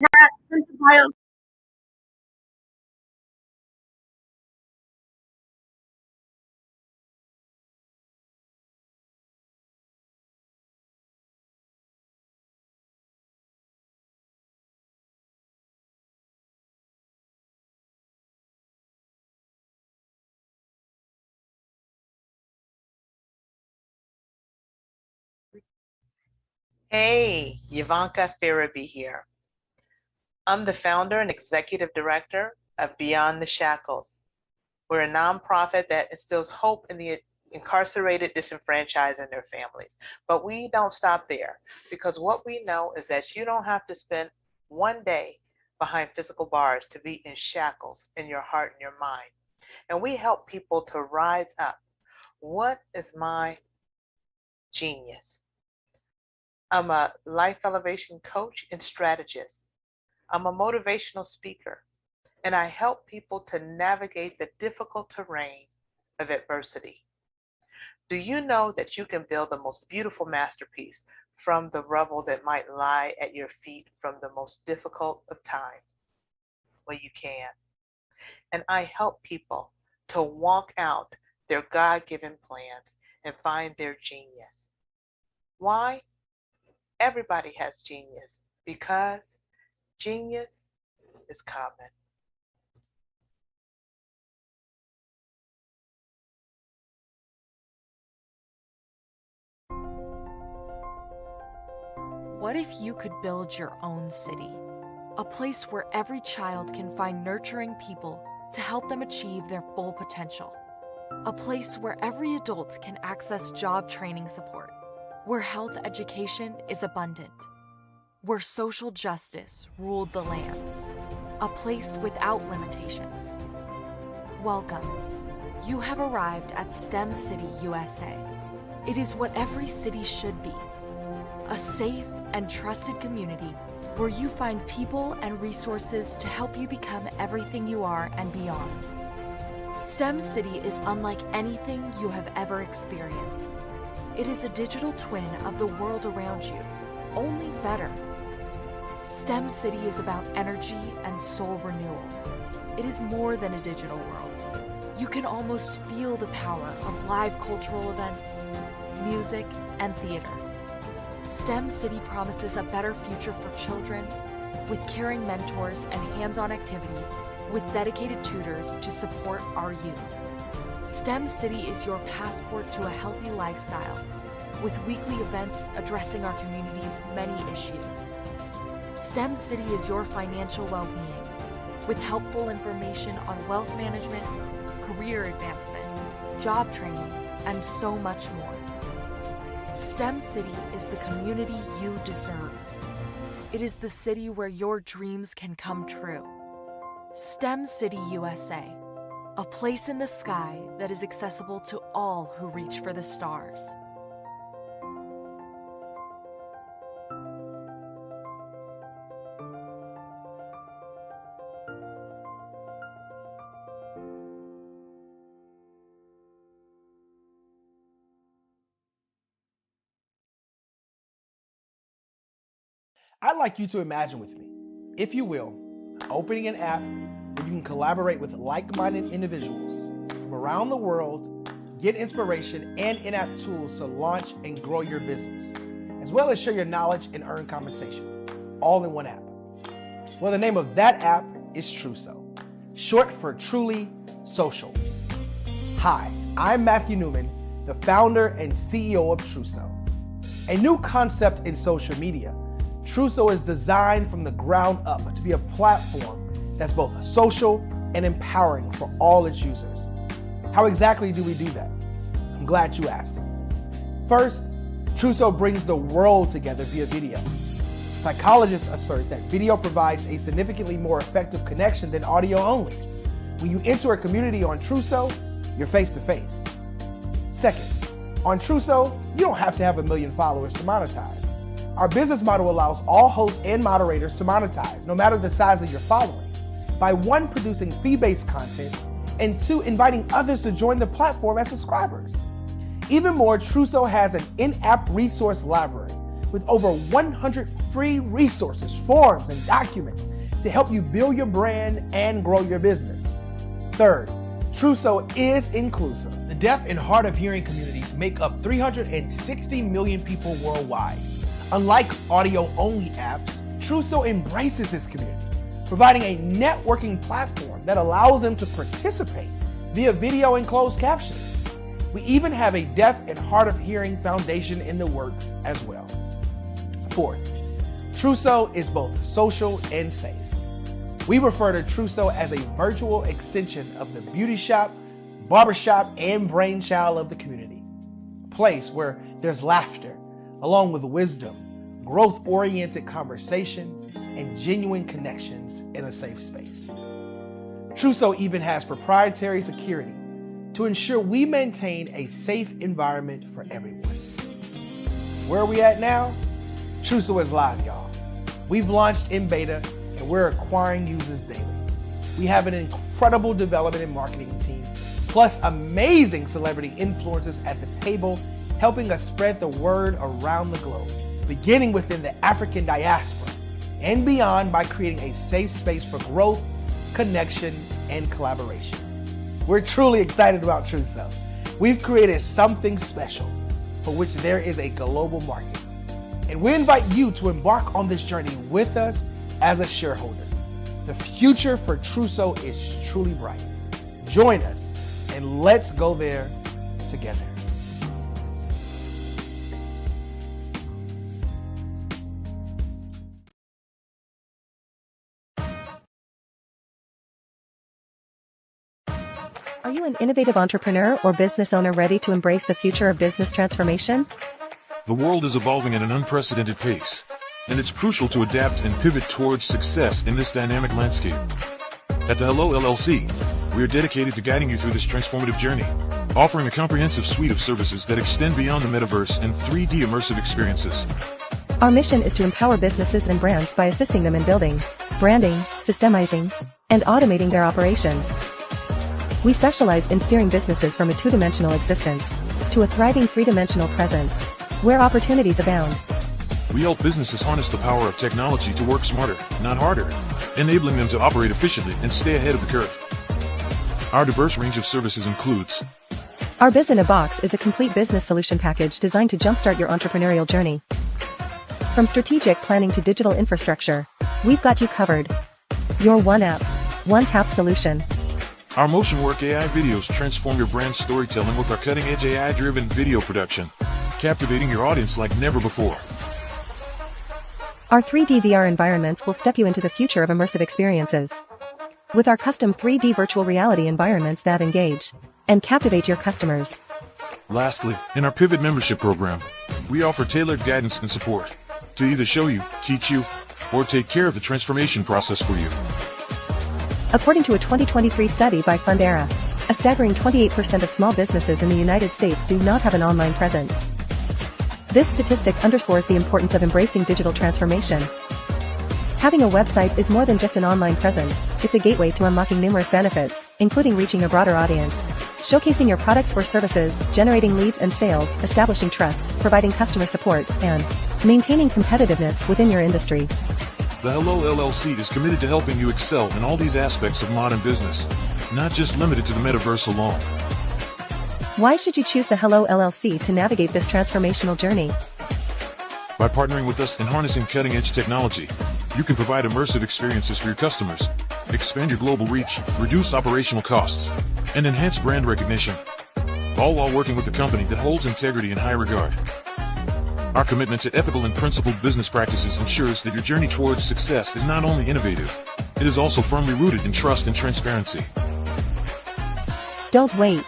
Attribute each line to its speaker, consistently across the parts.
Speaker 1: Sent to bio.
Speaker 2: Hey, Ivanka Firaby here. I'm the founder and executive director of Beyond the Shackles. We're a nonprofit that instills hope in the incarcerated, disenfranchised, and their families. But we don't stop there because what we know is that you don't have to spend one day behind physical bars to be in shackles in your heart and your mind. And we help people to rise up. What is my genius? I'm a life elevation coach and strategist. I'm a motivational speaker, and I help people to navigate the difficult terrain of adversity. Do you know that you can build the most beautiful masterpiece from the rubble that might lie at your feet from the most difficult of times? Well, you can. And I help people to walk out their God given plans and find their genius. Why? Everybody has genius because genius is common.
Speaker 3: What if you could build your own city? A place where every child can find nurturing people to help them achieve their full potential. A place where every adult can access job training support. Where health education is abundant. Where social justice ruled the land. A place without limitations. Welcome. You have arrived at STEM City USA. It is what every city should be. A safe and trusted community where you find people and resources to help you become everything you are and beyond. STEM City is unlike anything you have ever experienced. It is a digital twin of the world around you, only better. STEM City is about energy and soul renewal. It is more than a digital world. You can almost feel the power of live cultural events, music, and theater. STEM City promises a better future for children with caring mentors and hands-on activities with dedicated tutors to support our youth. STEM City is your passport to a healthy lifestyle with weekly events addressing our community's many issues. STEM City is your financial well-being with helpful information on wealth management, career advancement, job training, and so much more. STEM City is the community you deserve. It is the city where your dreams can come true. STEM City USA, a place in the sky that is accessible to all who reach for the stars.
Speaker 4: I'd like you to imagine with me, if you will, opening an app where you can collaborate with like-minded individuals from around the world, get inspiration and in-app tools to launch and grow your business, as well as share your knowledge and earn compensation, all in one app. Well, the name of that app is Truso, short for Truly Social. Hi, I'm Matthew Newman, the founder and CEO of Truso, a new concept in social media. Truso is designed from the ground up to be a platform that's both social and empowering for all its users. How exactly do we do that? I'm glad you asked. First, Truso brings the world together via video. Psychologists assert that video provides a significantly more effective connection than audio only. When you enter a community on Truso, you're face to face. Second, on Truso, you don't have to have 1 million followers to monetize. Our business model allows all hosts and moderators to monetize, no matter the size of your following, by 1, producing fee-based content, and 2, inviting others to join the platform as subscribers. Even more, Truso has an in-app resource library with over 100 free resources, forms, and documents to help you build your brand and grow your business. Third, Truso is inclusive. The deaf and hard of hearing communities make up 360 million people worldwide. Unlike audio-only apps, Truso embraces its community, providing a networking platform that allows them to participate via video and closed captioning. We even have a deaf and hard of hearing foundation in the works as well. Fourth, Truso is both social and safe. We refer to Truso as a virtual extension of the beauty shop, barbershop, and brainchild of the community. A place where there's laughter, along with wisdom, growth-oriented conversation, and genuine connections in a safe space. Truso even has proprietary security to ensure we maintain a safe environment for everyone. Where are we at now? Truso is live, y'all. We've launched in beta and we're acquiring users daily. We have an incredible development and marketing team, plus amazing celebrity influencers at the table, helping us spread the word around the globe, beginning within the African diaspora and beyond by creating a safe space for growth, connection, and collaboration. We're truly excited about Truso. We've created something special for which there is a global market. And we invite you to embark on this journey with us as a shareholder. The future for Truso is truly bright. Join us and let's go there together.
Speaker 1: Are you an innovative entrepreneur or business owner ready to embrace the future of business transformation?
Speaker 5: The world is evolving at an unprecedented pace, and it's crucial to adapt and pivot towards success in this dynamic landscape. At the Hello LLC, we are dedicated to guiding you through this transformative journey, offering a comprehensive suite of services that extend beyond the metaverse and 3D immersive experiences.
Speaker 1: Our mission is to empower businesses and brands by assisting them in building, branding, systemizing, and automating their operations. We specialize in steering businesses from a two-dimensional existence to a thriving three-dimensional presence, where opportunities abound.
Speaker 5: We help businesses harness the power of technology to work smarter, not harder, enabling them to operate efficiently and stay ahead of the curve. Our diverse range of services includes:
Speaker 1: Our Biz in a Box is a complete business solution package designed to jumpstart your entrepreneurial journey. From strategic planning to digital infrastructure, we've got you covered. Your one app, one tap solution.
Speaker 5: Our Motion Work AI videos transform your brand storytelling with our cutting-edge AI-driven video production, captivating your audience like never before.
Speaker 1: Our 3D VR environments will step you into the future of immersive experiences. With our custom 3D virtual reality environments that engage and captivate your customers.
Speaker 5: Lastly, in our Pivot membership program, we offer tailored guidance and support to either show you, teach you, or take care of the transformation process for you.
Speaker 1: According to a 2023 study by Fundera, a staggering 28% of small businesses in the United States do not have an online presence. This statistic underscores the importance of embracing digital transformation. Having a website is more than just an online presence, it's a gateway to unlocking numerous benefits, including reaching a broader audience, showcasing your products or services, generating leads and sales, establishing trust, providing customer support, and maintaining competitiveness within your industry.
Speaker 5: The Hello LLC is committed to helping you excel in all these aspects of modern business, not just limited to the metaverse alone.
Speaker 1: Why should you choose the Hello LLC to navigate this transformational journey?
Speaker 5: By partnering with us and harnessing cutting-edge technology, you can provide immersive experiences for your customers, expand your global reach, reduce operational costs, and enhance brand recognition, all while working with a company that holds integrity in high regard. Our commitment to ethical and principled business practices ensures that your journey towards success is not only innovative, it is also firmly rooted in trust and transparency.
Speaker 1: Don't wait.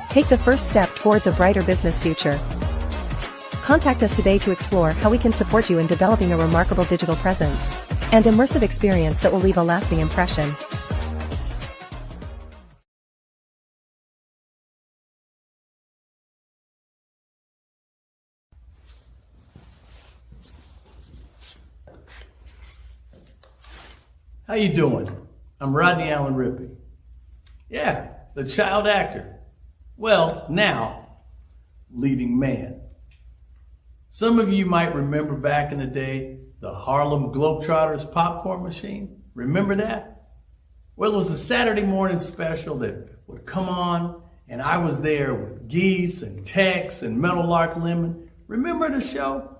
Speaker 1: Take the first step towards a brighter business future. Contact us today to explore how we can support you in developing a remarkable digital presence and immersive experience that will leave a lasting impression.
Speaker 6: How you doing? I'm Rodney Allen Rippey. Yeah, the child actor. Well, now, leading man. Some of you might remember back in the day, the Harlem Globetrotters popcorn machine. Remember that? Well, it was a Saturday morning special that would come on, and I was there with Geese and Tex and Meadowlark Lemon. Remember the show?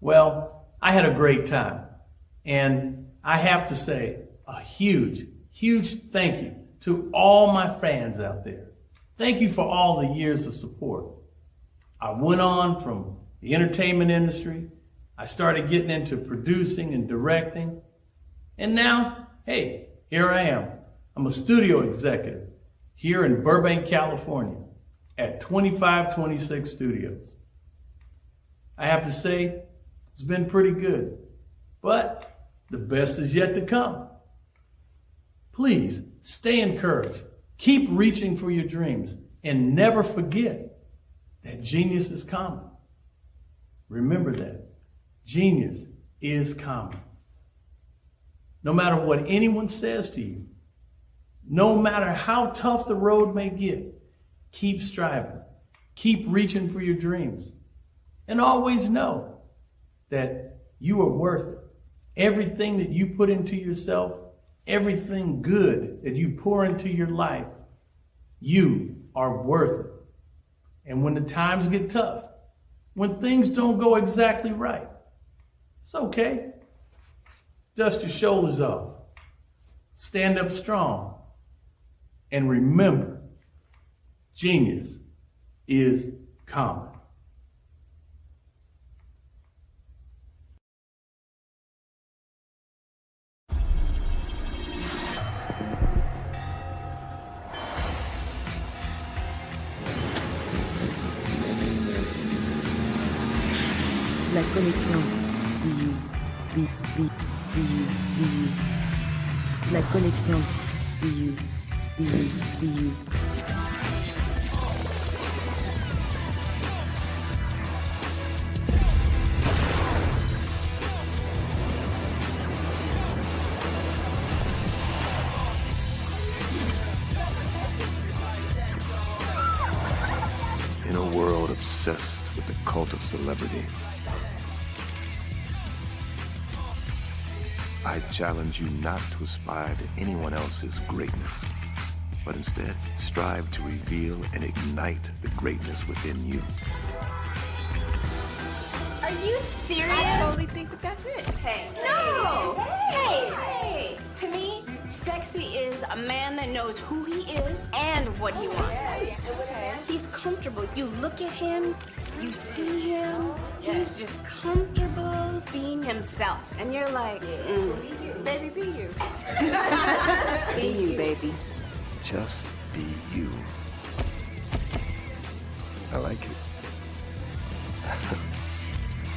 Speaker 6: Well, I had a great time. And I have to say a huge, huge thank you to all my fans out there. Thank you for all the years of support. I went on from the entertainment industry. I started getting into producing and directing. And now, hey, here I am. I'm a studio executive here in Burbank, California at 2526 Studios. I have to say, it's been pretty good, but the best is yet to come. Please stay encouraged. Keep reaching for your dreams and never forget that genius is common. Remember that. Genius is common. No matter what anyone says to you, no matter how tough the road may get, keep striving. Keep reaching for your dreams. And always know that you are worth it. Everything that you put into yourself, everything good that you pour into your life, you are worth it. And when the times get tough, when things don't go exactly right, it's okay. Dust your shoulders off. Stand up strong. And remember, genius is common.
Speaker 7: La connexion. La connexion.
Speaker 8: In a world obsessed with the cult of celebrity, I challenge you not to aspire to anyone else's greatness, but instead strive to reveal and ignite the greatness within you.
Speaker 9: Are you serious?
Speaker 10: I totally think that that's it.
Speaker 9: Hey.
Speaker 10: No!
Speaker 9: Hey! To me, sexy is a man that knows who he is and what he wants. He's comfortable. You look at him, you see him, he's just comfortable being himself. And you're like,
Speaker 10: Baby, be you.
Speaker 7: Be you, baby.
Speaker 8: Just be you. I like it.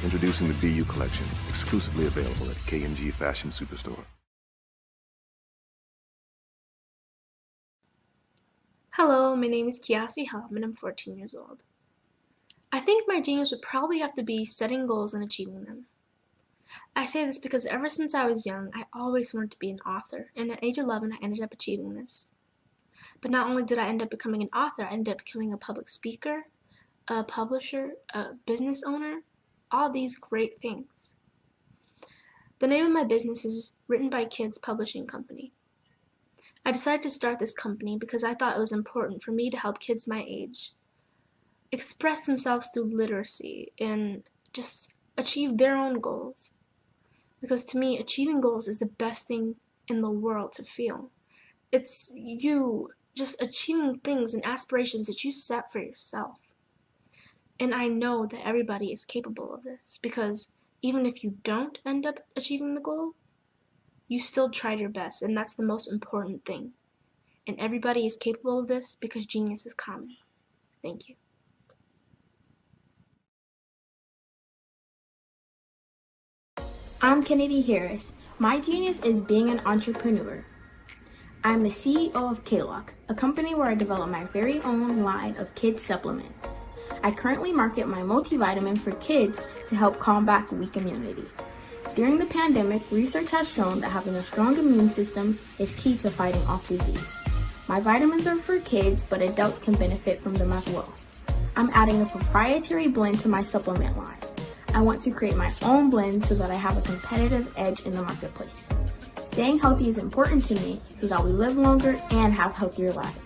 Speaker 8: Introducing the Be You collection, exclusively available at K&G Fashion Superstore.
Speaker 11: Hello, my name is Kiasi Helm and I'm 14 years old. I think my genius would probably have to be setting goals and achieving them. I say this because ever since I was young, I always wanted to be an author, and at age 11, I ended up achieving this. But not only did I end up becoming an author, I ended up becoming a public speaker, a publisher, a business owner, all these great things. The name of my business is Written by Kids Publishing Company. I decided to start this company because I thought it was important for me to help kids my age express themselves through literacy and just achieve their own goals. Because to me, achieving goals is the best thing in the world to feel. It's you just achieving things and aspirations that you set for yourself. And I know that everybody is capable of this because even if you don't end up achieving the goal, you still tried your best, and that's the most important thing. And everybody is capable of this because genius is common. Thank you.
Speaker 12: I'm Kennedy Harris. My genius is being an entrepreneur. I'm the CEO of K-Lock, a company where I develop my very own line of kids supplements. I currently market my multivitamin for kids to help combat weak immunity. During the pandemic, research has shown that having a strong immune system is key to fighting off disease. My vitamins are for kids, but adults can benefit from them as well. I'm adding a proprietary blend to my supplement line. I want to create my own blend so that I have a competitive edge in the marketplace. Staying healthy is important to me so that we live longer and have healthier lives.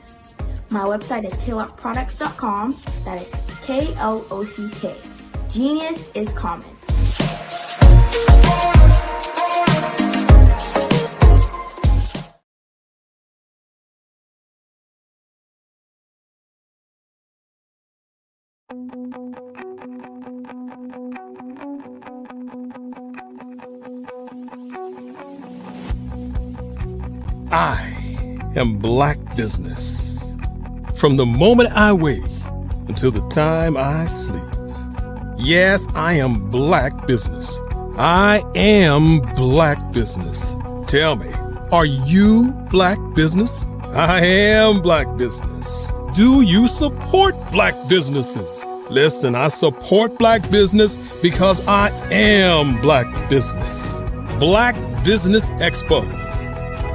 Speaker 12: My website is klockproducts.com. That is Klock. Genius is common.
Speaker 13: I am Black Business. From the moment I wake until the time I sleep. Yes, I am Black Business. I am Black Business. Tell me, are you Black Business? I am Black Business. Do you support Black businesses? Listen, I support Black business because I am Black Business. Black Business Expo,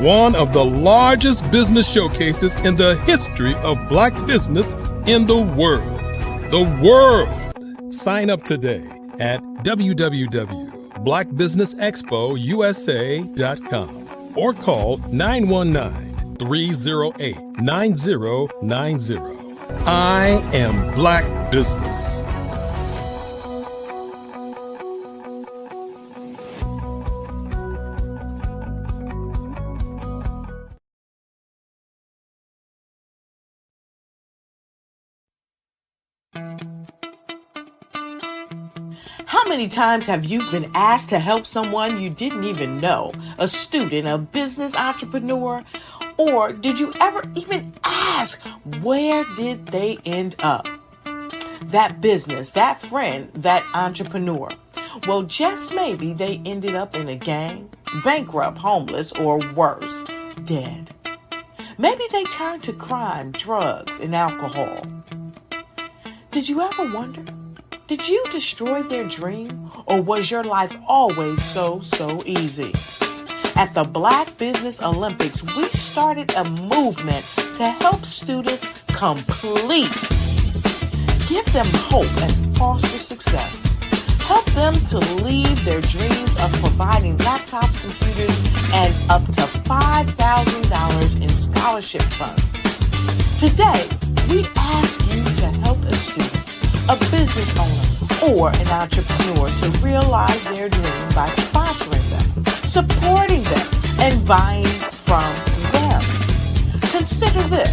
Speaker 13: one of the largest business showcases in the history of Black business in the world. The world! Sign up today at www.blackbusinessexpousa.com or call 919-308-9090. I am Black Business.
Speaker 14: How many times have you been asked to help someone you didn't even know, a student, a business entrepreneur? Or did you ever even ask, where did they end up? That business, that friend, that entrepreneur. Well, just maybe they ended up in a gang, bankrupt, homeless, or worse, dead. Maybe they turned to crime, drugs, and alcohol. Did you ever wonder? Did you destroy their dream, or was your life always so easy? At the Black Business Olympics, we started a movement to help students complete. Give them hope and foster success. Help them to leave their dreams of providing laptops, computers, and up to $5,000 in scholarship funds. Today, we ask you to help a student, a business owner, or an entrepreneur to realize their dream by sponsoring them, supporting them, and buying from them. Consider this.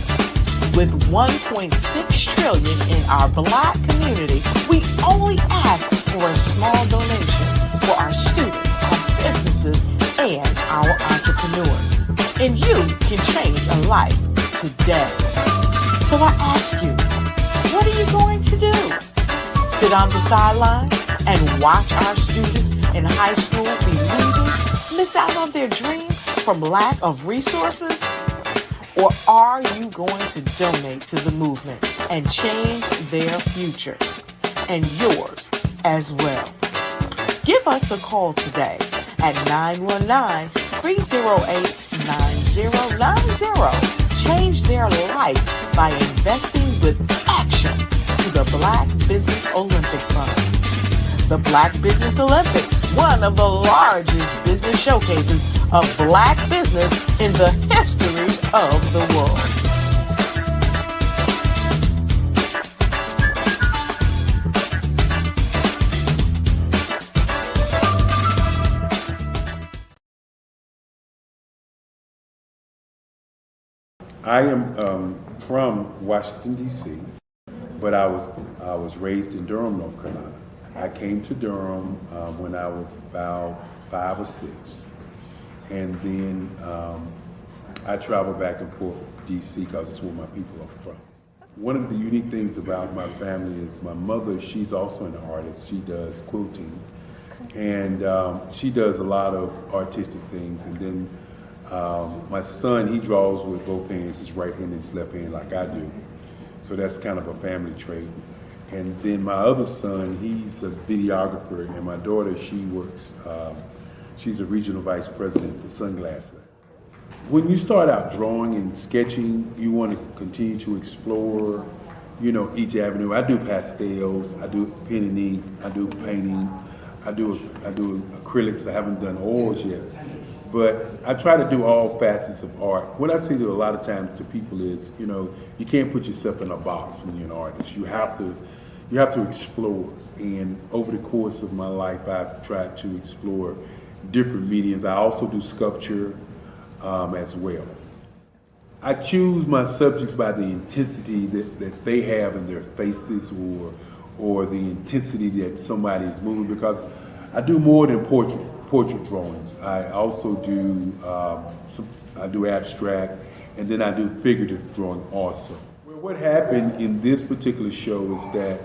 Speaker 14: With $1.6 trillion in our Black community, we only ask for a small donation for our students, our businesses, and our entrepreneurs. And you can change a life today. So I ask you, what are you going to do? Sit on the sideline and watch our students in high school be leaders, miss out on their dream from lack of resources? Or are you going to donate to the movement and change their future and yours as well? Give us a call today at 919-308-9090. Change their life by investing with action to the Black Business Olympic Fund. The Black Business Olympics, one of the largest business showcases of Black business in the history of the world.
Speaker 15: I am from Washington, D.C., but I was raised in Durham, North Carolina. I came to Durham when I was about 5 or 6. And then I traveled back and forth to D.C. because it's where my people are from. One of the unique things about my family is my mother, she's also an artist. She does quilting. And she does a lot of artistic things. And then my son, he draws with both hands, his right hand and his left hand like I do. So that's kind of a family trait. And then my other son, he's a videographer, and my daughter, she works, she's a regional vice president for Sunglass Lab. When you start out drawing and sketching, you want to continue to explore, each avenue. I do pastels, I do pen and ink, I do painting, I do acrylics. I haven't done oils yet, but I try to do all facets of art. What I say to a lot of times to people is, you can't put yourself in a box when you're an artist. You have to explore. And over the course of my life, I've tried to explore different mediums. I also do sculpture as well. I choose my subjects by the intensity that they have in their faces, or the intensity that somebody is moving, because I do more than portrait drawings. I also do I do abstract, and then I do figurative drawing also. Well, what happened in this particular show is that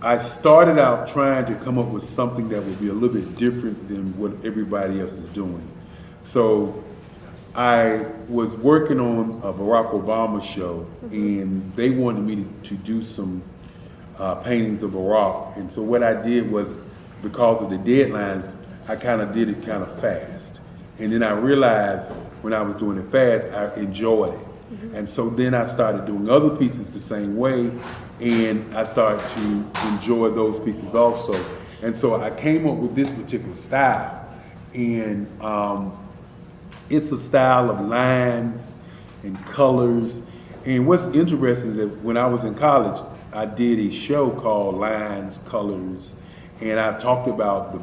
Speaker 15: I started out trying to come up with something that would be a little bit different than what everybody else is doing. So I was working on a Barack Obama show, and they wanted me to do some paintings of Barack. And so what I did was, because of the deadlines, I kind of did it kind of fast. And then I realized when I was doing it fast, I enjoyed it. And so then I started doing other pieces the same way, and I started to enjoy those pieces also. And so I came up with this particular style, and it's a style of lines and colors. And what's interesting is that when I was in college, I did a show called Lines, Colors, and I talked about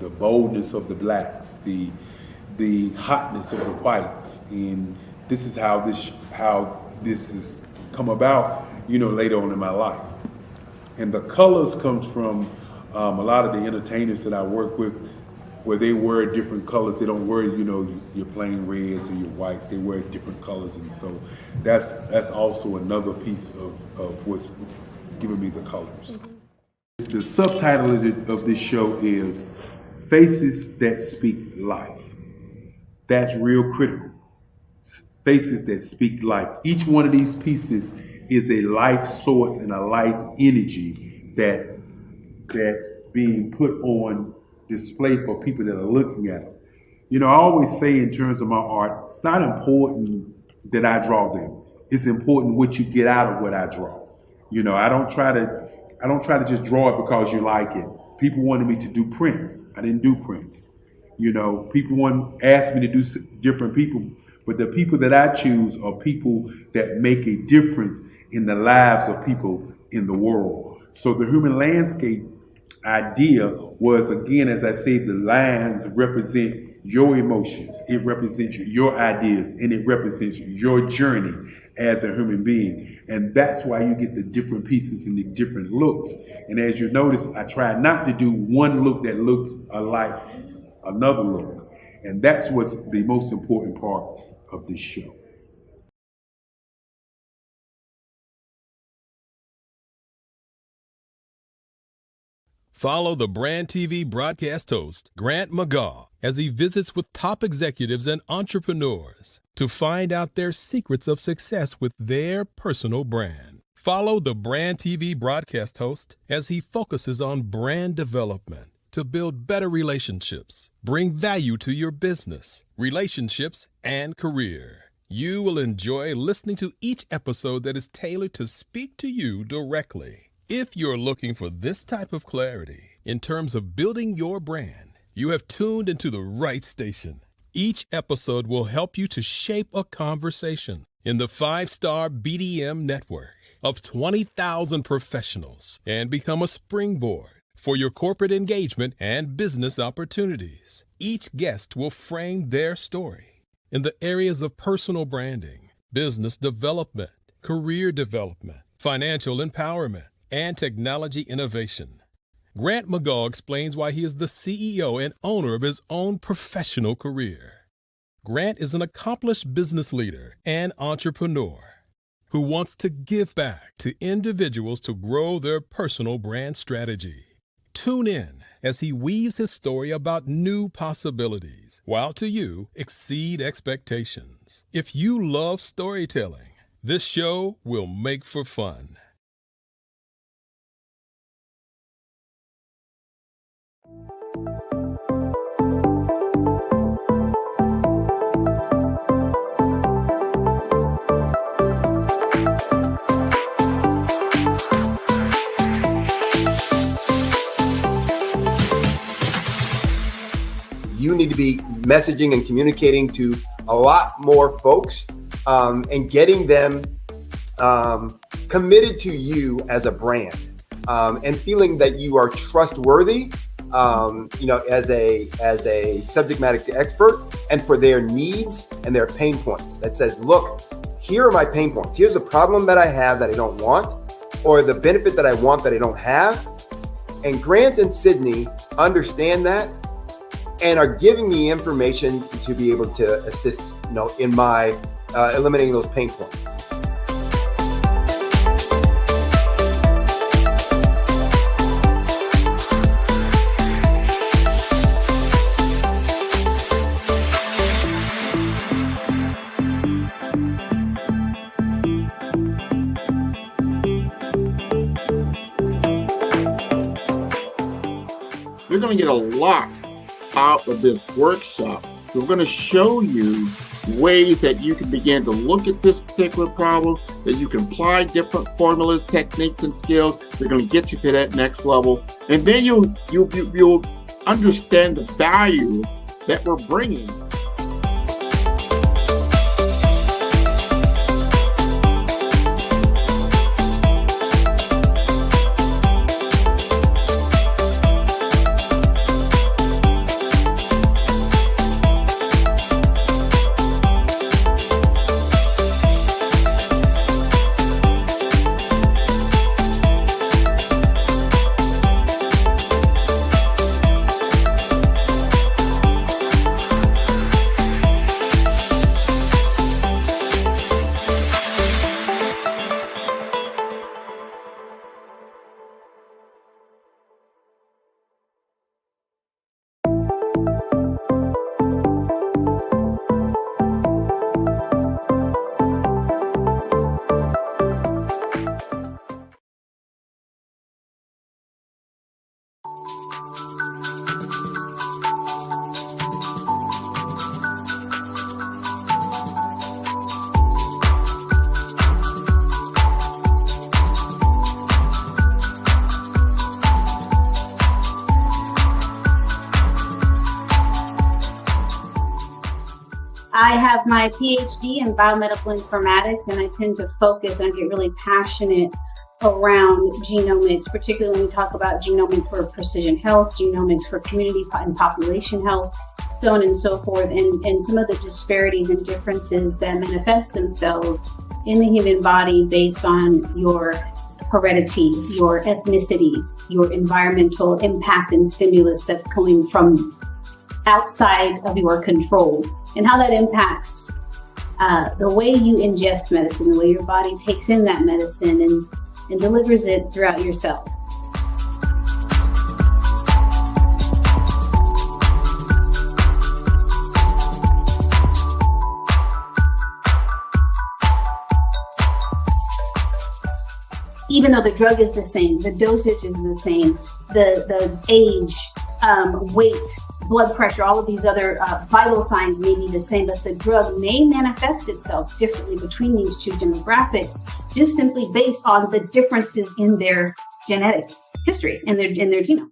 Speaker 15: the boldness of the blacks, the hotness of the whites, and this is how this has come about, later on in my life. And the colors comes from a lot of the entertainers that I work with, where they wear different colors. They don't wear, your plain reds or your whites. They wear different colors, and so that's also another piece of what's giving me the colors. The subtitle of this show is Faces That Speak Life. That's real critical. Faces that speak life. Each one of these pieces is a life source and a life energy that's being put on display for people that are looking at them. I always say in terms of my art, it's not important that I draw them. It's important what you get out of what I draw. I don't try to just draw it because you like it. People wanted me to do prints. I didn't do prints. People asked me to do different people, but the people that I choose are people that make a difference in the lives of people in the world. So the human landscape idea was, again, as I say, the lines represent your emotions, it represents your ideas, and it represents your journey as a human being. And that's why you get the different pieces and the different looks. And as you notice, I try not to do one look that looks alike another look. And that's what's the most important part of this show.
Speaker 13: Follow the Brand TV broadcast host, Grant McGaugh, as he visits with top executives and entrepreneurs to find out their secrets of success with their personal brand. Follow the Brand TV broadcast host as he focuses on brand development to build better relationships, bring value to your business, relationships, and career. You will enjoy listening to each episode that is tailored to speak to you directly. If you're looking for this type of clarity in terms of building your brand, you have tuned into the right station. Each episode will help you to shape a conversation in the 5-star BDM network of 20,000 professionals and become a springboard for your corporate engagement and business opportunities. Each guest will frame their story in the areas of personal branding, business development, career development, financial empowerment, and technology innovation. Grant McGaugh explains why he is the CEO and owner of his own professional career. Grant is an accomplished business leader and entrepreneur who wants to give back to individuals to grow their personal brand strategy. Tune in as he weaves his story about new possibilities, while to you exceed expectations. If you love storytelling, this show will make for fun.
Speaker 16: to be messaging and communicating to a lot more folks and getting them committed to you as a brand and feeling that you are trustworthy, as a subject matter expert, and for their needs and their pain points. That says, look, here are my pain points. Here's the problem that I have that I don't want, or the benefit that I want that I don't have. And Grant and Sydney understand that and are giving me information to be able to assist, in my eliminating those pain points.
Speaker 17: You're going to get a lot out of this workshop. We're going to show you ways that you can begin to look at this particular problem, that you can apply different formulas, techniques, and skills. They're going to get you to that next level. And then you'll understand the value that we're bringing.
Speaker 18: I have my PhD in biomedical informatics, and I tend to focus and get really passionate around genomics, particularly when we talk about genomics for precision health, genomics for community and population health, so on and so forth, and some of the disparities and differences that manifest themselves in the human body based on your heredity, your ethnicity, your environmental impact and stimulus that's coming from outside of your control, and how that impacts the way you ingest medicine, the way your body takes in that medicine and delivers it throughout your cells. Even though the drug is the same, the dosage is the same, the age, weight, blood pressure, all of these other vital signs may be the same, but the drug may manifest itself differently between these two demographics, just simply based on the differences in their genetic history and their genomes.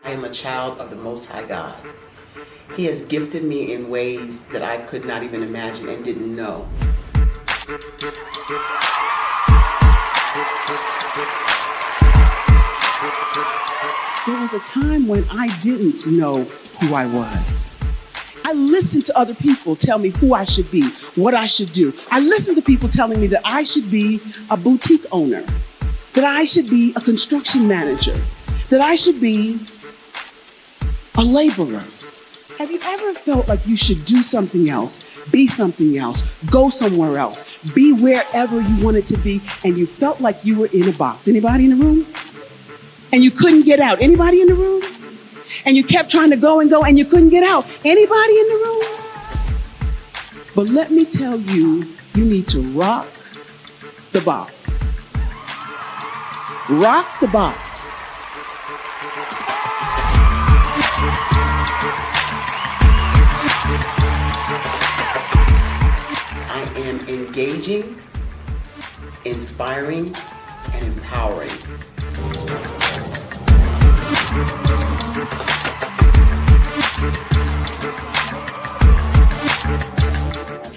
Speaker 19: I am a child of the Most High God. He has gifted me in ways that I could not even imagine and didn't know.
Speaker 20: There was a time when I didn't know who I was. I listened to other people tell me who I should be, what I should do. I listened to people telling me that I should be a boutique owner, that I should be a construction manager, that I should be a laborer. Have you ever felt like you should do something else, be something else, go somewhere else, be wherever you wanted to be, and you felt like you were in a box? Anybody in the room? And you couldn't get out. Anybody in the room? And you kept trying to go and you couldn't get out. Anybody in the room? But let me tell you, you need to rock the box. Rock the box.
Speaker 19: I am engaging, inspiring, and empowering.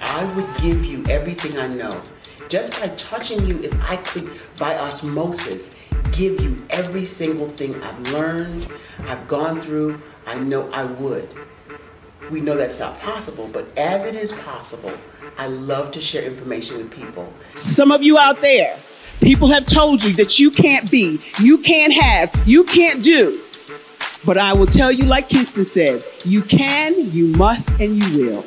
Speaker 19: I would give you everything I know. Just by touching you, if I could, by osmosis, give you every single thing I've learned, I've gone through, I know I would. We know that's not possible, but as it is possible, I love to share information with people.
Speaker 20: Some of you out there, people have told you that you can't be, you can't have, you can't do. But I will tell you, like Kingston said, you can, you must, and you will.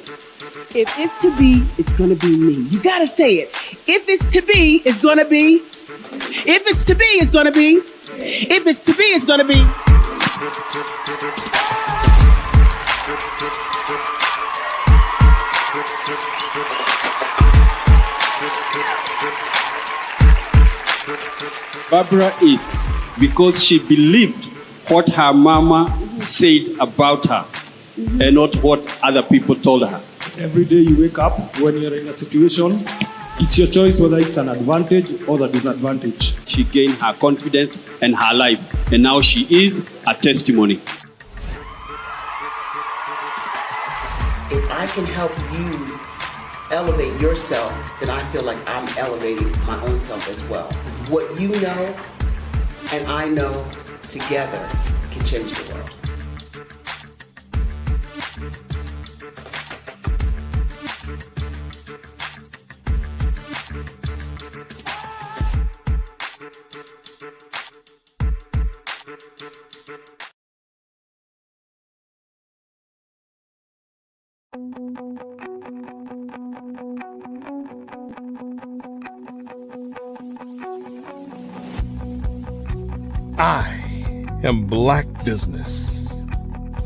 Speaker 20: If it's to be, it's going to be me. You got to say it. If it's to be, it's going to be. If it's to be, it's going to be. If it's to be, it's going to be.
Speaker 21: Barbara is because she believed what her mama said about her and not what other people told her.
Speaker 22: Every day you wake up, when you're in a situation, it's your choice whether it's an advantage or the disadvantage.
Speaker 21: She gained her confidence and her life, and now she is a testimony.
Speaker 19: If I can help you elevate yourself, then I feel like I'm elevating my own self as well. What you know and I know together can change the world.
Speaker 13: I am Black Business.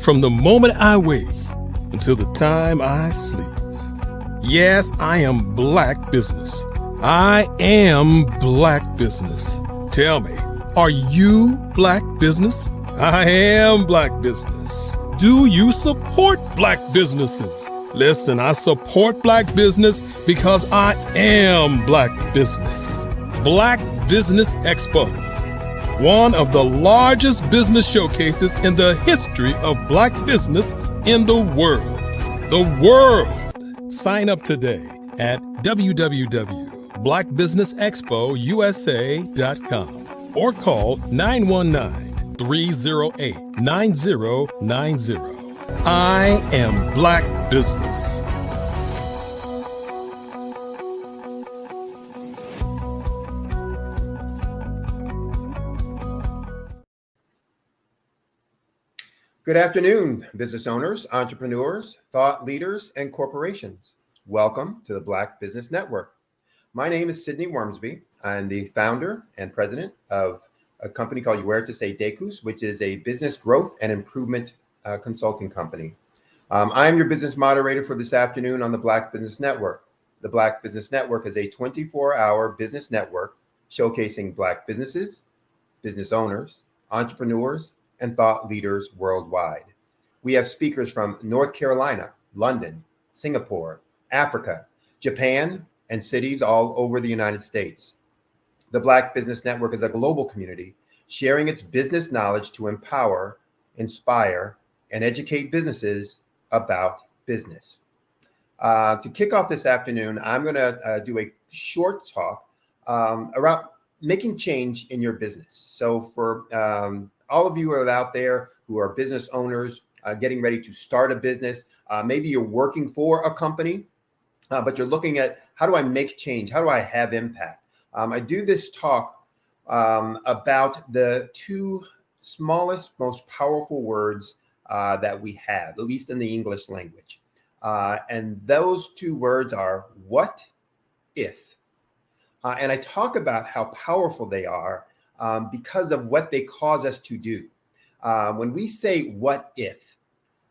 Speaker 13: From the moment I wake until the time I sleep. Yes, I am Black Business. I am Black Business. Tell me, are you Black Business? I am Black Business. Do you support Black businesses? Listen, I support Black business because I am Black Business. Black Business Expo, one of the largest business showcases in the history of Black business in the world. The world! Sign up today at www.blackbusinessexpousa.com or call 919-308-9090. I am Black Business.
Speaker 16: Good afternoon, business owners, entrepreneurs, thought leaders, and corporations. Welcome to the Black Business Network. My name is Sidney Wormsby. I'm the founder and president of a company called Huertas y Decus, which is a business growth and improvement consulting company. I'm your business moderator for this afternoon on the Black Business Network. The Black Business Network is a 24-hour business network showcasing Black businesses, business owners, entrepreneurs, and thought leaders worldwide. We have speakers from North Carolina, London, Singapore, Africa, Japan, and cities all over the United States. The Black Business Network is a global community sharing its business knowledge to empower, inspire, and educate businesses about business. To kick off this afternoon, I'm going to do a short talk around making change in your business. So for all of you who are out there who are business owners, getting ready to start a business, maybe you're working for a company, but you're looking at how do I make change? How do I have impact? I do this talk about the two smallest, most powerful words that we have, at least in the English language. And those two words are what if. And I talk about how powerful they are because of what they cause us to do. When we say what if,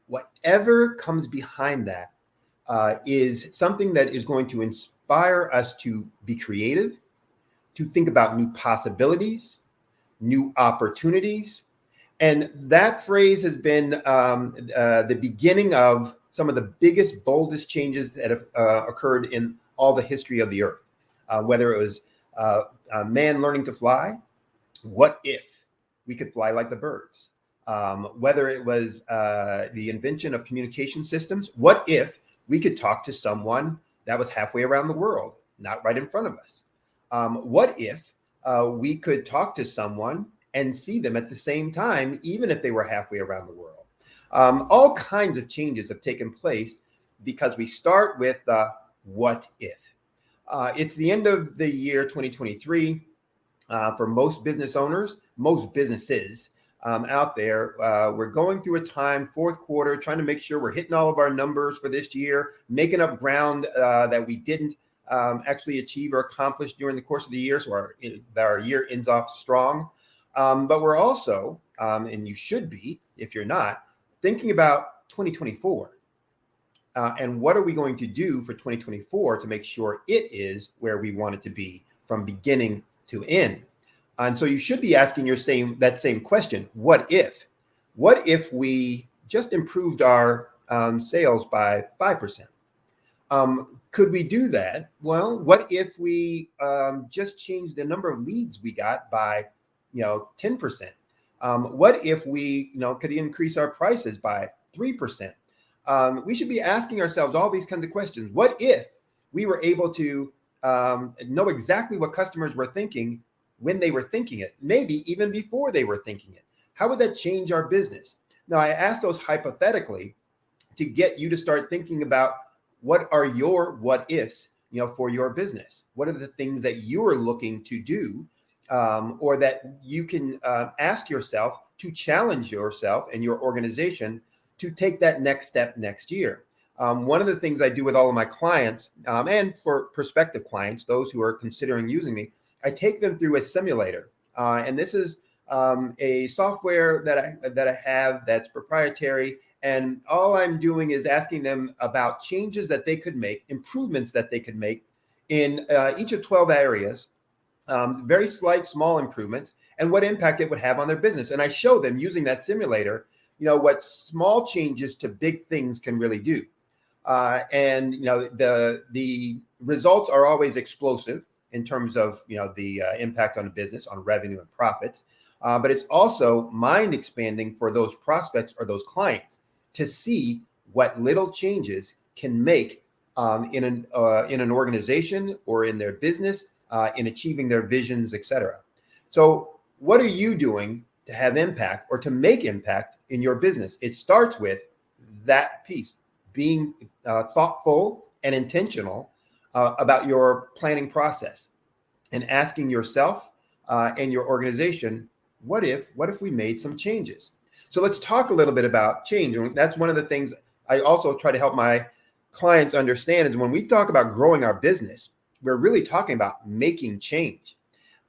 Speaker 16: whatever comes behind that is something that is going to inspire us to be creative, to think about new possibilities, new opportunities. And that phrase has been the beginning of some of the biggest, boldest changes that have occurred in all the history of the earth. Whether it was a man learning to fly, what if we could fly like the birds? Whether it was the invention of communication systems, what if we could talk to someone that was halfway around the world, not right in front of us? What if we could talk to someone and see them at the same time, even if they were halfway around the world? All kinds of changes have taken place because we start with what if. It's the end of the year 2023 for most business owners, most businesses out there. We're going through a time, fourth quarter, trying to make sure we're hitting all of our numbers for this year, making up ground that we didn't actually achieve or accomplish during the course of the year. So our year ends off strong. But we're also, and you should be, if you're not, thinking about 2024. And what are we going to do for 2024 to make sure it is where we want it to be from beginning to end? And so you should be asking that same question. What if? What if we just improved our sales by 5%? Could we do that? Well, what if we just changed the number of leads we got by 10%? What if we could increase our prices by 3%? We should be asking ourselves all these kinds of questions. What if we were able to know exactly what customers were thinking when they were thinking it, maybe even before they were thinking it? How would that change our business? Now, I ask those hypothetically to get you to start thinking about what are your what ifs, for your business. What are the things that you are looking to do, or that you can ask yourself to challenge yourself and your organization to take that next step next year. One of the things I do with all of my clients, and for prospective clients, those who are considering using me, I take them through a simulator. And this is a software that I have that's proprietary. And all I'm doing is asking them about changes that they could make, improvements that they could make in each of 12 areas, very slight, small improvements, and what impact it would have on their business. And I show them using that simulator, what small changes to big things can really do. And the results are always explosive in terms of the impact on the business, on revenue and profits. But it's also mind expanding for those prospects or those clients to see what little changes can make in an organization or in their business, in achieving their visions, etc. So what are you doing to have impact or to make impact in your business? It starts with that piece, being thoughtful and intentional about your planning process and asking yourself and your organization, what if we made some changes? So let's talk a little bit about change. And that's one of the things I also try to help my clients understand is when we talk about growing our business, we're really talking about making change.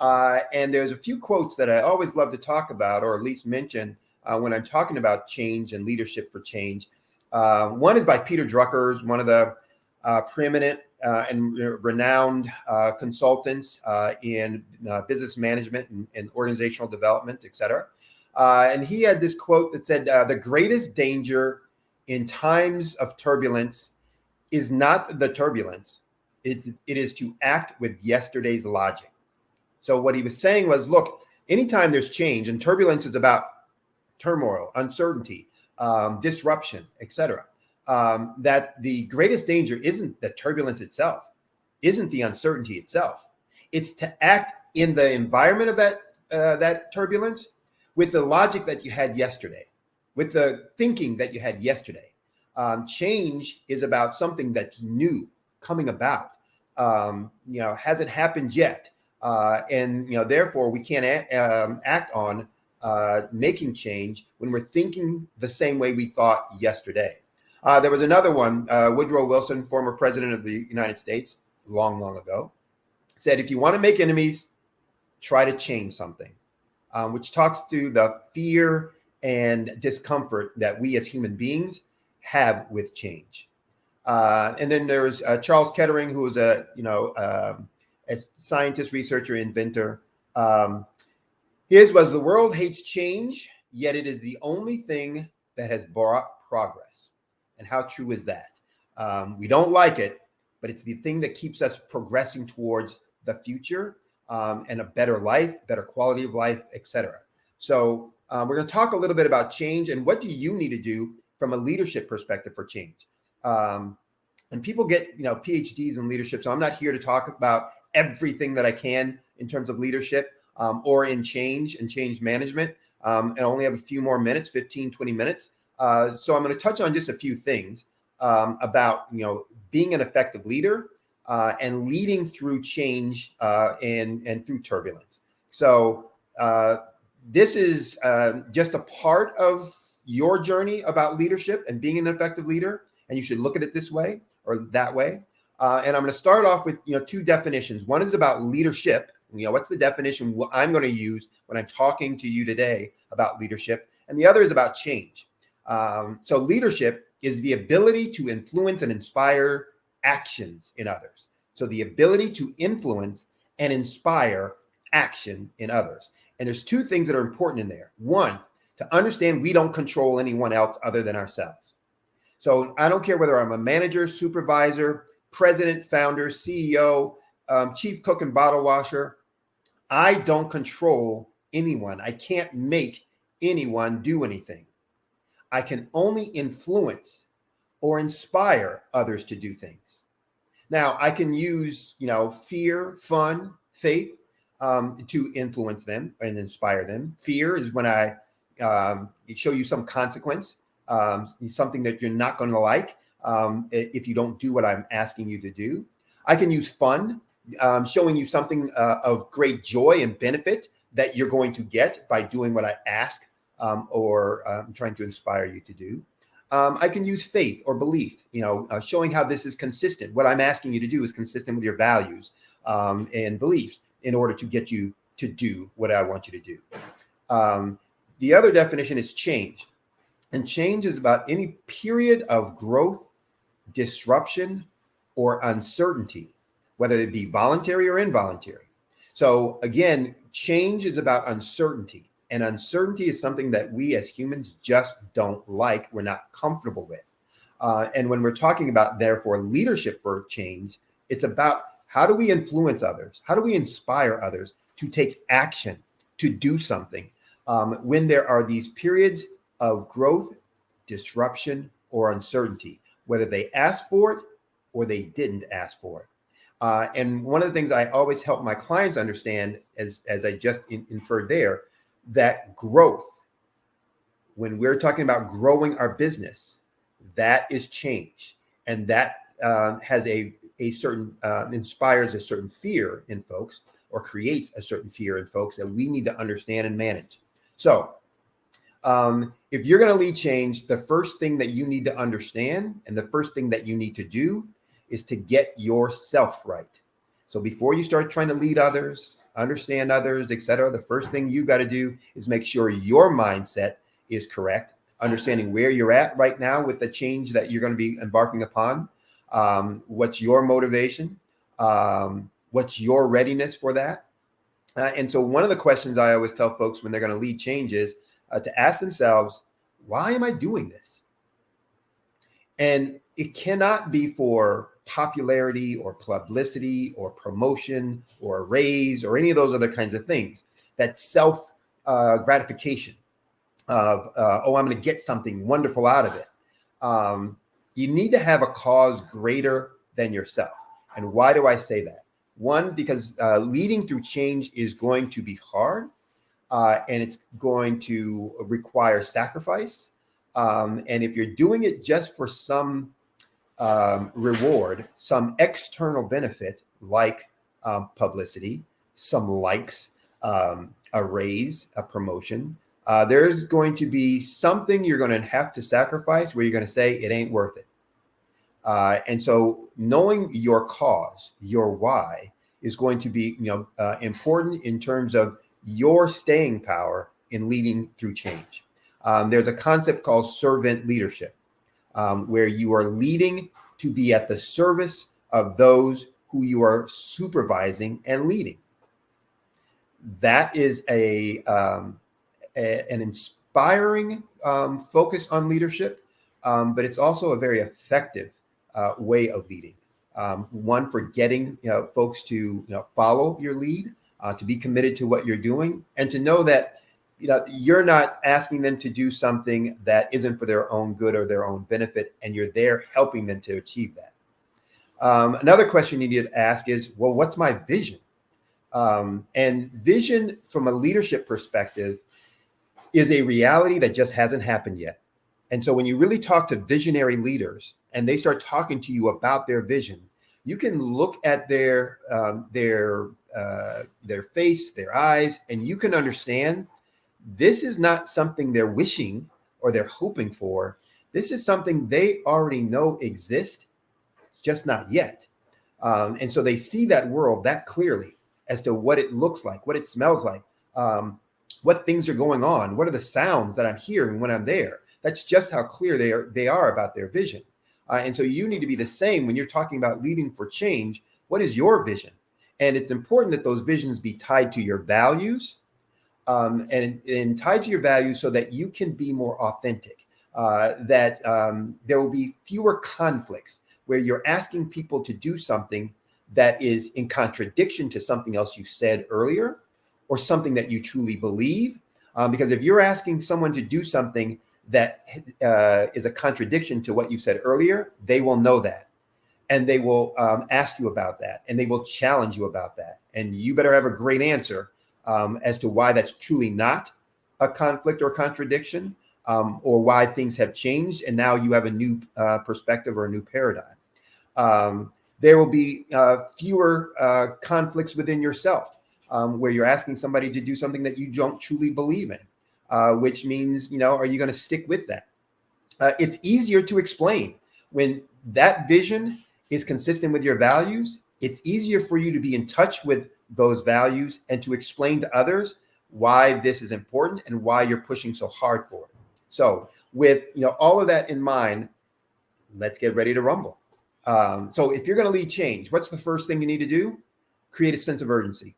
Speaker 16: And there's a few quotes that I always love to talk about, or at least mention when I'm talking about change and leadership for change. One is by Peter Drucker, one of the preeminent and renowned consultants in business management and organizational development, et cetera. And he had this quote that said, the greatest danger in times of turbulence is not the turbulence. It is to act with yesterday's logic. So what he was saying was, look, anytime there's change, and turbulence is about turmoil, uncertainty, disruption, et cetera, that the greatest danger isn't the turbulence itself, isn't the uncertainty itself. It's to act in the environment of that turbulence with the logic that you had yesterday, with the thinking that you had yesterday. Change is about something that's new, coming about, hasn't happened yet. And therefore we can't act on making change when we're thinking the same way we thought yesterday. There was another one, Woodrow Wilson, former president of the United States, long, long ago, said, if you want to make enemies, try to change something, which talks to the fear and discomfort that we as human beings have with change. And then there's Charles Kettering, who was a scientist, researcher, inventor. His was, the world hates change, yet it is the only thing that has brought progress. And how true is that? We don't like it, but it's the thing that keeps us progressing towards the future and a better life, better quality of life, etc. So we're going to talk a little bit about change and what do you need to do from a leadership perspective for change. And people get PhDs in leadership, so I'm not here to talk about everything that I can in terms of leadership or in change and change management. And I only have a few more minutes, 15, 20 minutes. So I'm going to touch on just a few things about being an effective leader and leading through change and through turbulence. So this is just a part of your journey about leadership and being an effective leader, and you should look at it this way or that way. And I'm going to start off with two definitions. One is about leadership. What's the definition I'm going to use when I'm talking to you today about leadership, and the other is about change. So leadership is the ability to influence and inspire actions in others. So the ability to influence and inspire action in others. And there's two things that are important in there. One, to understand we don't control anyone else other than ourselves. So I don't care whether I'm a manager, supervisor, president, founder, CEO, chief cook and bottle washer. I don't control anyone. I can't make anyone do anything. I can only influence or inspire others to do things. Now, I can use, fear, fun, faith to influence them and inspire them. Fear is when I show you some consequence, something that you're not going to like if you don't do what I'm asking you to do. I can use fun, showing you something of great joy and benefit that you're going to get by doing what I ask or trying to inspire you to do. I can use faith or belief, showing how this is consistent. What I'm asking you to do is consistent with your values and beliefs in order to get you to do what I want you to do. The other definition is change. And change is about any period of growth, disruption, or uncertainty, whether it be voluntary or involuntary. So again, change is about uncertainty. And uncertainty is something that we as humans just don't like, we're not comfortable with. And when we're talking about, therefore, leadership for change, it's about how do we influence others? How do we inspire others to take action, to do something when there are these periods of growth, disruption, or uncertainty, whether they asked for it or they didn't ask for it. And one of the things I always help my clients understand, as I just inferred there, that growth, when we're talking about growing our business, that is change. And that has a certain, inspires a certain fear in folks or creates a certain fear in folks that we need to understand and manage. So if you're going to lead change, the first thing that you need to understand and the first thing that you need to do is to get yourself right. So before you start trying to lead others, understand others, etc., the first thing you got to do is make sure your mindset is correct, understanding where you're at right now with the change that you're going to be embarking upon. What's your motivation? What's your readiness for that? And so one of the questions I always tell folks when they're going to lead change is to ask themselves, why am I doing this? And it cannot be for popularity or publicity or promotion or a raise or any of those other kinds of things. That self gratification of, I'm going to get something wonderful out of it. You need to have a cause greater than yourself. And why do I say that? One, because leading through change is going to be hard and it's going to require sacrifice. And if you're doing it just for some reward, some external benefit like publicity, some likes, a raise, a promotion, There's going to be something you're going to have to sacrifice where you're going to say it ain't worth it. And so knowing your cause, your why, is going to be important in terms of your staying power in leading through change. There's a concept called servant leadership, where you are leading to be at the service of those who you are supervising and leading. That is an inspiring focus on leadership, but it's also a very effective way of leading. One, for getting folks to follow your lead, to be committed to what you're doing, and to know that you're not asking them to do something that isn't for their own good or their own benefit, and you're there helping them to achieve that. Another question you need to ask is, well, what's my vision? And vision from a leadership perspective is a reality that just hasn't happened yet. And so when you really talk to visionary leaders and they start talking to you about their vision, you can look at their face, their eyes, and you can understand this is not something they're wishing or they're hoping for. This is something they already know exists, just not yet. And so they see that world that clearly as to what it looks like, what it smells like, what things are going on, what are the sounds that I'm hearing when I'm there. That's just how clear they are about their vision. And so you need to be the same when you're talking about leading for change. What is your vision? And it's important that those visions be tied to your values, and tied to your values so that you can be more authentic, that there will be fewer conflicts where you're asking people to do something that is in contradiction to something else you said earlier or something that you truly believe. Because if you're asking someone to do something that is a contradiction to what you said earlier, they will know that. And they will ask you about that, and they will challenge you about that. And you better have a great answer as to why that's truly not a conflict or contradiction, or why things have changed and now you have a new perspective or a new paradigm. There will be fewer conflicts within yourself, where you're asking somebody to do something that you don't truly believe in, which means, are you going to stick with that? It's easier to explain when that vision is consistent with your values. It's easier for you to be in touch with those values and to explain to others why this is important and why you're pushing so hard for it. So with all of that in mind, let's get ready to rumble. So if you're going to lead change, what's the first thing you need to do? Create a sense of urgency.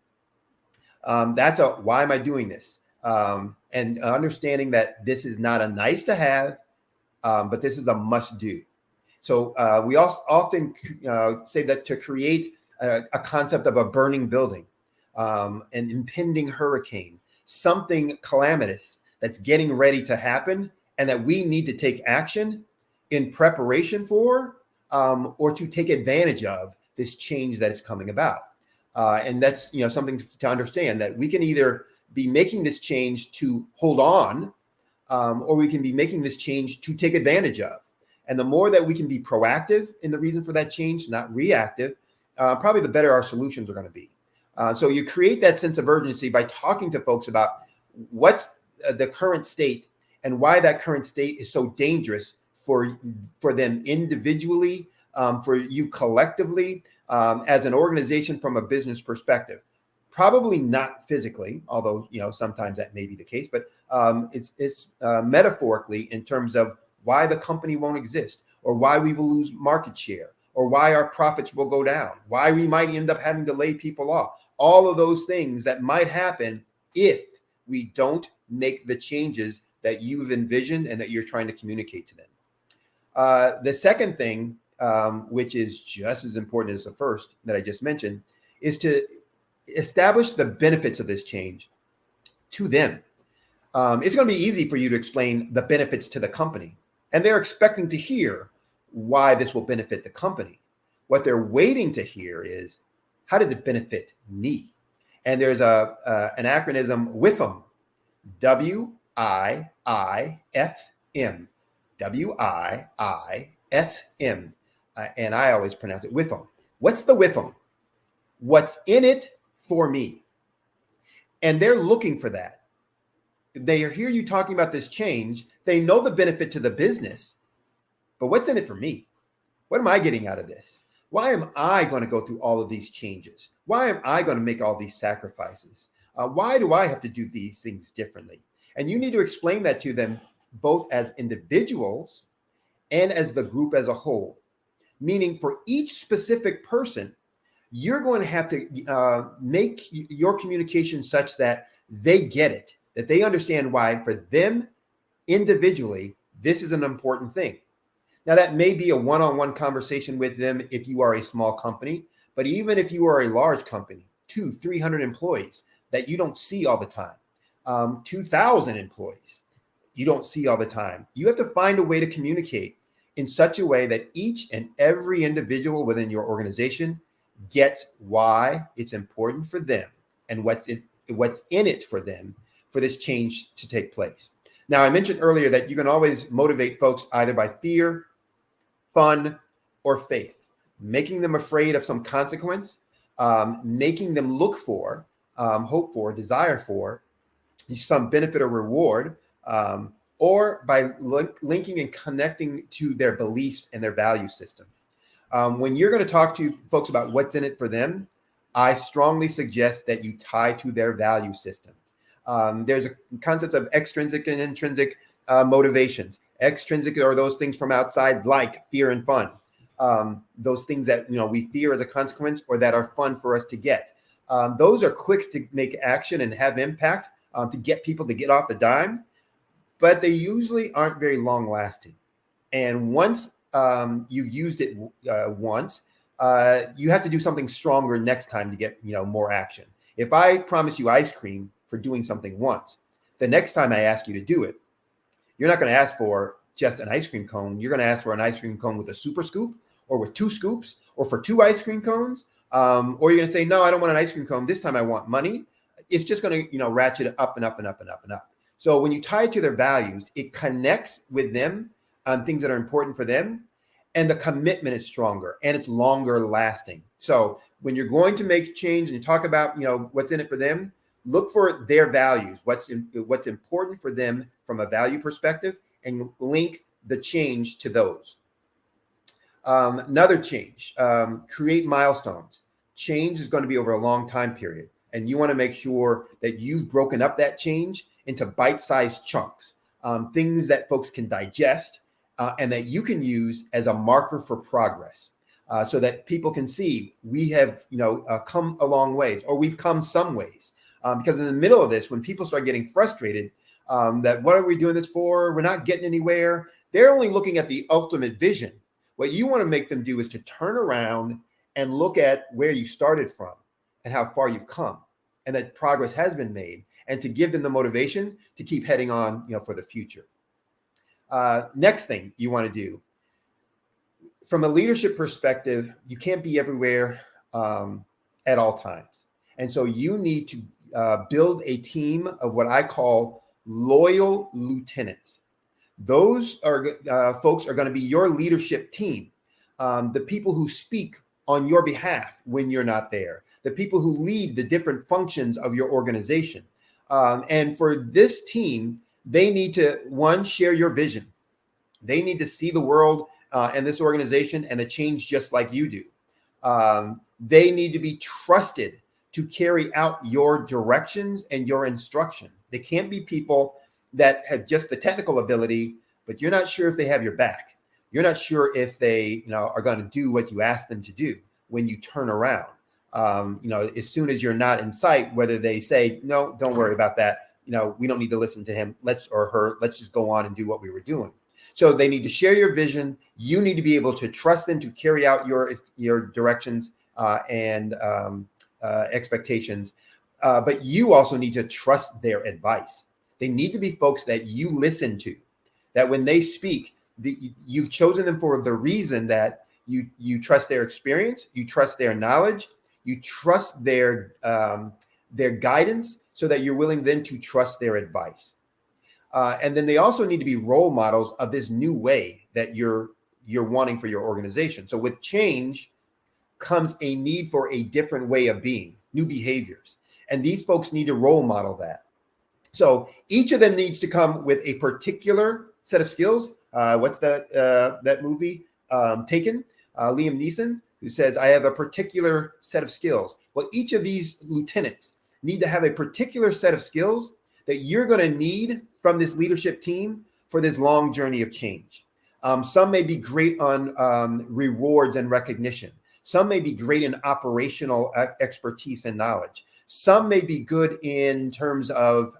Speaker 16: That's why am I doing this? And understanding that this is not a nice to have, but this is a must do. So we also often say that to create a concept of a burning building, an impending hurricane, something calamitous that's getting ready to happen, and that we need to take action in preparation for, or to take advantage of this change that is coming about. And that's something to understand, that we can either be making this change to hold on, or we can be making this change to take advantage of. And the more that we can be proactive in the reason for that change, not reactive, probably the better our solutions are going to be. So you create that sense of urgency by talking to folks about what's the current state and why that current state is so dangerous for them individually, for you collectively, as an organization from a business perspective. Probably not physically, although sometimes that may be the case, but it's metaphorically in terms of why the company won't exist, or why we will lose market share, or why our profits will go down, why we might end up having to lay people off. All of those things that might happen if we don't make the changes that you've envisioned and that you're trying to communicate to them. The second thing, which is just as important as the first that I just mentioned, is to establish the benefits of this change to them. It's going to be easy for you to explain the benefits to the company, and they're expecting to hear why this will benefit the company. What they're waiting to hear is, how does it benefit me? And there's an acronym, WIFM, W-I-I-F-M, W-I-I-F-M. And I always pronounce it WIFM. What's the WIFM? What's in it for me? And they're looking for that. they hear you talking about this change. They know the benefit to the business, but what's in it for me? What am I getting out of this? Why am I going to go through all of these changes? Why am I going to make all these sacrifices? Why do I have to do these things differently? And you need to explain that to them both as individuals and as the group as a whole. Meaning for each specific person, you're going to have to make your communication such that they get it, that they understand why for them individually, this is an important thing. Now, that may be a one-on-one conversation with them if you are a small company, but even if you are a large company, 200-300 employees that you don't see all the time, 2,000 employees you don't see all the time, you have to find a way to communicate in such a way that each and every individual within your organization gets why it's important for them and what's in it for them for this change to take place. Now, I mentioned earlier that you can always motivate folks either by fear, fun, or faith, making them afraid of some consequence, making them look for, hope for, desire for some benefit or reward, or by linking and connecting to their beliefs and their value system. When you're going to talk to folks about what's in it for them, I strongly suggest that you tie to their value systems. There's a concept of extrinsic and intrinsic motivations. Extrinsic are those things from outside, like fear and fun. Those things that we fear as a consequence or that are fun for us to get. Those are quick to make action and have impact to get people to get off the dime, but they usually aren't very long lasting. And once you used it once, you have to do something stronger next time to get more action. If I promise you ice cream for doing something once, the next time I ask you to do it, you're not going to ask for just an ice cream cone. You're going to ask for an ice cream cone with a super scoop or with 2 scoops or for 2 ice cream cones. Or you're going to say, no, I don't want an ice cream cone. This time I want money. It's just going to ratchet up and up and up and up and up. So when you tie it to their values, it connects with them on things that are important for them. And the commitment is stronger and it's longer lasting. So when you're going to make change and you talk about, what's in it for them, look for their values, what's important for them from a value perspective, and link the change to those. Another change, create milestones. Change is going to be over a long time period. And you want to make sure that you've broken up that change into bite-sized chunks, things that folks can digest and that you can use as a marker for progress so that people can see we have come a long ways or we've come some ways. Because in the middle of this, when people start getting frustrated, that what are we doing this for? We're not getting anywhere. They're only looking at the ultimate vision. What you want to make them do is to turn around and look at where you started from and how far you've come and that progress has been made, and to give them the motivation to keep heading on, for the future. Next thing you want to do, from a leadership perspective, you can't be everywhere at all times. And so you need to build a team of what I call loyal lieutenants. Those are folks are going to be your leadership team, the people who speak on your behalf when you're not there, the people who lead the different functions of your organization. And for this team, they need to, one, share your vision. They need to see the world and this organization and the change just like you do. They need to be trusted to carry out your directions and your instruction. They can't be people that have just the technical ability, but you're not sure if they have your back. You're not sure if they, are going to do what you ask them to do when you turn around. As soon as you're not in sight, whether they say, no, don't worry about that. We don't need to listen to him. Let's just go on and do what we were doing. So they need to share your vision. You need to be able to trust them to carry out your directions and expectations. But you also need to trust their advice. They need to be folks that you listen to, that when they speak, you've chosen them for the reason that you trust their experience, you trust their knowledge, you trust their guidance, so that you're willing then to trust their advice. And then they also need to be role models of this new way that you're wanting for your organization. So with change comes a need for a different way of being, new behaviors. And these folks need to role model that. So each of them needs to come with a particular set of skills. What's that movie? Taken, Liam Neeson, who says, I have a particular set of skills. Well, each of these lieutenants need to have a particular set of skills that you're going to need from this leadership team for this long journey of change. Some may be great on rewards and recognition. Some may be great in operational expertise and knowledge. Some may be good in terms of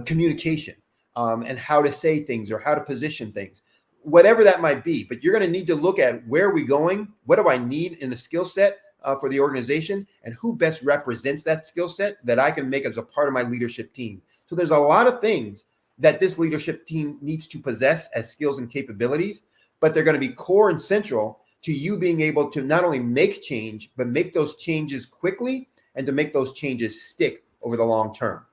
Speaker 16: communication and how to say things or how to position things, whatever that might be. But you're going to need to look at where are we going? What do I need in the skill set for the organization, and who best represents that skill set that I can make as a part of my leadership team? So there's a lot of things that this leadership team needs to possess as skills and capabilities, but they're going to be core and central to you being able to not only make change, but make those changes quickly and to make those changes stick over the long term.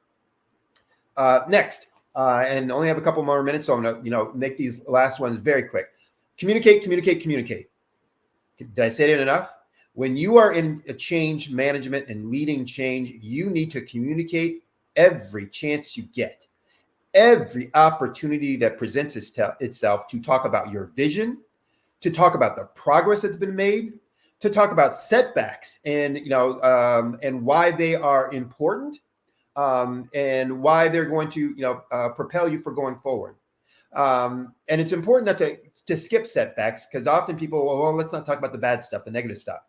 Speaker 16: Next, and only have a couple more minutes, so I'm going to make these last ones very quick. Communicate, communicate, communicate. Did I say it enough? When you are in a change management and leading change, you need to communicate every chance you get, every opportunity that presents itself to talk about your vision, to talk about the progress that's been made, to talk about setbacks and why they are important, and why they're going to propel you for going forward. And it's important not to skip setbacks, because often people, well, let's not talk about the bad stuff, the negative stuff.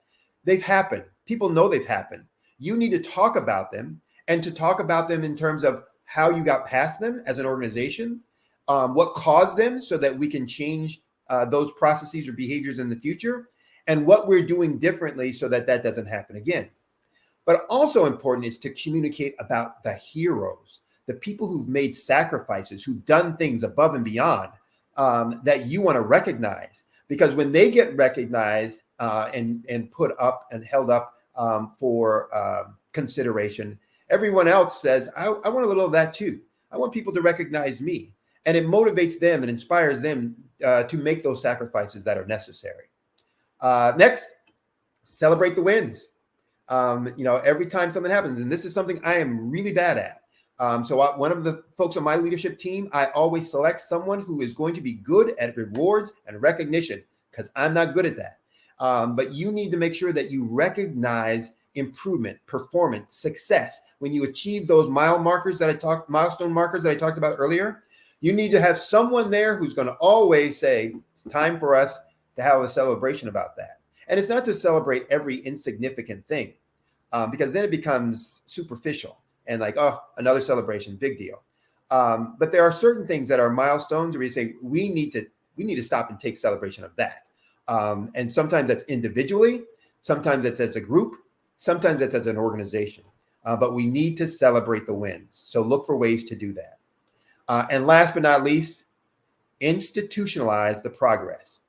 Speaker 16: They've happened. People know they've happened. You need to talk about them, and to talk about them in terms of how you got past them as an organization, what caused them so that we can change those processes or behaviors in the future, and what we're doing differently so that that doesn't happen again. But also important is to communicate about the heroes, the people who've made sacrifices, who've done things above and beyond that you want to recognize. Because when they get recognized and put up and held up for consideration, everyone else says, I want a little of that too. I want people to recognize me. And it motivates them and inspires them to make those sacrifices that are necessary. Next, celebrate the wins. Every time something happens, and this is something I am really bad at. One of the folks on my leadership team, I always select someone who is going to be good at rewards and recognition, because I'm not good at that. But you need to make sure that you recognize improvement, performance, success. When you achieve those milestone markers that I talked about earlier, you need to have someone there who's going to always say, it's time for us to have a celebration about that. And it's not to celebrate every insignificant thing, because then it becomes superficial and like, oh, another celebration, big deal. But there are certain things that are milestones where you say, we need to stop and take celebration of that. And sometimes that's individually, sometimes it's as a group, sometimes it's as an organization. But we need to celebrate the wins. So look for ways to do that. And last but not least, institutionalize the progress.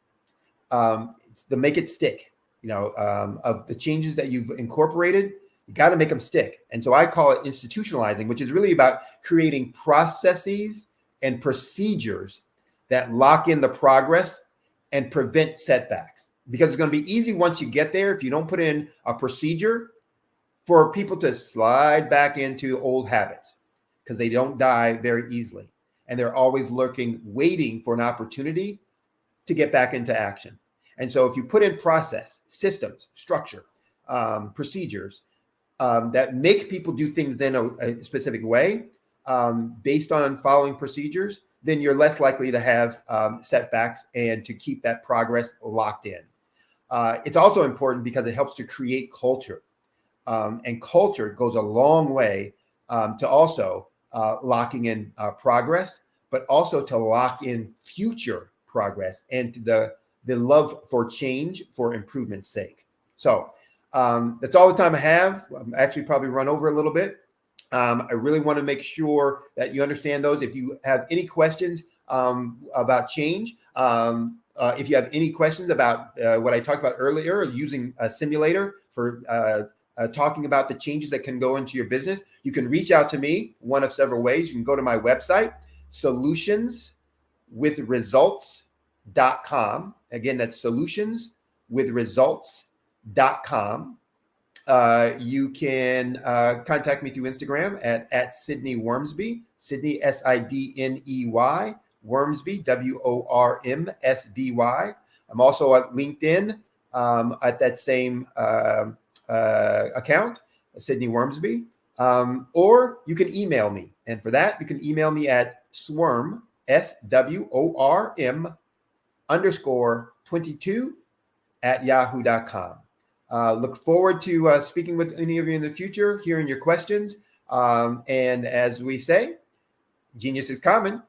Speaker 16: To make it stick, of the changes that you've incorporated, you got to make them stick. And so I call it institutionalizing, which is really about creating processes and procedures that lock in the progress and prevent setbacks. Because it's going to be easy once you get there, if you don't put in a procedure, for people to slide back into old habits, because they don't die very easily. And they're always lurking, waiting for an opportunity to get back into action. And so if you put in process, systems, structure, procedures that make people do things in a specific way based on following procedures, then you're less likely to have setbacks and to keep that progress locked in. It's also important because it helps to create culture. And culture goes a long way to also locking in progress, but also to lock in future progress and the love for change for improvement's sake. So that's all the time I have. I'm actually probably run over a little bit. I really want to make sure that you understand those. If you have any questions about change, if you have any questions about what I talked about earlier, using a simulator for talking about the changes that can go into your business, you can reach out to me one of several ways. You can go to my website, solutionswithresults.com. Again, that's solutionswithresults.com. You can contact me through Instagram at Sydney Wormsby, Sydney Sidney, Wormsby, WORMSBY. I'm also on LinkedIn at that same account, Sydney Wormsby. Or you can email me. And for that, you can email me at SWORM, SWORM _22 at yahoo.com. Look forward to speaking with any of you in the future, hearing your questions. And as we say, genius is common.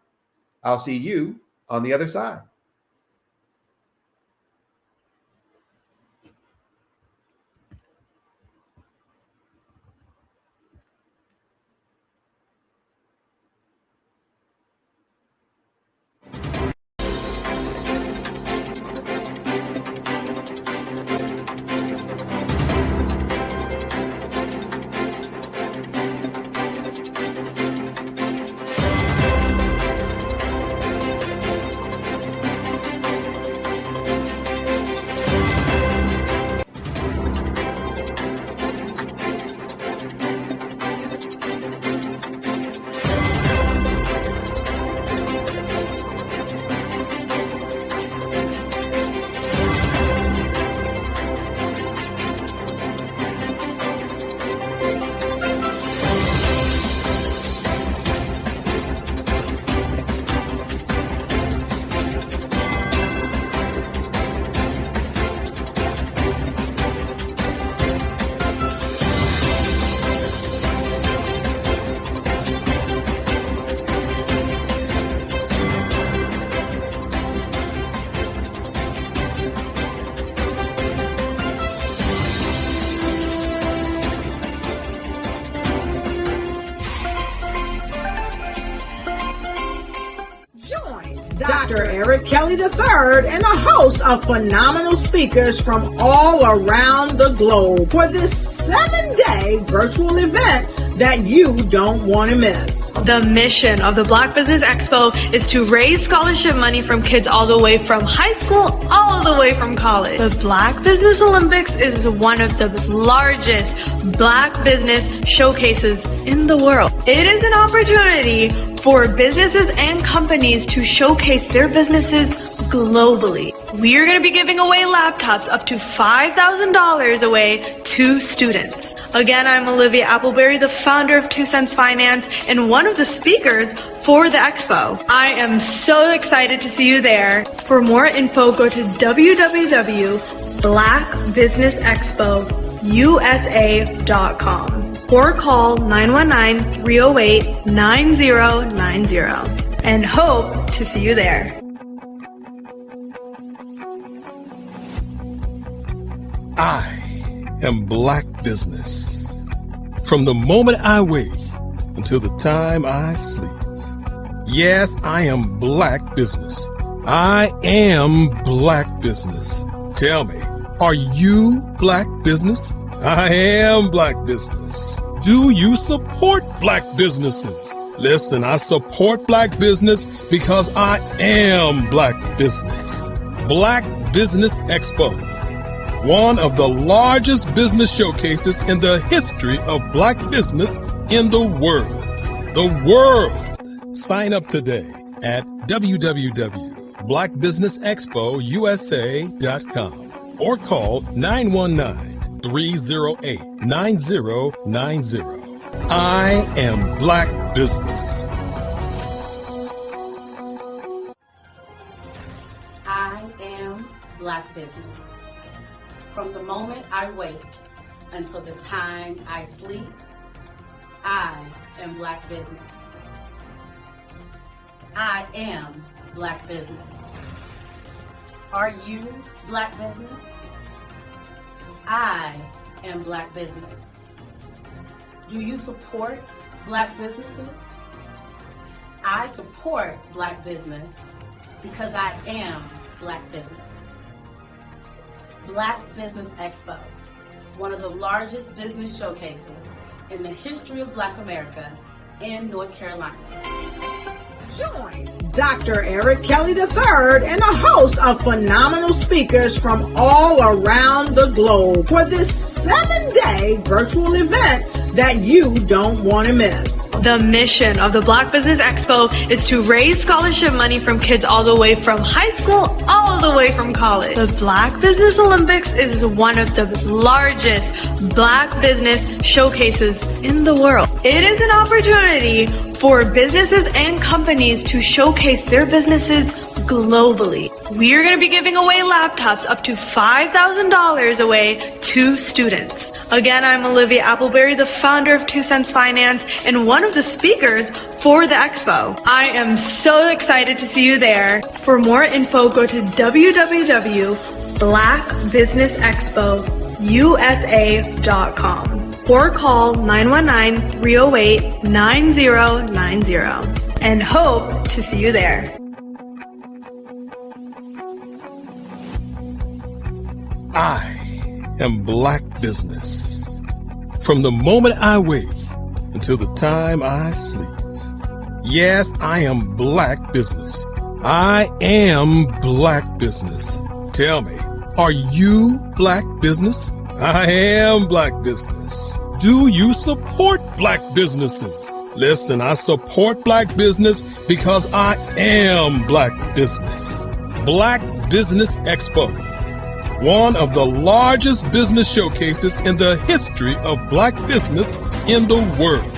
Speaker 16: I'll see you on the other side.
Speaker 2: Dr. Eric Kelly III and a host of phenomenal speakers from all around the globe for this 7-day virtual event that you don't want to miss.
Speaker 3: The mission of the Black Business Expo is to raise scholarship money from kids all the way from high school all the way from college. The Black Business Olympics is one of the largest Black business showcases in the world. It is an opportunity for businesses and companies to showcase their businesses globally. We are going to be giving away laptops up to $5,000 away to students. Again, I'm Olivia Appleberry, the founder of 2 Cents Finance and one of the speakers for the expo. I am so excited to see you there. For more info, go to www.blackbusinessexpousa.com or call 919-308-9090 and hope to see you there.
Speaker 13: I am Black Business. From the moment I wake until the time I sleep. Yes, I am Black Business. I am Black Business. Tell me, are you Black Business? I am Black Business. Do you support Black businesses? Listen, I support Black business because I am Black Business. Black Business Expo, one of the largest business showcases in the history of Black business in the world. The world! Sign up today at www.blackbusinessexpousa.com or call 919-308-9090. I am Black Business.
Speaker 23: I am Black Business. From the moment I wake until the time I sleep, I am Black Business. I am Black Business. Are you Black Business? I am Black Business. Do you support Black businesses? I support Black business because I am Black Business. Black Business Expo, one of the largest business showcases in the history of Black America in North Carolina.
Speaker 2: Join Dr. Eric Kelly III and a host of phenomenal speakers from all around the globe for this 7-day 7-day virtual event that you don't want to miss.
Speaker 3: The mission of the Black Business Expo is to raise scholarship money from kids all the way from high school, all the way from college. The Black Business Olympics is one of the largest Black business showcases in the world. It is an opportunity for businesses and companies to showcase their businesses globally. We are going to be giving away laptops up to $5,000 away to students. Again, I'm Olivia Appleberry, the founder of 2 Cents Finance and one of the speakers for the expo. I am so excited to see you there. For more info, go to www.blackbusinessexpousa.com or call 919-308-9090 and hope to see you there.
Speaker 13: I am Black Business. From the moment I wake until the time I sleep. Yes, I am Black Business. I am Black Business. Tell me, are you Black Business? I am Black Business. Do you support Black businesses? Listen, I support Black business because I am Black Business. Black Business Expo. One of the largest business showcases in the history of Black business in the world.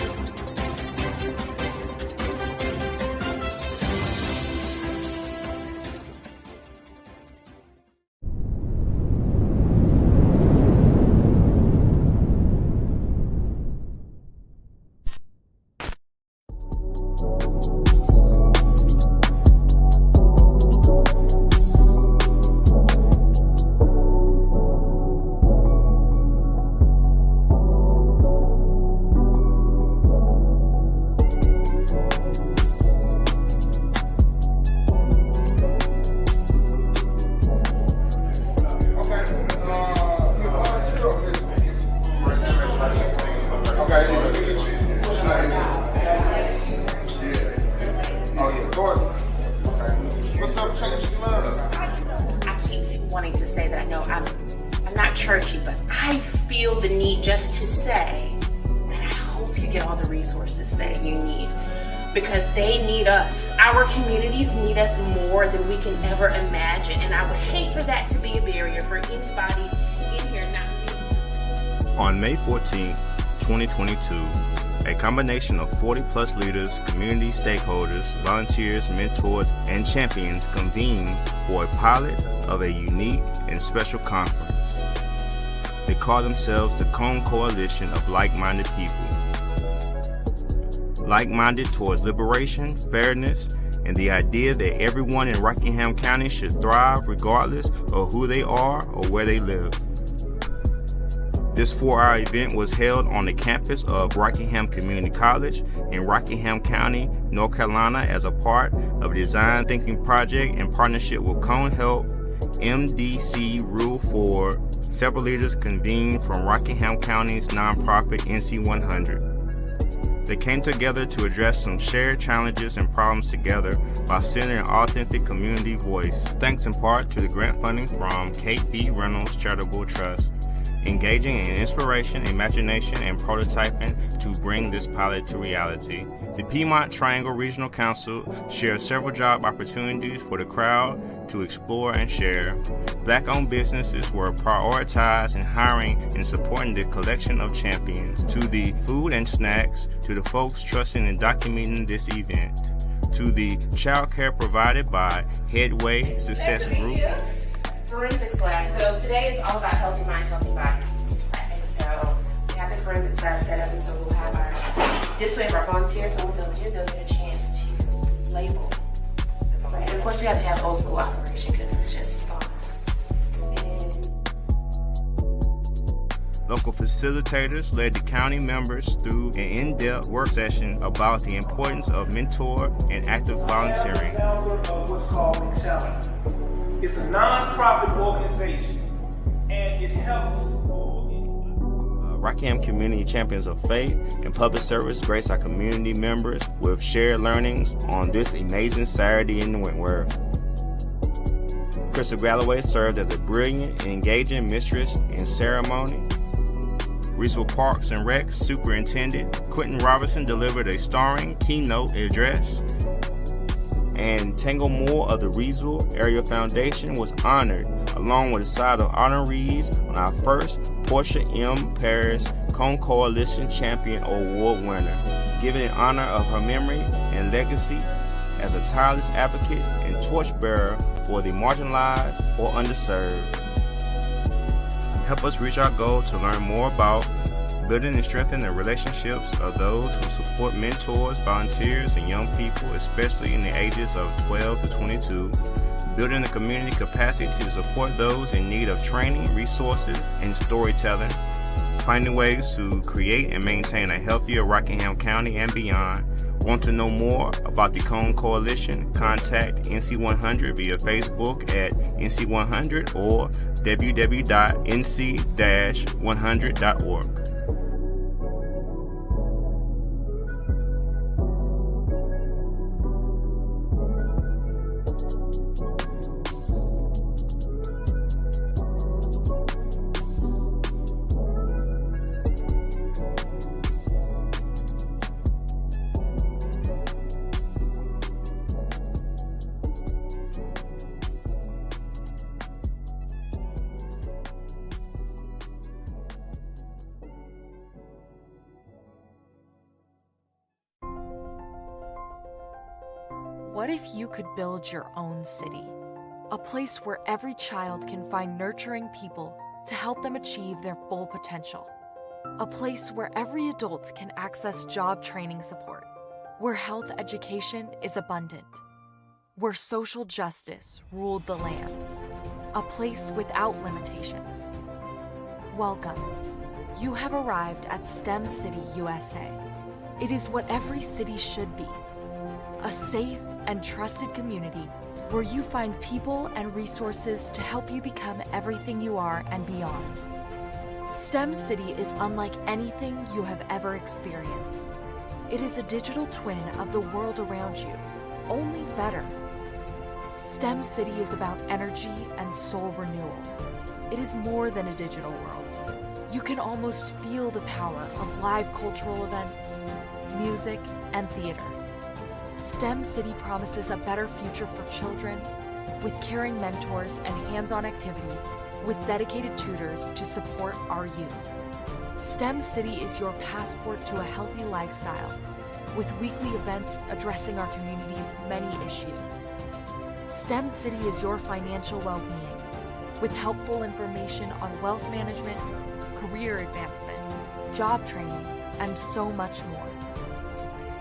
Speaker 1: I keep wanting to say that I know I'm not churchy, but I feel the need just to say that I hope you get all the resources that you need, because they need us. Our communities need us more than we can ever imagine, and I would hate for that to be a barrier for anybody in here not to be.
Speaker 4: On May 14, 2022, a combination of 40-plus leaders, community stakeholders, volunteers, mentors, and champions convened for a pilot of a unique and special conference. They call themselves the Cone Coalition of Like-Minded People. Like-minded towards liberation, fairness, and the idea that everyone in Rockingham County should thrive regardless of who they are or where they live. This 4-hour event was held on the campus of Rockingham Community College in Rockingham County, North Carolina, as a part of a design thinking project in partnership with Cone Health, MDC Rule 4. Several leaders convened from Rockingham County's nonprofit NC100. They came together to address some shared challenges and problems together by sending an authentic community voice, thanks in part to the grant funding from Kate B. Reynolds Charitable Trust, engaging in inspiration, imagination, and prototyping to bring this pilot to reality. The Piedmont Triangle Regional Council shared several job opportunities for the crowd to explore and share. Black-owned businesses were prioritized in hiring and supporting the collection of champions. To the food and snacks, to the folks trusting and documenting this event, to the child care provided by Headway Success Group.
Speaker 1: Forensics lab. So today is all about healthy mind, healthy body. And so we have the forensics lab set up, and so we'll have our display of our volunteers. So what they'll do, they'll get a chance to label. And of course, we have to have old school operation because it's just fun.
Speaker 4: Local facilitators led the county members through an in-depth work session about the importance of mentor and active volunteering.
Speaker 5: What's called Excelling. It's a non-profit organization, and it helps.
Speaker 4: Rockingham Community Champions of Faith and Public Service grace our community members with shared learnings on this amazing Saturday in Wentworth. Crystal Galloway served as a brilliant and engaging mistress in ceremony. Regional Parks and Rec Superintendent Quentin Robinson delivered a starring keynote address. And Tango Moore of the Regional Area Foundation was honored, along with a side of honorees on our first Portia M. Paris Cone Coalition Champion Award winner, given in honor of her memory and legacy as a tireless advocate and torchbearer for the marginalized or underserved. Help us reach our goal to learn more about building and strengthening the relationships of those who support mentors, volunteers, and young people, especially in the ages of 12 to 22, building the community capacity to support those in need of training, resources, and storytelling, finding ways to create and maintain a healthier Rockingham County and beyond. Want to know more about the Cone Coalition? Contact NC100 via Facebook at NC100 or www.nc-100.org.
Speaker 6: What if you could build your own city? A place where every child can find nurturing people to help them achieve their full potential. A place where every adult can access job training support. Where health education is abundant. Where social justice ruled the land. A place without limitations. Welcome. You have arrived at STEM City USA. It is what every city should be. A safe and trusted community where you find people and resources to help you become everything you are and beyond. STEM City is unlike anything you have ever experienced. It is a digital twin of the world around you, only better. STEM City is about energy and soul renewal. It is more than a digital world. You can almost feel the power of live cultural events, music, and theater. STEM City promises a better future for children with caring mentors and hands-on activities with dedicated tutors to support our youth. STEM City is your passport to a healthy lifestyle with weekly events addressing our community's many issues. STEM City is your financial well-being with helpful information on wealth management, career advancement, job training, and so much more.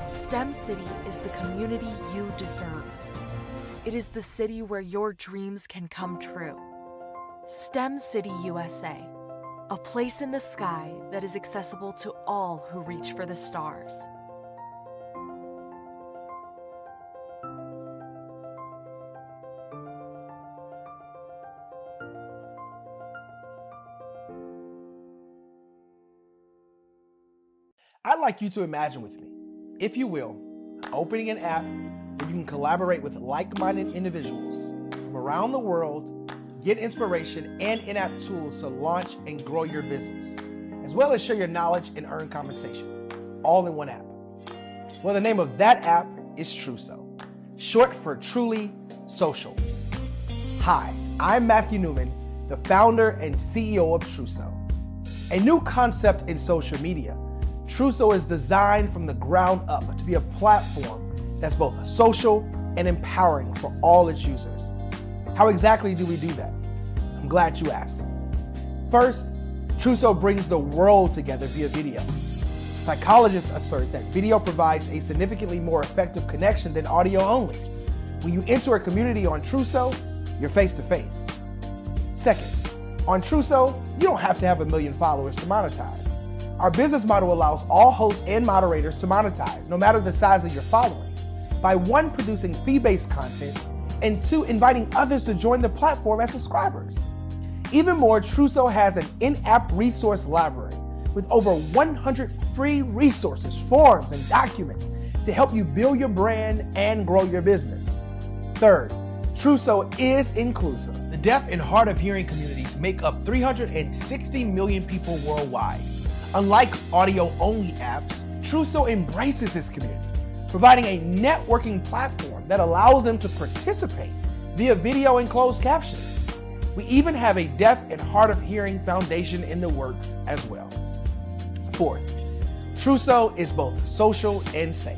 Speaker 6: STEM City is the community you deserve. It is the city where your dreams can come true. STEM City USA, a place in the sky that is accessible to all who reach for the stars.
Speaker 9: I'd like you to imagine with me, if you will, opening an app where you can collaborate with like-minded individuals from around the world, get inspiration and in-app tools to launch and grow your business, as well as share your knowledge and earn compensation, all in one app. Well, the name of that app is Truso, short for Truly Social. Hi, I'm Matthew Newman, the founder and CEO of Truso, a new concept in social media. Truso is designed from the ground up to be a platform that's both social and empowering for all its users. How exactly do we do that? I'm glad you asked. First, Truso brings the world together via video. Psychologists assert that video provides a significantly more effective connection than audio only. When you enter a community on Truso, you're face to face. Second, on Truso, you don't have to have 1 million followers to monetize. Our business model allows all hosts and moderators to monetize, no matter the size of your following, by 1, producing fee-based content, and 2, inviting others to join the platform as subscribers. Even more, Truso has an in-app resource library with over 100 free resources, forms, and documents to help you build your brand and grow your business. Third, Truso is inclusive. The deaf and hard of hearing communities make up 360 million people worldwide. Unlike audio-only apps, Truso embraces its community, providing a networking platform that allows them to participate via video and closed captioning. We even have a deaf and hard of hearing foundation in the works as well. Fourth, Truso is both social and safe.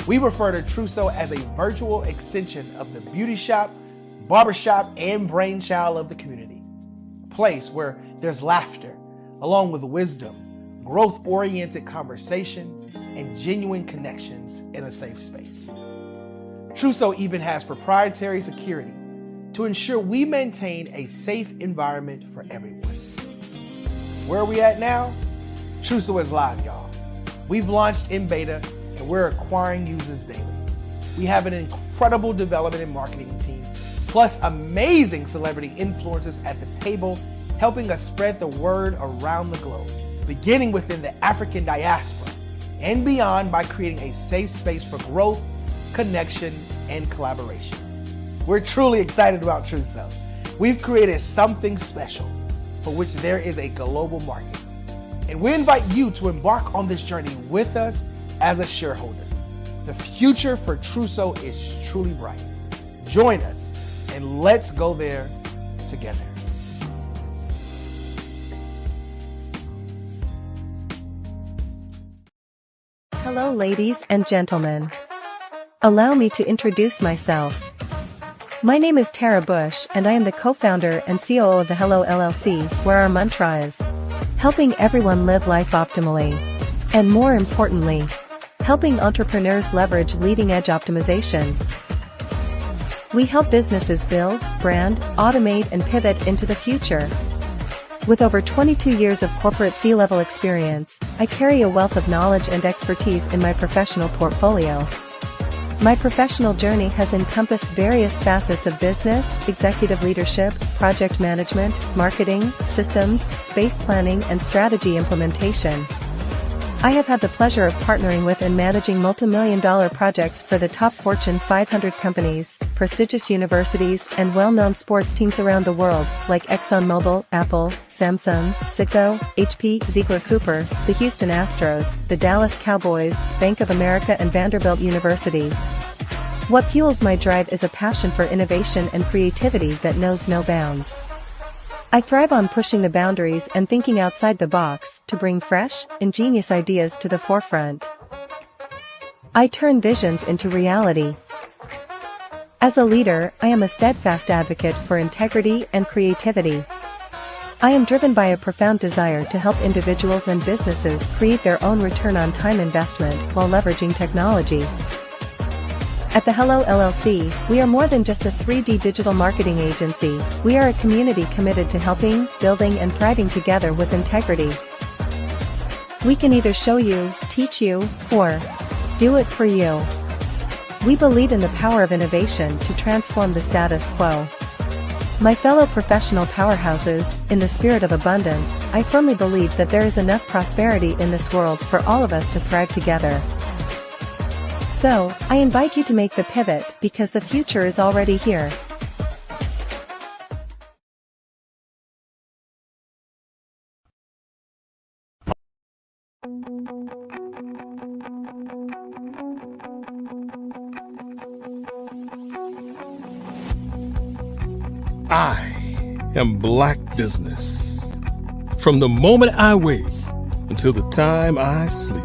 Speaker 9: We refer to Truso as a virtual extension of the beauty shop, barbershop, and brainchild of the community. A place where there's laughter, along with wisdom, growth-oriented conversation, and genuine connections in a safe space. Truso even has proprietary security to ensure we maintain a safe environment for everyone. Where are we at now? Truso is live, y'all. We've launched in beta and we're acquiring users daily. We have an incredible development and marketing team, plus amazing celebrity influencers at the table, helping us spread the word around the globe, beginning within the African diaspora and beyond by creating a safe space for growth, connection, and collaboration. We're truly excited about Truso. We've created something special for which there is a global market. And we invite you to embark on this journey with us as a shareholder. The future for Truso is truly bright. Join us and let's go there together.
Speaker 7: Hello, ladies and gentlemen. Allow me to introduce myself. My name is Tara Bush, and I am the co-founder and COO of the Hello LLC, where our mantra is helping everyone live life optimally. And more importantly, helping entrepreneurs leverage leading-edge optimizations. We help businesses build, brand, automate, and pivot into the future. With over 22 years of corporate C-level experience, I carry a wealth of knowledge and expertise in my professional portfolio. My professional journey has encompassed various facets of business, executive leadership, project management, marketing, systems, space planning, and strategy implementation. I have had the pleasure of partnering with and managing multi-million-dollar projects for the top Fortune 500 companies, prestigious universities, and well-known sports teams around the world, like ExxonMobil, Apple, Samsung, Citgo, HP, Ziegler-Cooper, the Houston Astros, the Dallas Cowboys, Bank of America, and Vanderbilt University. What fuels my drive is a passion for innovation and creativity that knows no bounds. I thrive on pushing the boundaries and thinking outside the box to bring fresh, ingenious ideas to the forefront. I turn visions into reality. As a leader, I am a steadfast advocate for integrity and creativity. I am driven by a profound desire to help individuals and businesses create their own return on time investment while leveraging technology. At the Hello LLC, we are more than just a 3D digital marketing agency. We are a community committed to helping, building, and thriving together with integrity. We can either show you, teach you, or do it for you. We believe in the power of innovation to transform the status quo. My fellow professional powerhouses, in the spirit of abundance, I firmly believe that there is enough prosperity in this world for all of us to thrive together. So, I invite you to make the pivot because the future is already here.
Speaker 13: I am Black Business. From the moment I wake until the time I sleep.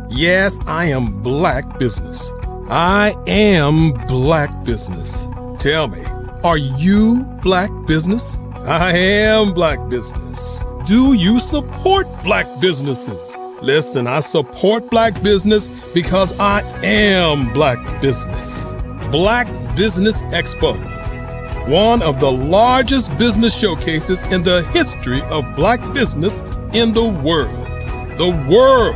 Speaker 13: Yes, I am Black Business. I am Black Business. Tell me, are you Black Business? I am Black Business. Do you support Black businesses? Listen, I support Black business because I am Black Business. Black Business Expo, one of the largest business showcases in the history of Black business in the world. The world!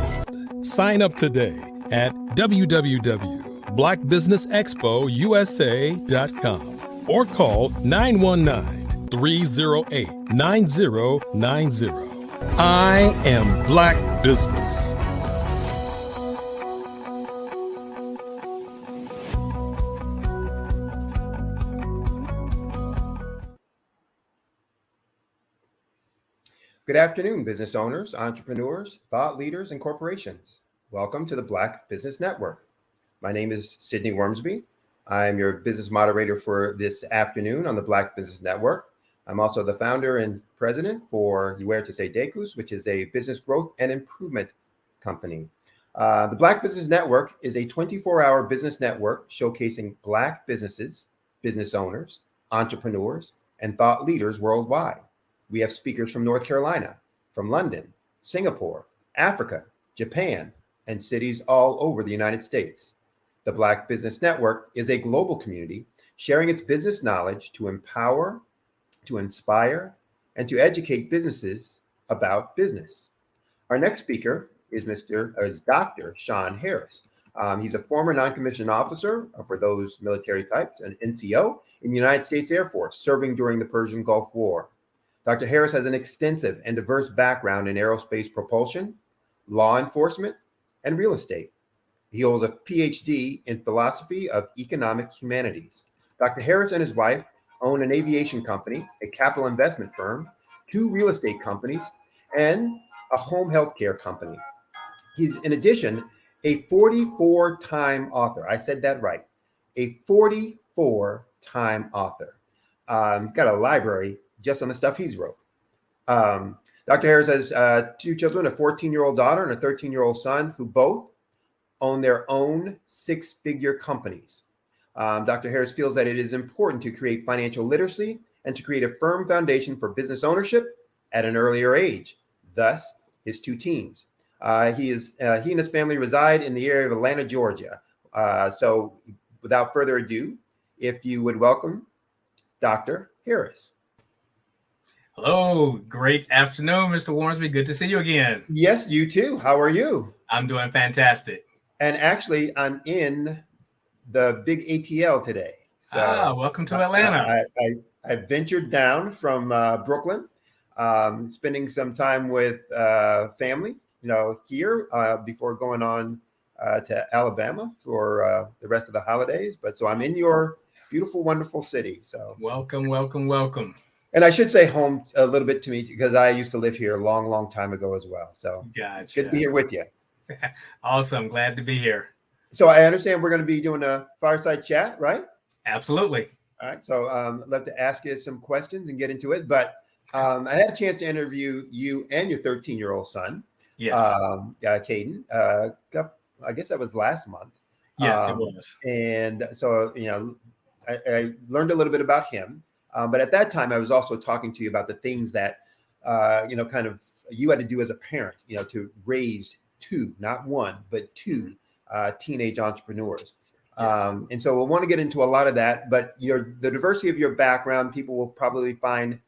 Speaker 13: Sign up today at www.blackbusinessexpousa.com or call 919-308-9090. I am Black Business.
Speaker 16: Good afternoon, business owners, entrepreneurs, thought leaders, and corporations. Welcome to the Black Business Network. My name is Sidney Wormsby. I'm your business moderator for this afternoon on the Black Business Network. I'm also the founder and president for Huertas Decus, which is a business growth and improvement company. The Black Business Network is a 24-hour business network showcasing Black businesses, business owners, entrepreneurs, and thought leaders worldwide. We have speakers from North Carolina, from London, Singapore, Africa, Japan, and cities all over the United States. The Black Business Network is a global community sharing its business knowledge to empower, to inspire, and to educate businesses about business. Our next speaker is Dr. Sean Harris. He's a former non-commissioned officer for those military types, an NCO in the United States Air Force, serving during the Persian Gulf War. Dr. Harris has an extensive and diverse background in aerospace propulsion, law enforcement, and real estate. He holds a PhD in philosophy of economic humanities. Dr. Harris and his wife own an aviation company, a capital investment firm, 2 real estate companies, and a home healthcare company. He's, in addition, a 44-time author. I said that right. A 44-time author. He's got a library just on the stuff he's wrote. Dr. Harris has 2 children, a 14-year-old daughter and a 13-year-old son, who both own their own 6-figure companies. Dr. Harris feels that it is important to create financial literacy and to create a firm foundation for business ownership at an earlier age, thus his 2 teens. He and his family reside in the area of Atlanta, Georgia. So without further ado, if you would welcome Dr. Harris.
Speaker 8: Hello, great afternoon, Mr. Wormsby. Good to see you again.
Speaker 16: Yes, you too. How are you?
Speaker 8: I'm doing fantastic.
Speaker 16: And actually, I'm in the big ATL today. So
Speaker 8: welcome to Atlanta.
Speaker 16: I ventured down from Brooklyn, spending some time with family, here before going on to Alabama for the rest of the holidays. But so I'm in your beautiful, wonderful city. So
Speaker 8: welcome, welcome, welcome.
Speaker 16: And I should say home a little bit to me because I used to live here a long, long time ago as well. So
Speaker 8: gotcha.
Speaker 16: It's good to be here with you.
Speaker 8: Awesome. Glad to be here.
Speaker 16: So I understand we're going to be doing a fireside chat, right?
Speaker 8: Absolutely.
Speaker 16: All right. So I'd love to ask you some questions and get into it. But I had a chance to interview you and your 13-year-old son.
Speaker 8: Yes.
Speaker 16: Caden. I guess that was last month.
Speaker 8: Yes, it was.
Speaker 16: And so, I learned a little bit about him. But at that time, I was also talking to you about the things that, kind of you had to do as a parent, to raise 2, not 1, but 2 teenage entrepreneurs. Yes. And so we'll want to get into a lot of that, but the diversity of your background, people will probably find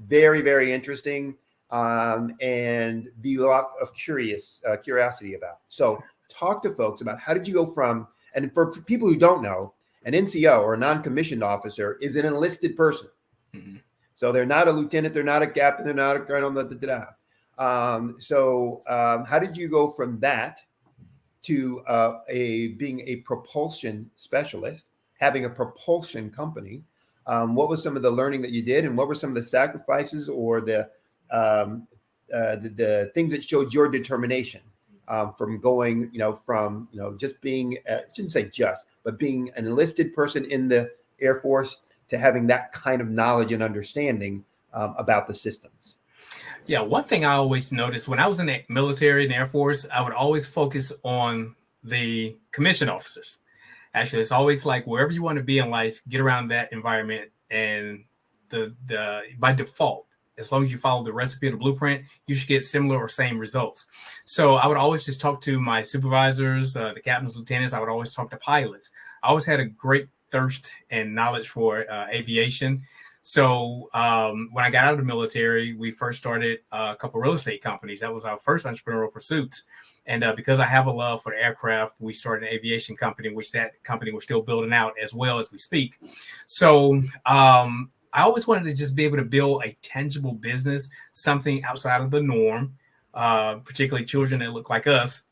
Speaker 16: very, very interesting and be a lot of curiosity about. So talk to folks about how did you go from, and for people who don't know, an NCO or a non-commissioned officer is an enlisted person. Mm-hmm. So they're not a lieutenant, they're not a captain, they're not a colonel. So how did you go from that to being a propulsion specialist, having a propulsion company? What was some of the learning that you did, and what were some of the sacrifices or the things that showed your determination from going, from just being, I shouldn't say just, but being an enlisted person in the Air Force to having that kind of knowledge and understanding about the systems?
Speaker 8: Yeah, one thing I always noticed when I was in the military and Air Force, I would always focus on the commissioned officers. Actually, it's always like wherever you want to be in life, get around that environment, and the by default, as long as you follow the recipe of the blueprint, you should get similar or same results. So I would always just talk to my supervisors, the captains, lieutenants. I would always talk to pilots. I always had a great thirst and knowledge for aviation. So when I got out of the military, we first started a couple of real estate companies. That was our first entrepreneurial pursuits. And because I have a love for the aircraft, we started an aviation company, which that company we're still building out as well as we speak. So I always wanted to just be able to build a tangible business, something outside of the norm, particularly children that look like us.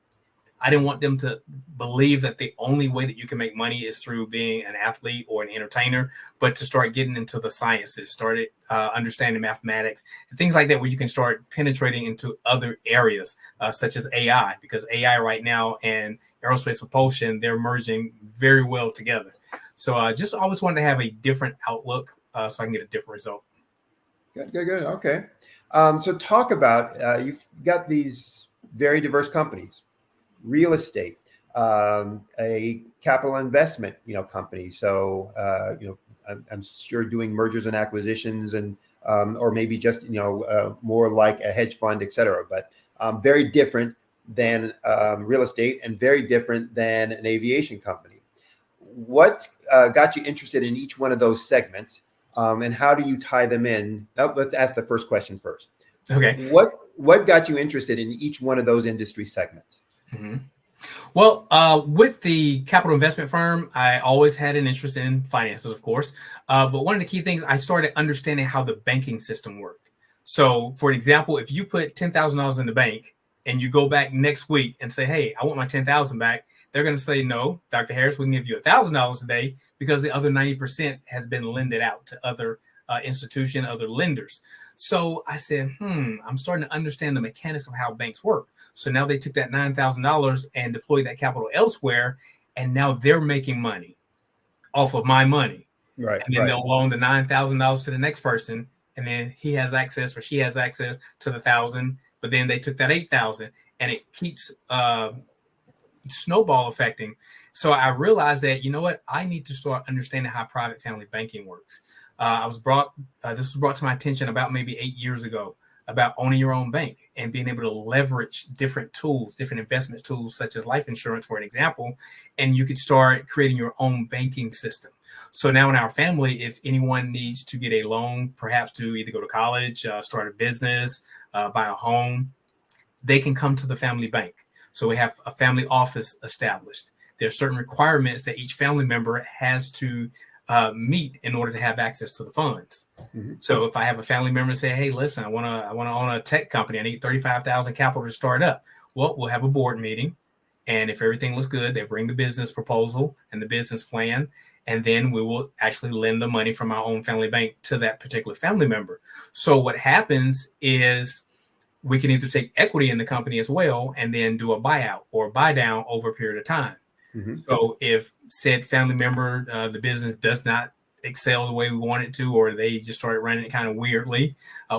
Speaker 8: I didn't want them to believe that the only way that you can make money is through being an athlete or an entertainer, but to start getting into the sciences, started understanding mathematics and things like that, where you can start penetrating into other areas such as AI, because AI right now and aerospace propulsion, they're merging very well together. So I just always wanted to have a different outlook so I can get a different result.
Speaker 16: Good. Okay. So talk about, you've got these very diverse companies, real estate, a capital investment, company. So, I'm sure doing mergers and acquisitions and, or maybe just, more like a hedge fund, et cetera, but very different than real estate and very different than an aviation company. What got you interested in each one of those segments? And how do you tie them in? Let's ask the first question first.
Speaker 8: Okay.
Speaker 16: What got you interested in each one of those industry segments?
Speaker 8: Mm-hmm. Well, with the capital investment firm, I always had an interest in finances, of course. But one of the key things, I started understanding how the banking system worked. So, for example, if you put $10,000 in the bank and you go back next week and say, hey, I want my $10,000 back, they're going to say, no, Dr. Harris, we can give you $1,000 a day because the other 90% has been lended out to other institutions, other lenders. So I said, I'm starting to understand the mechanics of how banks work. So now they took that $9,000 and deployed that capital elsewhere, and now they're making money off of my money.
Speaker 16: Right.
Speaker 8: And then they'll loan the $9,000 to the next person, and then he has access or she has access to the $1,000. But then they took that $8,000, and it keeps snowball affecting. So I realized that, you know what, I need to start understanding how private family banking works. This was brought to my attention about maybe 8 years ago, about owning your own bank and being able to leverage different tools, different investment tools, such as life insurance, for an example, and you could start creating your own banking system. So now in our family, if anyone needs to get a loan, perhaps to either go to college, start a business, buy a home, they can come to the family bank. So we have a family office established. There are certain requirements that each family member has to meet in order to have access to the funds. Mm-hmm. So if I have a family member say, hey, listen, I want to own a tech company. I need $35,000 capital to start up. Well, we'll have a board meeting. And if everything looks good, they bring the business proposal and the business plan. And then we will actually lend the money from our own family bank to that particular family member. So what happens is we can either take equity in the company as well and then do a buyout or buy down over a period of time. Mm-hmm. So if said family member, the business does not excel the way we want it to, or they just started running it kind of weirdly,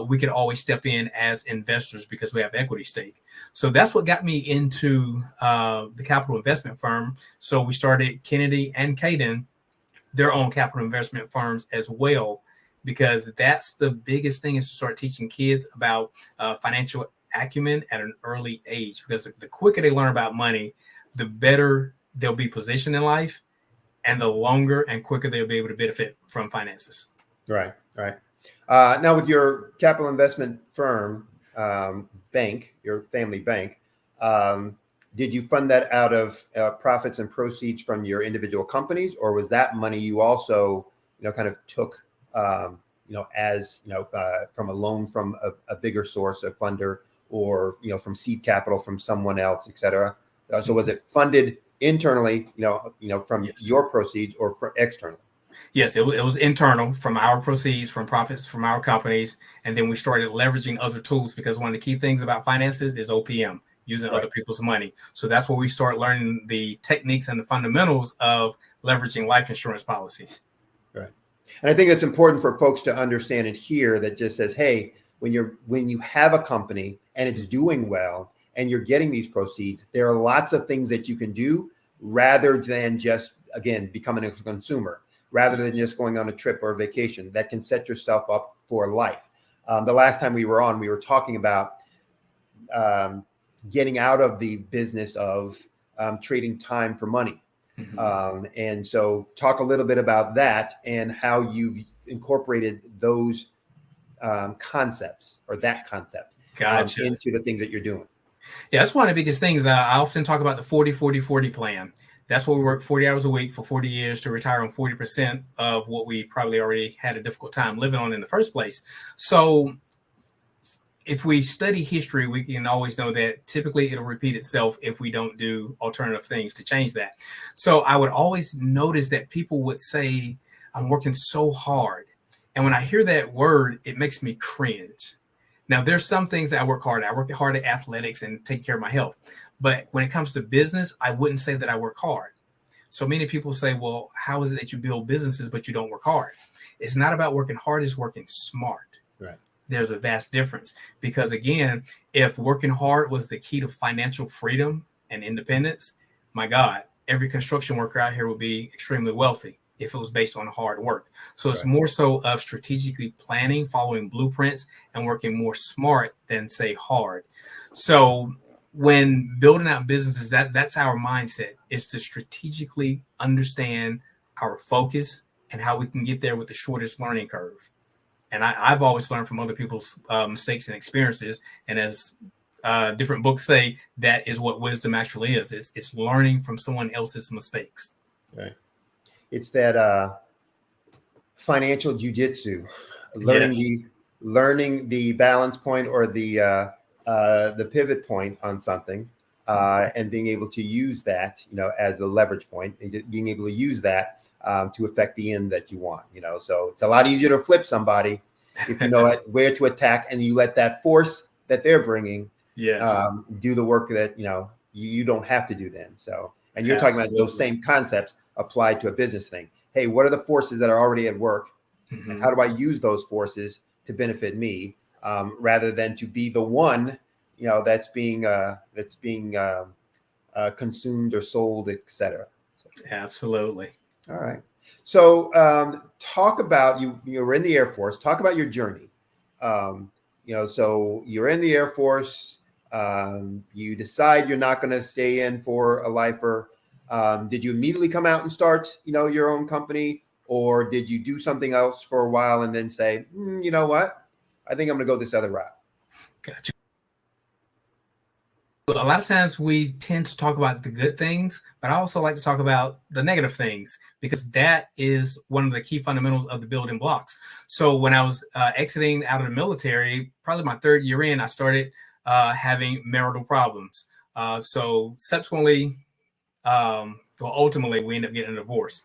Speaker 8: we could always step in as investors because we have equity stake. So that's what got me into the capital investment firm. So we started Kennedy and Caden, their own capital investment firms as well, because that's the biggest thing, is to start teaching kids about financial acumen at an early age, because the quicker they learn about money, the better they'll be positioned in life, and the longer and quicker they'll be able to benefit from finances.
Speaker 16: Right. Now with your capital investment firm, bank, your family bank, did you fund that out of profits and proceeds from your individual companies, or was that money you also, kind of took, as, from a loan from a bigger source, a funder, or, from seed capital from someone else, et cetera? So was it funded internally, from
Speaker 8: Yes.
Speaker 16: your proceeds, or externally?
Speaker 8: Yes, it was internal, from our proceeds, from profits from our companies. And then we started leveraging other tools, because one of the key things about finances is OPM, using other people's money. So that's where we start learning the techniques and the fundamentals of leveraging life insurance policies.
Speaker 16: Right. And I think it's important for folks to understand and hear that just says, hey, when you have a company and it's doing well and you're getting these proceeds, there are lots of things that you can do rather than just, again, becoming a consumer, rather than just going on a trip or a vacation that can set yourself up for life. The last time we were on, we were talking about getting out of the business of trading time for money. Mm-hmm. And so talk a little bit about that and how you incorporated those concepts, or that concept,
Speaker 8: Gotcha.
Speaker 16: into the things that you're doing.
Speaker 8: Yeah, that's one of the biggest things. I often talk about the 40-40-40 plan. That's where we work 40 hours a week for 40 years to retire on 40% of what we probably already had a difficult time living on in the first place. So if we study history, we can always know that typically it'll repeat itself if we don't do alternative things to change that. So I would always notice that people would say, I'm working so hard. And when I hear that word, it makes me cringe. Now, there's some things that I work hard at. I work hard at athletics and take care of my health. But when it comes to business, I wouldn't say that I work hard. So many people say, well, how is it that you build businesses, but you don't work hard? It's not about working hard, it's working smart.
Speaker 16: Right.
Speaker 8: There's a vast difference because, again, if working hard was the key to financial freedom and independence, my God, every construction worker out here would be extremely wealthy if it was based on hard work. So it's more so of strategically planning, following blueprints, and working more smart than, say, hard. So when building out businesses, that's our mindset, is to strategically understand our focus and how we can get there with the shortest learning curve. And I've always learned from other people's mistakes and experiences. And as different books say, that is what wisdom actually is. It's learning from someone else's mistakes.
Speaker 16: Right. It's that financial jujitsu, learning the balance point or the pivot point on something, and being able to use that, as the leverage point, and being able to use that to affect the end that you want. So it's a lot easier to flip somebody if you know where to attack, and you let that force that they're bringing do the work that you don't have to do then. So, and you're talking about those same concepts applied to a business thing. Hey, what are the forces that are already at work, and how do I use those forces to benefit me, rather than to be the one that's being consumed or sold, etc.
Speaker 8: Absolutely.
Speaker 16: All right. So talk about you were in the Air Force. Talk about your journey. So you're in the Air Force. You decide you're not going to stay in for a lifer. Did you immediately come out and start, your own company, or did you do something else for a while and then say, you know what, I think I'm going to go this other route?
Speaker 8: Gotcha. A lot of times we tend to talk about the good things, but I also like to talk about the negative things, because that is one of the key fundamentals of the building blocks. So when I was exiting out of the military, probably my third year in, I started having marital problems. So subsequently, ultimately, we ended up getting a divorce.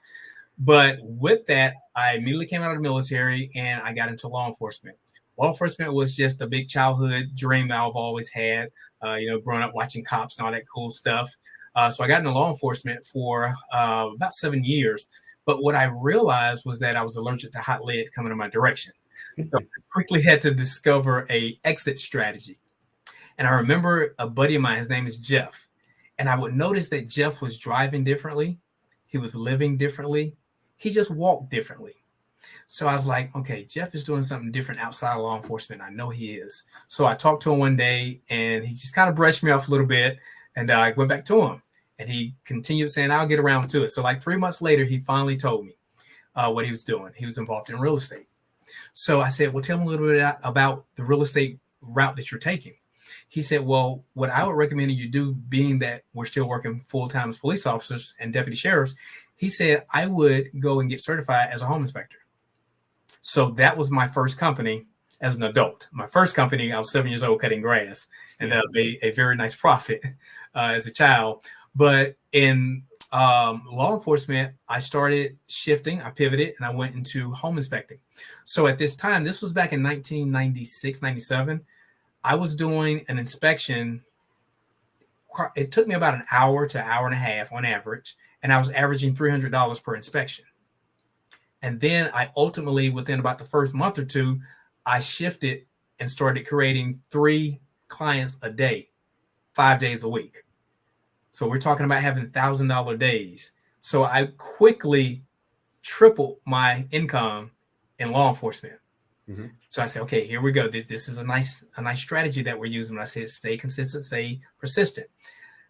Speaker 8: But with that, I immediately came out of the military and I got into law enforcement. Law enforcement was just a big childhood dream that I've always had, growing up watching cops and all that cool stuff. So I got into law enforcement for about 7 years. But what I realized was that I was allergic to hot lead coming in my direction. So I quickly had to discover a exit strategy. And I remember a buddy of mine, his name is Jeff. And I would notice that Jeff was driving differently. He was living differently. He just walked differently. So I was like, okay, Jeff is doing something different outside of law enforcement. I know he is. So I talked to him one day and he just kind of brushed me off a little bit. And I went back to him and he continued saying, I'll get around to it. So like 3 months later, he finally told me what he was doing. He was involved in real estate. So I said, well, tell me a little bit about the real estate route that you're taking. He said, well, what I would recommend you do, being that we're still working full-time as police officers and deputy sheriffs, he said, I would go and get certified as a home inspector. So that was my first company as an adult. My first company, I was 7 years old cutting grass, and that made a very nice profit as a child. But in law enforcement, I started shifting, I pivoted, and I went into home inspecting. So at this time, this was back in 1996, 97, I was doing an inspection. It took me about an hour to hour and a half on average, and I was averaging $300 per inspection. And then I ultimately, within about the first month or two, I shifted and started creating 3 clients a day, 5 days a week. So we're talking about having $1,000 days. So I quickly tripled my income in law enforcement. Mm-hmm. So I said, okay, here we go. This is a nice strategy that we're using. I said, stay consistent, stay persistent.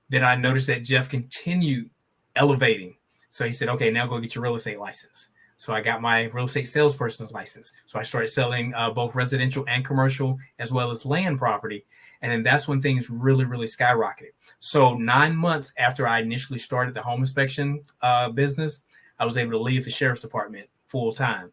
Speaker 8: Then I noticed that Jeff continued elevating. So he said, okay, now go get your real estate license. So I got my real estate salesperson's license. So I started selling both residential and commercial, as well as land property. And then that's when things really, really skyrocketed. So 9 months after I initially started the home inspection business, I was able to leave the sheriff's department full time.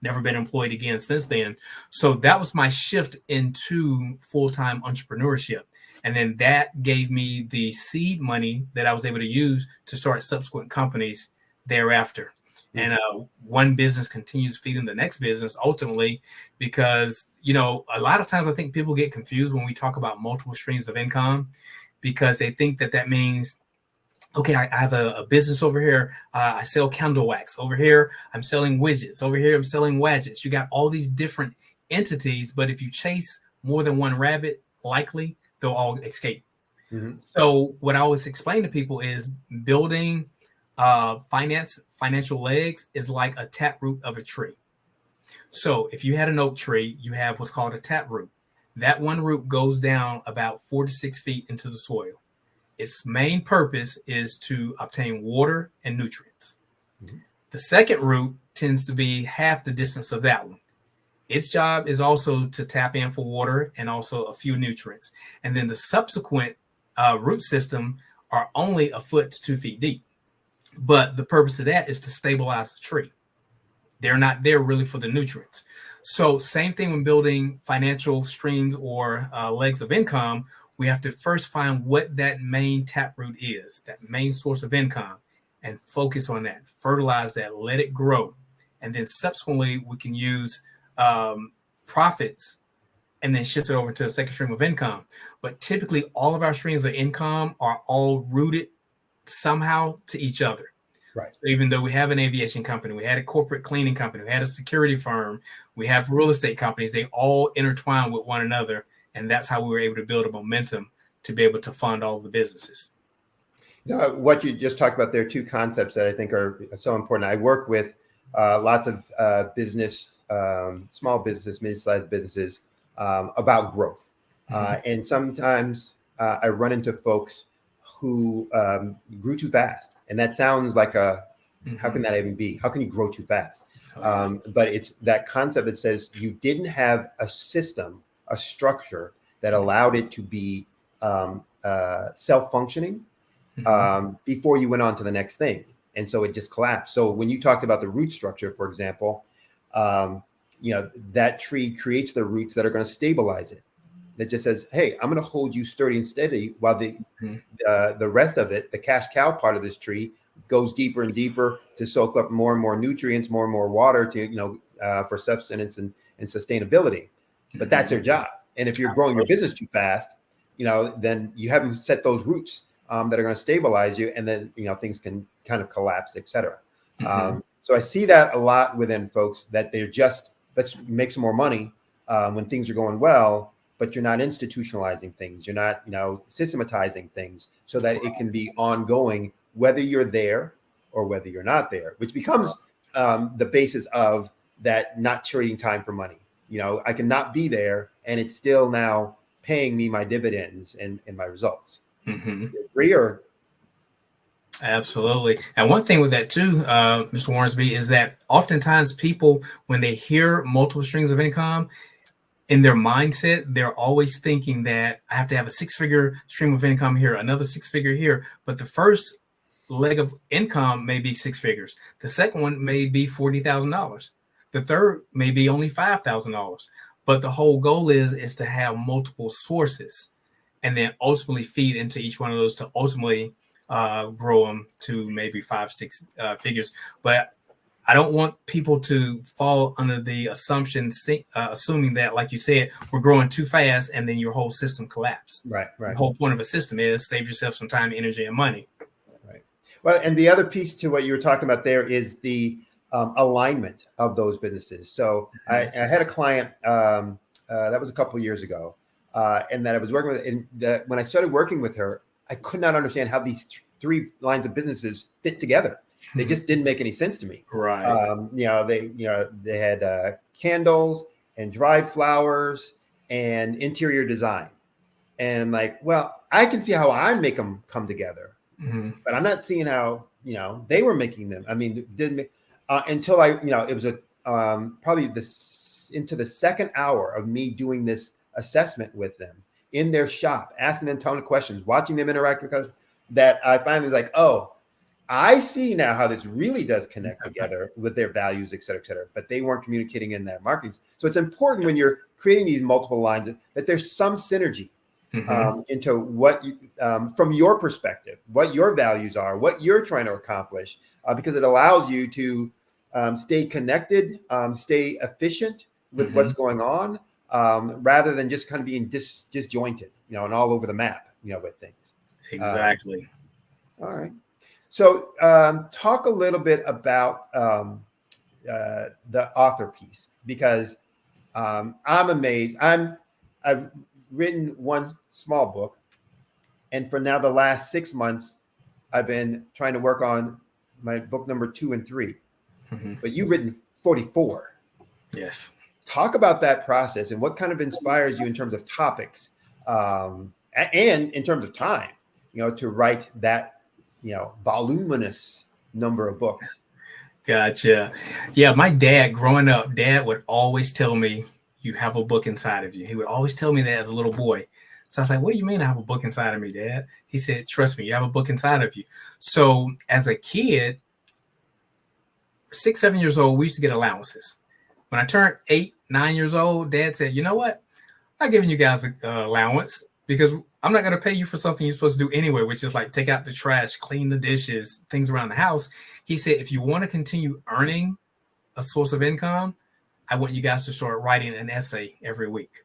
Speaker 8: never been employed again since then. So that was my shift into full-time entrepreneurship. And then that gave me the seed money that I was able to use to start subsequent companies thereafter. And one business continues feeding the next business ultimately, because, you know, a lot of times I think people get confused when we talk about multiple streams of income, because they think that that means, okay, I have a business over here. I sell candle wax. Over here, I'm selling widgets. Over here, I'm selling widgets. You got all these different entities, but if you chase more than one rabbit, likely they'll all escape. So what I always explain to people is building financial legs is like a taproot of a tree. So if you had an oak tree, you have what's called a taproot. That one root goes down about 4 to 6 feet into the soil. Its main purpose is to obtain water and nutrients. The second root tends to be half the distance of that one. Its job is also to tap in for water and also a few nutrients. And then the subsequent root system are only a foot to 2 feet deep. But the purpose of that is to stabilize the tree. They're not there really for the nutrients. So same thing when building financial streams or legs of income, we have to first find what that main taproot is, that main source of income, and focus on that, fertilize that, let it grow. And then subsequently, we can use profits and then shift it over to a second stream of income. But typically, all of our streams of income are all rooted somehow to each other.
Speaker 16: Right.
Speaker 8: So even though we have an aviation company, we had a corporate cleaning company, we had a security firm, we have real estate companies, they all intertwine with one another. And that's how we were able to build a momentum to be able to fund all the businesses.
Speaker 16: What you just talked about, there are two concepts that I think are so important. I work with lots of business, small business, mid-sized businesses about growth. And sometimes I run into folks who grew too fast. And that sounds like how can that even be? How can you grow too fast? But it's that concept that says you didn't have a system, a structure that allowed it to be self-functioning before you went on to the next thing. And so it just collapsed. So when you talked about the root structure, for example, that tree creates the roots that are going to stabilize it. That just says, hey, I'm going to hold you sturdy and steady while the rest of it, the cash cow part of this tree, goes deeper and deeper to soak up more and more nutrients, more and more water to, for sustenance and sustainability. But that's their job. And if you're growing your business too fast, then you haven't set those roots that are going to stabilize you. And then, things can kind of collapse, et cetera. So I see that a lot within folks, that they're just, let's make some more money when things are going well, but you're not institutionalizing things. You're not, systematizing things so that it can be ongoing, whether you're there or whether you're not there, which becomes the basis of that not trading time for money. I can not be there and it's still now paying me my dividends and my results. You agree or?
Speaker 8: Absolutely. And one thing with that too, Mr. Warrensby, is that oftentimes people, when they hear multiple streams of income, in their mindset, they're always thinking that I have to have a 6-figure stream of income here, another 6-figure here. But the first leg of income may be 6 figures. The second one may be $40,000. The third may be only $5,000. But the whole goal is to have multiple sources and then ultimately feed into each one of those to ultimately grow them to maybe 5-6 figures. But I don't want people to fall under the assumption, assuming that, like you said, we're growing too fast and then your whole system collapses.
Speaker 16: Right.
Speaker 8: The whole point of a system is save yourself some time, energy, and money.
Speaker 16: Right. Well, and the other piece to what you were talking about there is the alignment of those businesses. So I had a client that was a couple of years ago, and that I was working with. And when I started working with her, I could not understand how these three lines of businesses fit together. They just didn't make any sense to me.
Speaker 8: Right.
Speaker 16: They had candles and dried flowers and interior design. And I'm like, well, I can see how I make them come together, but I'm not seeing how, they were making them. I mean, until it was probably into the second hour of me doing this assessment with them in their shop, asking them a ton of questions, watching them interact with us, that I finally was like, oh, I see now how this really does connect together with their values, et cetera, but they weren't communicating in their marketing. So it's important when you're creating these multiple lines that there's some synergy into what you, from your perspective, what your values are, what you're trying to accomplish, because it allows you to stay connected, stay efficient with what's going on, rather than just kind of being disjointed, and all over the map, with things.
Speaker 8: Exactly.
Speaker 16: All right. So talk a little bit about the author piece, because I'm amazed. I've written one small book, and for now the last 6 months, I've been trying to work on my book number 2 and 3. But you've written 44.
Speaker 8: Yes.
Speaker 16: Talk about that process and what kind of inspires you in terms of topics, and in terms of time, to write that, voluminous number of books.
Speaker 8: Gotcha. Yeah, my dad growing up, dad would always tell me, you have a book inside of you. He would always tell me that as a little boy. So I was like, what do you mean I have a book inside of me, Dad? He said, trust me, you have a book inside of you. So as a kid, 6, 7 years old, we used to get allowances. When I turned 8, 9 years old, Dad said, you know what? I'm not giving you guys an allowance, because I'm not going to pay you for something you're supposed to do anyway, which is like take out the trash, clean the dishes, things around the house. He said, if you want to continue earning a source of income, I want you guys to start writing an essay every week.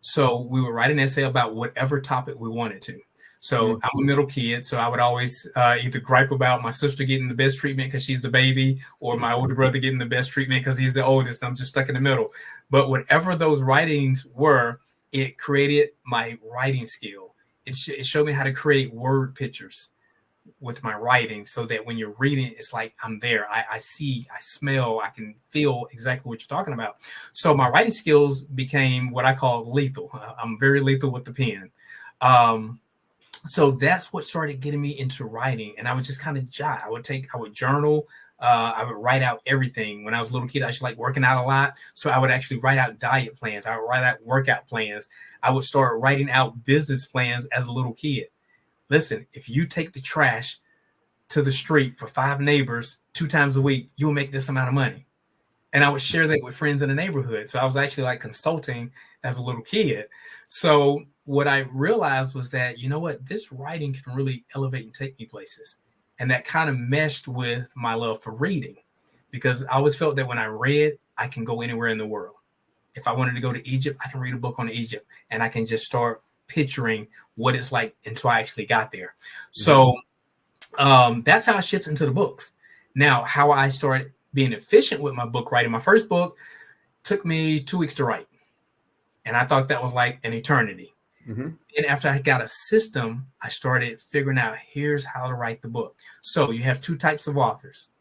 Speaker 8: So we would write an essay about whatever topic we wanted to. So I'm a middle kid, so I would always either gripe about my sister getting the best treatment because she's the baby, or my older brother getting the best treatment because he's the oldest. I'm just stuck in the middle. But whatever those writings were, it created my writing skill. It showed me how to create word pictures with my writing, so that when you're reading, it's like I'm there. I see, I smell, I can feel exactly what you're talking about. So my writing skills became what I call lethal. I'm very lethal with the pen. So that's what started getting me into writing. And I would just kind of jot. I would journal. I would write out everything. When I was a little kid, I used to like working out a lot. So I would actually write out diet plans. I would write out workout plans. I would start writing out business plans as a little kid. Listen, if you take the trash to the street for 5 neighbors 2 times a week, you'll make this amount of money. And I would share that with friends in the neighborhood. So I was actually like consulting as a little kid. So what I realized was that, you know what, this writing can really elevate and take me places. And that kind of meshed with my love for reading, because I always felt that when I read, I can go anywhere in the world. If I wanted to go to Egypt, I can read a book on Egypt, and I can just start picturing what it's like until I actually got there. So that's how it shifts into the books. Now, how I started being efficient with my book writing. My first book took me 2 weeks to write. And I thought that was like an eternity. And after I got a system, I started figuring out, here's how to write the book. So you have 2 types of authors.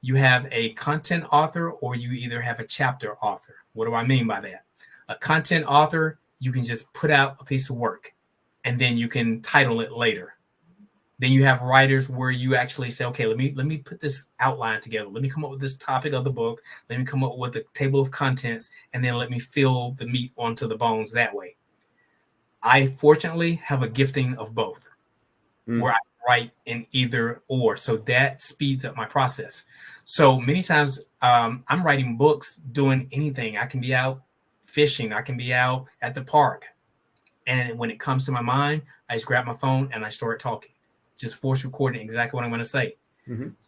Speaker 8: You have a content author, or you either have a chapter author. What do I mean by that? A content author, you can just put out a piece of work and then you can title it later. Then you have writers where you actually say, okay, let me put this outline together. Let me come up with this topic of the book. Let me come up with a table of contents, and then let me fill the meat onto the bones that way. I fortunately have a gifting of both, where I write in either or. So that speeds up my process. So many times I'm writing books doing anything. I can be out fishing. I can be out at the park. And when it comes to my mind, I just grab my phone and I start talking. Just voice recording exactly what I'm going to say.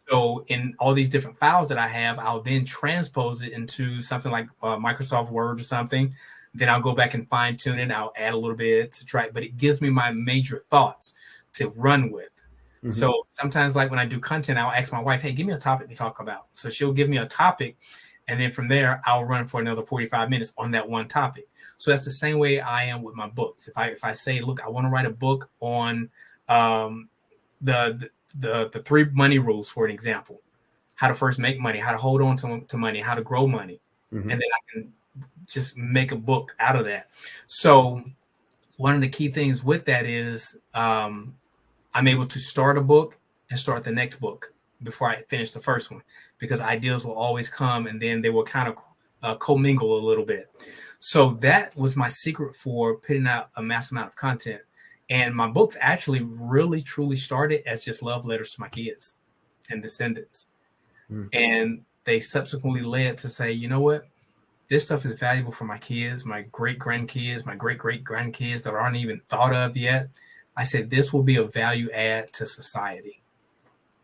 Speaker 8: So in all these different files that I have, I'll then transpose it into something like Microsoft Word or something. Then I'll go back and fine tune it. I'll add a little bit to try, but it gives me my major thoughts to run with. So sometimes, like when I do content, I'll ask my wife, hey, give me a topic to talk about. So she'll give me a topic. And then from there, I'll run for another 45 minutes on that one topic. So that's the same way I am with my books. If I say, look, I want to write a book on the 3 money rules, for an example, how to first make money, how to hold on to money, how to grow money. And then I can just make a book out of that. So one of the key things with that is I'm able to start a book and start the next book before I finish the first one, because ideas will always come and then they will kind of commingle a little bit. So that was my secret for putting out a mass amount of content. And my books actually really, truly started as just love letters to my kids and descendants. And they subsequently led to say, you know what? This stuff is valuable for my kids, my great grandkids, my great great grandkids that aren't even thought of yet. I said, this will be a value add to society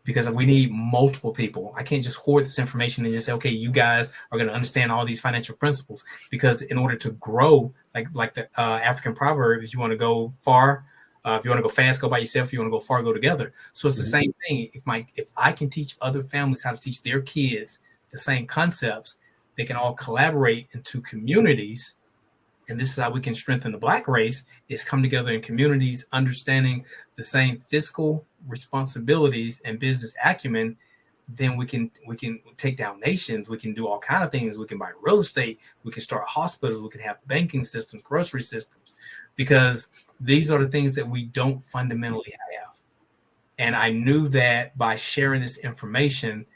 Speaker 8: because we need multiple people. I can't just hoard this information and just say, okay, you guys are going to understand all these financial principles, because in order to grow, like the African proverb, if you want to go far, if you want to go fast, go by yourself. If you want to go far, go together. So it's the same thing. If I can teach other families how to teach their kids the same concepts, they can all collaborate into communities. And this is how we can strengthen the Black race, is come together in communities, understanding the same fiscal responsibilities and business acumen. Then we can take down nations. We can do all kinds of things. We can buy real estate. We can start hospitals. We can have banking systems, grocery systems, because these are the things that we don't fundamentally have. And I knew that by sharing this information,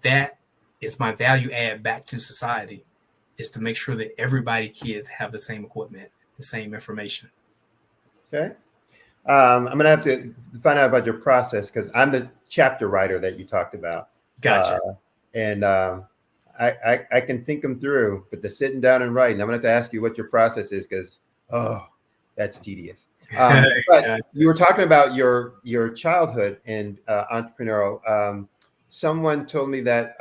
Speaker 8: that is my value add back to society, is to make sure that everybody, kids, have the same equipment, the same information.
Speaker 16: Okay. I'm going to have to find out about your process, because I'm the chapter writer that you talked about.
Speaker 8: Gotcha.
Speaker 16: I can think them through, but the sitting down and writing, I'm going to have to ask you what your process is, because, that's tedious. But you were talking about your childhood and entrepreneurial. Someone told me that,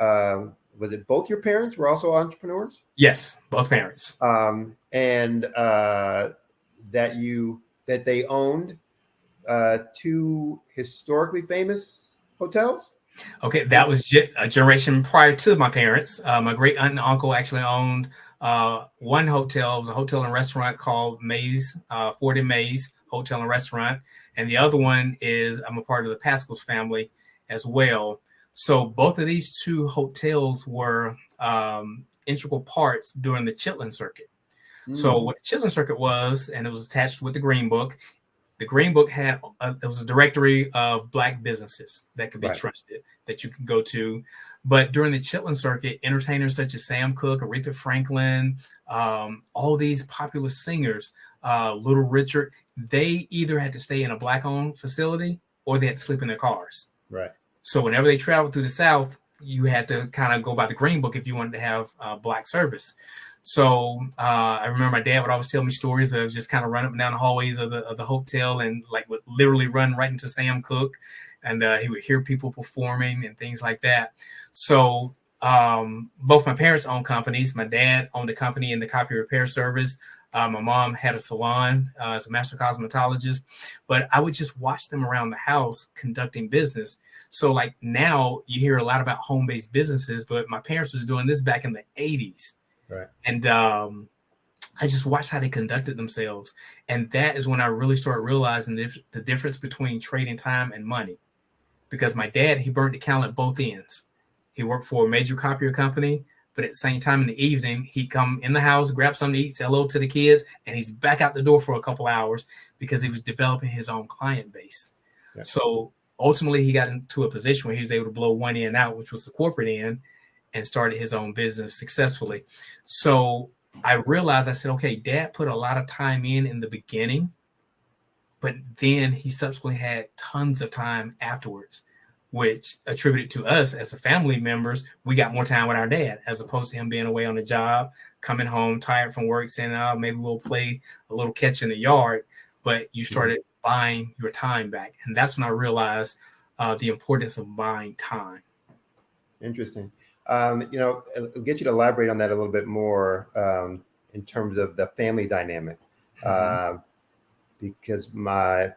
Speaker 16: was it both your parents were also entrepreneurs?
Speaker 8: Yes, both parents.
Speaker 16: And that they owned two historically famous hotels?
Speaker 8: Okay, that was a generation prior to my parents. My great aunt and uncle actually owned one hotel. It was a hotel and restaurant called Mays, Ford and Mays Hotel and Restaurant. And the other one is, I'm a part of the Pascal's family as well. So both of these two hotels were integral parts during the Chitlin Circuit. So what the Chitlin Circuit was, and it was attached with the Green Book. The Green Book had it was a directory of Black businesses that could be trusted, that you could go to. But during the Chitlin Circuit, entertainers such as Sam Cooke, Aretha Franklin, all these popular singers, Little Richard, they either had to stay in a Black-owned facility or they had to sleep in their cars.
Speaker 16: Right.
Speaker 8: So whenever they traveled through the South, you had to kind of go by the Green Book if you wanted to have Black service. So I remember my dad would always tell me stories of just kind of run up and down the hallways of the hotel, and like would literally run right into Sam Cooke, and he would hear people performing and things like that. So both my parents owned companies. My dad owned a company in the copy repair service. My mom had a salon as a master cosmetologist, but I would just watch them around the house conducting business. So like now you hear a lot about home-based businesses, but my parents was doing this back in the 80s.
Speaker 16: Right.
Speaker 8: And I just watched how they conducted themselves. And that is when I really started realizing the difference between trading time and money. Because my dad, he burned the candle at both ends. He worked for a major copier company, but at the same time in the evening, he'd come in the house, grab something to eat, say hello to the kids, and he's back out the door for a couple hours because he was developing his own client base. Yeah. So ultimately, he got into a position where he was able to blow one end out, which was the corporate end, and started his own business successfully. So I realized, I said, okay, Dad put a lot of time in the beginning, but then he subsequently had tons of time afterwards, which attributed to us as the family members. We got more time with our dad, as opposed to him being away on the job, coming home tired from work, saying, oh, maybe we'll play a little catch in the yard. But you started buying your time back. And that's when I realized the importance of buying time.
Speaker 16: Interesting. I'll get you to elaborate on that a little bit more in terms of the family dynamic, because my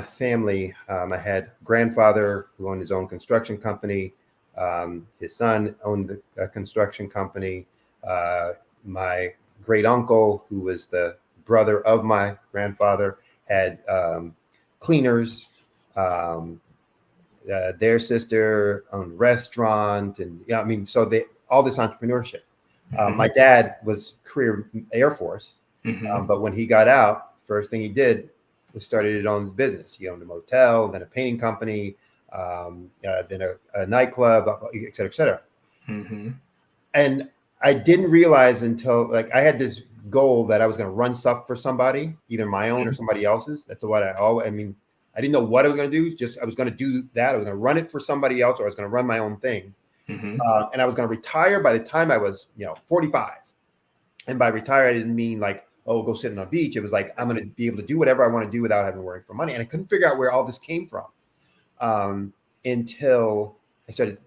Speaker 16: family, I had grandfather who owned his own construction company. His son owned a construction company. My great uncle, who was the brother of my grandfather, had cleaners. Their sister owned a restaurant, and so all this entrepreneurship. My dad was career Air Force, but when he got out, first thing he did was started his own business. He owned a motel, then a painting company, then a nightclub, et cetera, et cetera. And I didn't realize until I had this goal that I was going to run stuff for somebody, either my own or somebody else's. That's what I mean, I didn't know what I was going to do. Just I was going to do that. I was going to run it for somebody else, or I was going to run my own thing. And I was going to retire by the time I was, 45. And by retire, I didn't mean like, oh, go sit on a beach. It was like, I'm going to be able to do whatever I want to do without having to worry for money. And I couldn't figure out where all this came from until I started,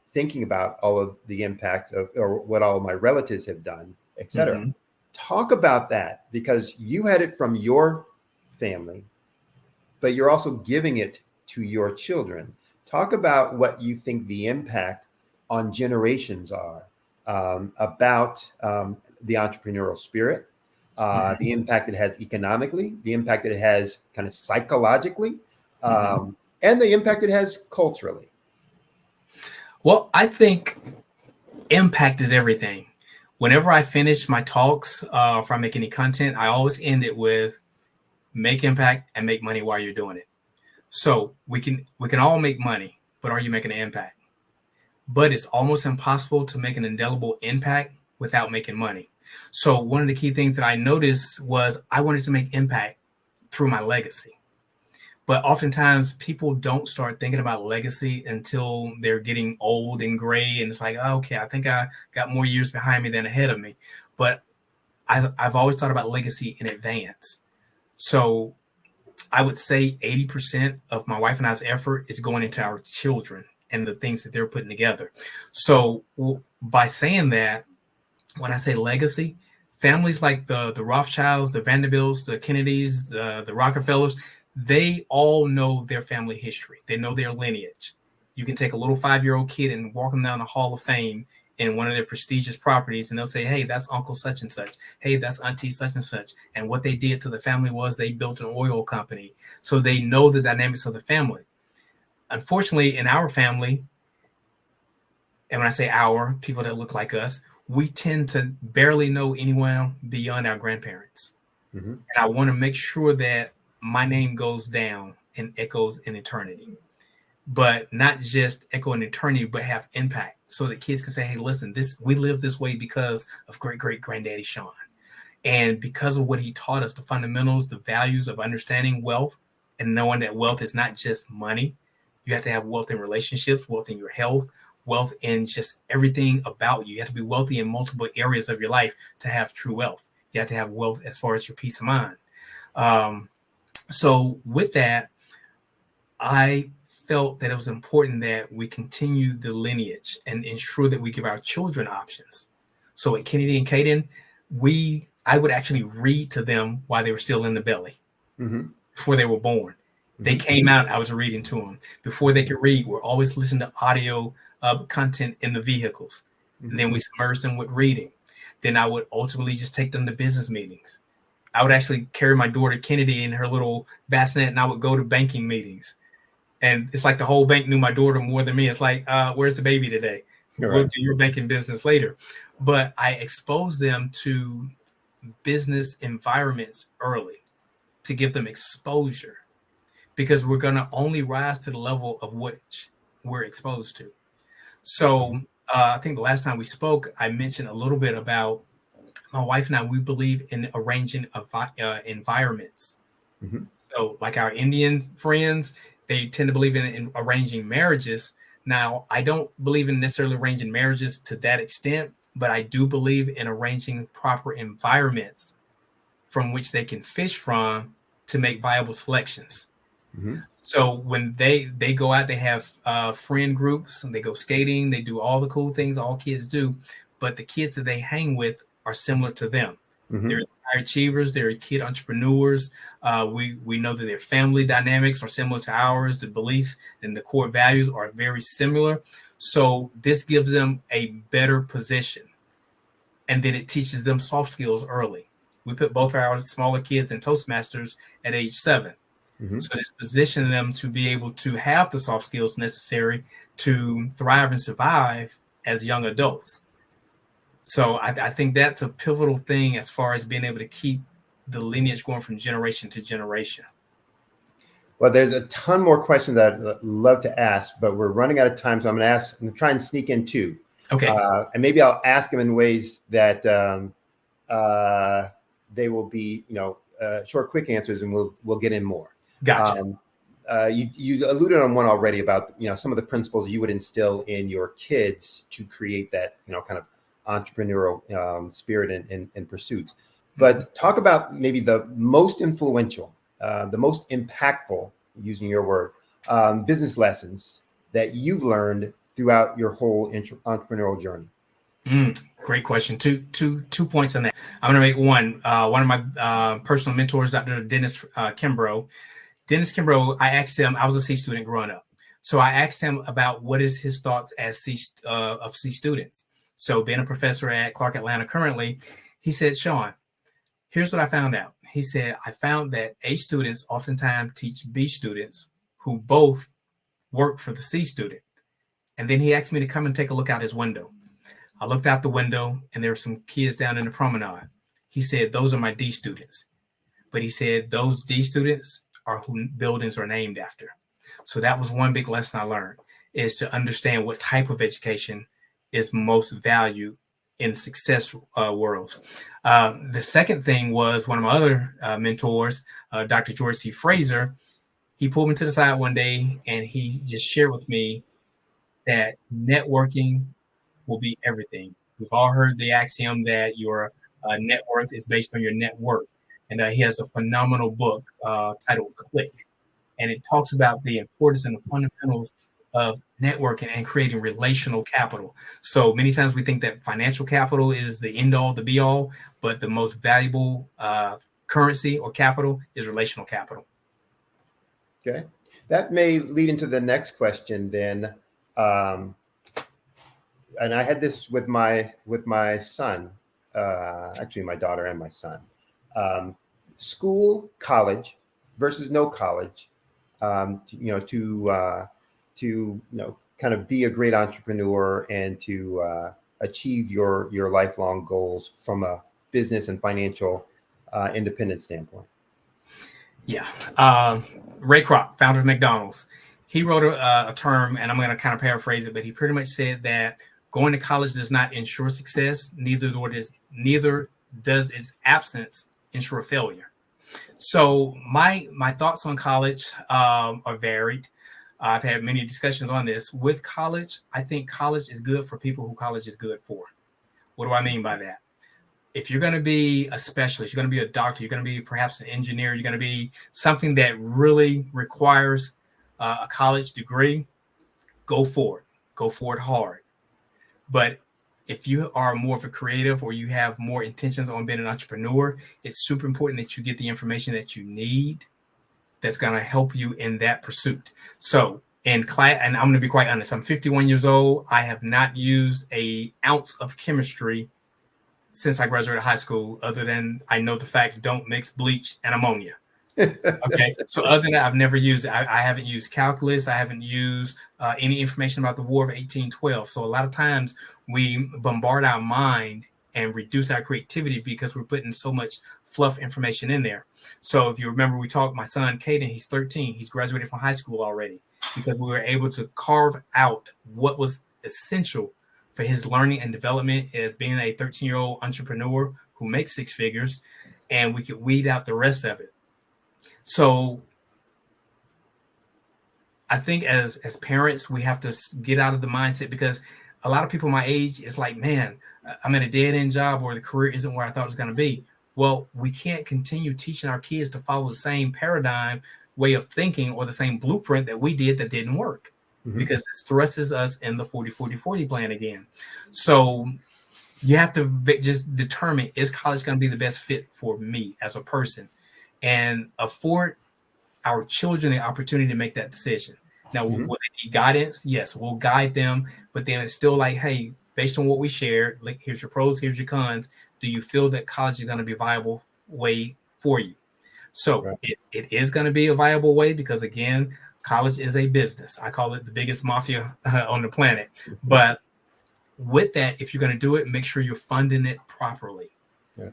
Speaker 16: thinking about all of the impact of, or what all of my relatives have done, et cetera. Talk about that, because you had it from your family, but you're also giving it to your children. Talk about what you think the impact on generations are about the entrepreneurial spirit, the impact it has economically, the impact that it has kind of psychologically, and the impact it has culturally.
Speaker 8: Well, I think impact is everything. Whenever I finish my talks, if I make any content, I always end it with make impact and make money while you're doing it. So we can all make money, but are you making an impact? But it's almost impossible to make an indelible impact without making money. So one of the key things that I noticed was I wanted to make impact through my legacy. But oftentimes people don't start thinking about legacy until they're getting old and gray. And it's like, oh, okay, I think I got more years behind me than ahead of me. But I've always thought about legacy in advance. So I would say 80% of my wife and I's effort is going into our children and the things that they're putting together. So by saying that, when I say legacy, families like the Rothschilds, the Vanderbilts, the Kennedys, the Rockefellers, they all know their family history. They know their lineage. You can take a little 5-year-old kid and walk them down the Hall of Fame in one of their prestigious properties, and they'll say, hey, that's Uncle such and such. Hey, that's Auntie such and such. And what they did to the family was they built an oil company. So they know the dynamics of the family. Unfortunately, in our family, and when I say our, people that look like us, we tend to barely know anyone beyond our grandparents. And I want to make sure that my name goes down and echoes in eternity, but not just echo in eternity, but have impact so that kids can say, hey, listen, we live this way because of great-great-granddaddy Sean. And because of what he taught us, the fundamentals, the values of understanding wealth and knowing that wealth is not just money. You have to have wealth in relationships, wealth in your health, wealth in just everything about you. You have to be wealthy in multiple areas of your life to have true wealth. You have to have wealth as far as your peace of mind. So with that, I felt that it was important that we continue the lineage and ensure that we give our children options. So at Kennedy and Caden, I would actually read to them while they were still in the belly, before they were born. They came out, I was reading to them. Before they could read, we're always listening to audio content in the vehicles. And then we submerged them with reading. Then I would ultimately just take them to business meetings. I would actually carry my daughter Kennedy in her little bassinet, and I would go to banking meetings. And it's like the whole bank knew my daughter more than me. It's like, where's the baby today? We'll do your banking business later. But I exposed them to business environments early to give them exposure, because we're going to only rise to the level of which we're exposed to. So I think the last time we spoke, I mentioned a little bit about my wife and I, we believe in arranging environments. So like our Indian friends, they tend to believe in arranging marriages. Now, I don't believe in necessarily arranging marriages to that extent, but I do believe in arranging proper environments from which they can fish from to make viable selections. So when they go out, they have friend groups, and they go skating, they do all the cool things all kids do, but the kids that they hang with are similar to them. They're high achievers, they're kid entrepreneurs. We know that their family dynamics are similar to ours. The belief and the core values are very similar. So this gives them a better position. And then it teaches them soft skills early. We put both our smaller kids in Toastmasters at age 7. So it's positioning them to be able to have the soft skills necessary to thrive and survive as young adults. So I think that's a pivotal thing as far as being able to keep the lineage going from generation to generation.
Speaker 16: Well, there's a ton more questions that I'd love to ask, but we're running out of time. So I'm going to try and sneak in 2.
Speaker 8: Okay.
Speaker 16: And maybe I'll ask them in ways that they will be, short, quick answers, and we'll get in more.
Speaker 8: Gotcha.
Speaker 16: You alluded on one already about, some of the principles you would instill in your kids to create that, kind of entrepreneurial spirit and pursuits. But talk about maybe the most influential, the most impactful, using your word, business lessons that you've learned throughout your whole entrepreneurial journey.
Speaker 8: Great question. Two points on that. I'm going to make one. One of my personal mentors, Dr. Dennis Kimbrough. Dennis Kimbrough, I asked him, I was a C student growing up. So I asked him about what is his thoughts as C students. So being a professor at Clark Atlanta currently, he said, Sean, here's what I found out. He said, I found that A students oftentimes teach B students who both work for the C student. And then he asked me to come and take a look out his window. I looked out the window and there were some kids down in the promenade. He said, those are my D students. But he said, those D students are who buildings are named after. So that was one big lesson I learned, is to understand what type of education is most valued in success worlds. The second thing was one of my other mentors, Dr. George C. Fraser. He pulled me to the side one day and he just shared with me that networking will be everything. We've all heard the axiom that your net worth is based on your net worth. And he has a phenomenal book titled Click. And it talks about the importance and the fundamentals of networking and creating relational capital. So many times we think that financial capital is the end all, the be all, but the most valuable currency or capital is relational capital.
Speaker 16: Okay. That may lead into the next question then. And I had this with my son, actually my daughter and my son. School, college versus no college, to kind of be a great entrepreneur and to achieve your lifelong goals from a business and financial independence standpoint.
Speaker 8: Yeah. Ray Kroc, founder of McDonald's, he wrote a term, and I'm going to kind of paraphrase it, but he pretty much said that going to college does not ensure success, neither does its absence ensure failure. So my thoughts on college are varied. I've had many discussions on this. With college, I think college is good for people who college is good for. What do I mean by that? If you're going to be a specialist, you're going to be a doctor, you're going to be perhaps an engineer, you're going to be something that really requires a college degree, go for it. Go for it hard. But if you are more of a creative or you have more intentions on being an entrepreneur, it's super important that you get the information that you need that's going to help you in that pursuit. So in class, and I'm going to be quite honest, I'm 51 years old. I have not used an ounce of chemistry since I graduated high school, other than I know the fact don't mix bleach and ammonia. Okay. So other than that, I've never used it. I haven't used calculus. I haven't used any information about the War of 1812. So a lot of times we bombard our mind and reduce our creativity because we're putting so much fluff information in there. So if you remember, we talked, my son, Caden, he's 13. He's graduated from high school already because we were able to carve out what was essential for his learning and development as being a 13-year-old entrepreneur who makes six figures, and we could weed out the rest of it. So I think as parents, we have to get out of the mindset, because a lot of people my age, it's like, man, I'm at a dead end job or the career isn't where I thought it was going to be. Well, we can't continue teaching our kids to follow the same paradigm way of thinking or the same blueprint that we did that didn't work, because it thrusts us in the 40-40-40 plan again. So you have to just determine, is college going to be the best fit for me as a person, and afford our children the opportunity to make that decision. Now, will they need guidance? Yes, we'll guide them, but then it's still like, hey, based on what we shared, like, here's your pros, here's your cons. Do you feel that college is going to be a viable way for you? So it is going to be a viable way, because again, college is a business. I call it the biggest mafia on the planet. But with that, if you're going to do it, make sure you're funding it properly.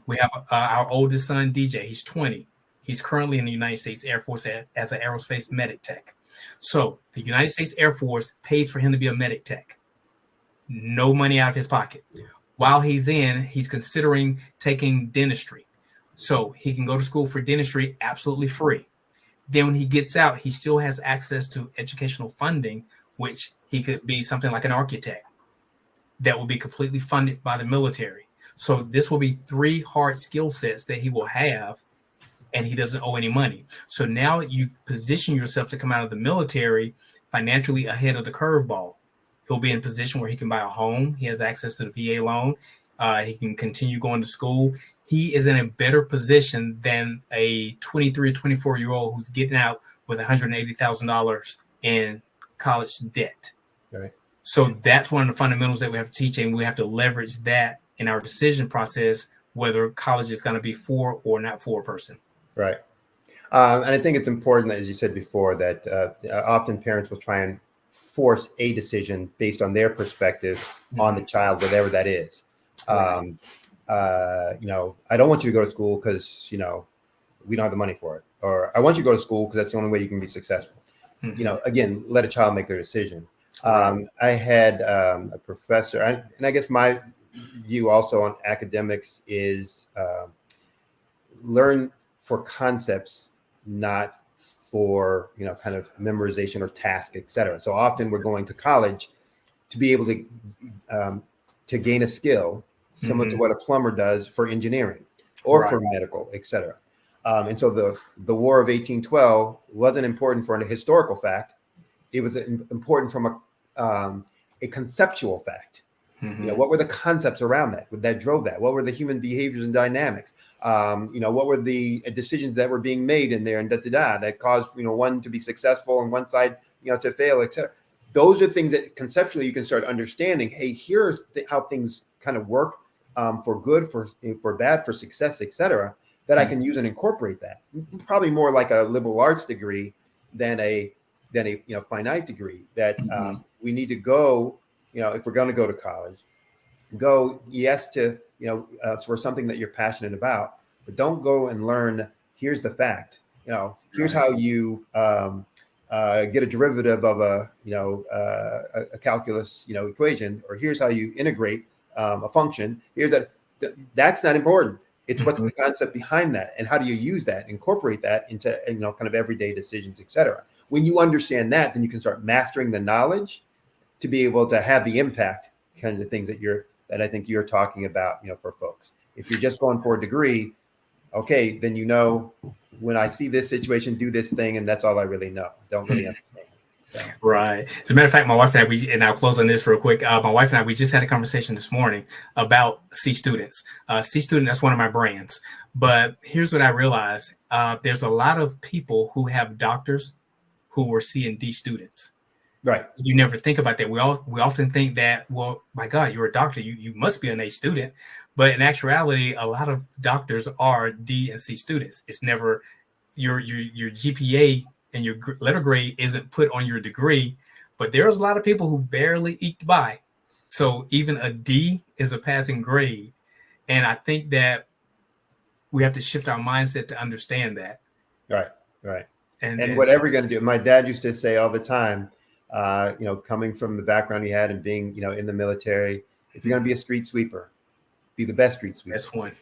Speaker 8: We have our oldest son, DJ. He's 20. He's currently in the United States Air Force as an aerospace medic tech. So the United States Air Force pays for him to be a medic tech. No money out of his pocket. while he's considering taking dentistry. So he can go to school for dentistry absolutely free. Then when he gets out, he still has access to educational funding, which he could be something like an architect that will be completely funded by the military. So this will be 3 hard skill sets that he will have, and he doesn't owe any money. So now you position yourself to come out of the military financially ahead of the curveball. He'll be in a position where he can buy a home. He has access to the VA loan. He can continue going to school. He is in a better position than a 23 or 24-year-old who's getting out with $180,000 in college debt.
Speaker 16: Right.
Speaker 8: So that's one of the fundamentals that we have to teach, and we have to leverage that in our decision process, whether college is going to be for or not for a person.
Speaker 16: Right. And I think it's important, as you said before, that often parents will try and force a decision based on their perspective on the child, whatever that is.
Speaker 8: Right.
Speaker 16: I don't want you to go to school because, we don't have the money for it. Or I want you to go to school because that's the only way you can be successful. Again, let a child make their decision. I had a professor, and I guess my view also on academics is learn for concepts, not for kind of memorization or task, etc. So often we're going to college to be able to gain a skill similar to what a plumber does for engineering or for medical, etc. And so the War of 1812 wasn't important for a historical fact; it was important from a conceptual fact. What were the concepts around that drove that? What were the human behaviors and dynamics? What were the decisions that were being made in there and that caused one to be successful and one side to fail, etc. Those are things that conceptually you can start understanding. Hey, here's how things kind of work for good, for bad, for success, etc. That I can use and incorporate that. Probably more like a liberal arts degree than a finite degree. That we need to go. If we're going to go to college, go for something that you're passionate about, but don't go and learn. Here's the fact. Here's how you get a derivative of a calculus equation, or here's how you integrate a function. That's not important. It's what's the concept behind that, and how do you use that, incorporate that into kind of everyday decisions, etc. When you understand that, then you can start mastering the knowledge to be able to have the impact kind of things that I think you're talking about, for folks. If you're just going for a degree, okay, then when I see this situation, do this thing, and that's all I really know. Don't really understand. So.
Speaker 8: Right. As a matter of fact, my wife and I, and I'll close on this real quick. My wife and I, we just had a conversation this morning about C students. C student, that's one of my brands. But here's what I realized. There's a lot of people who have doctors who were C and D students.
Speaker 16: Right.
Speaker 8: You never think about that. We often think that, well, my God, you're a doctor. You must be an A student. But in actuality, a lot of doctors are D and C students. It's never your GPA and your letter grade isn't put on your degree. But there's a lot of people who barely eked by. So even a D is a passing grade. And I think that we have to shift our mindset to understand that.
Speaker 16: Right. And whatever you're going to do. My dad used to say all the time, coming from the background he had and being, in the military, if you're going to be a street sweeper, be the best street sweeper.
Speaker 8: That's one.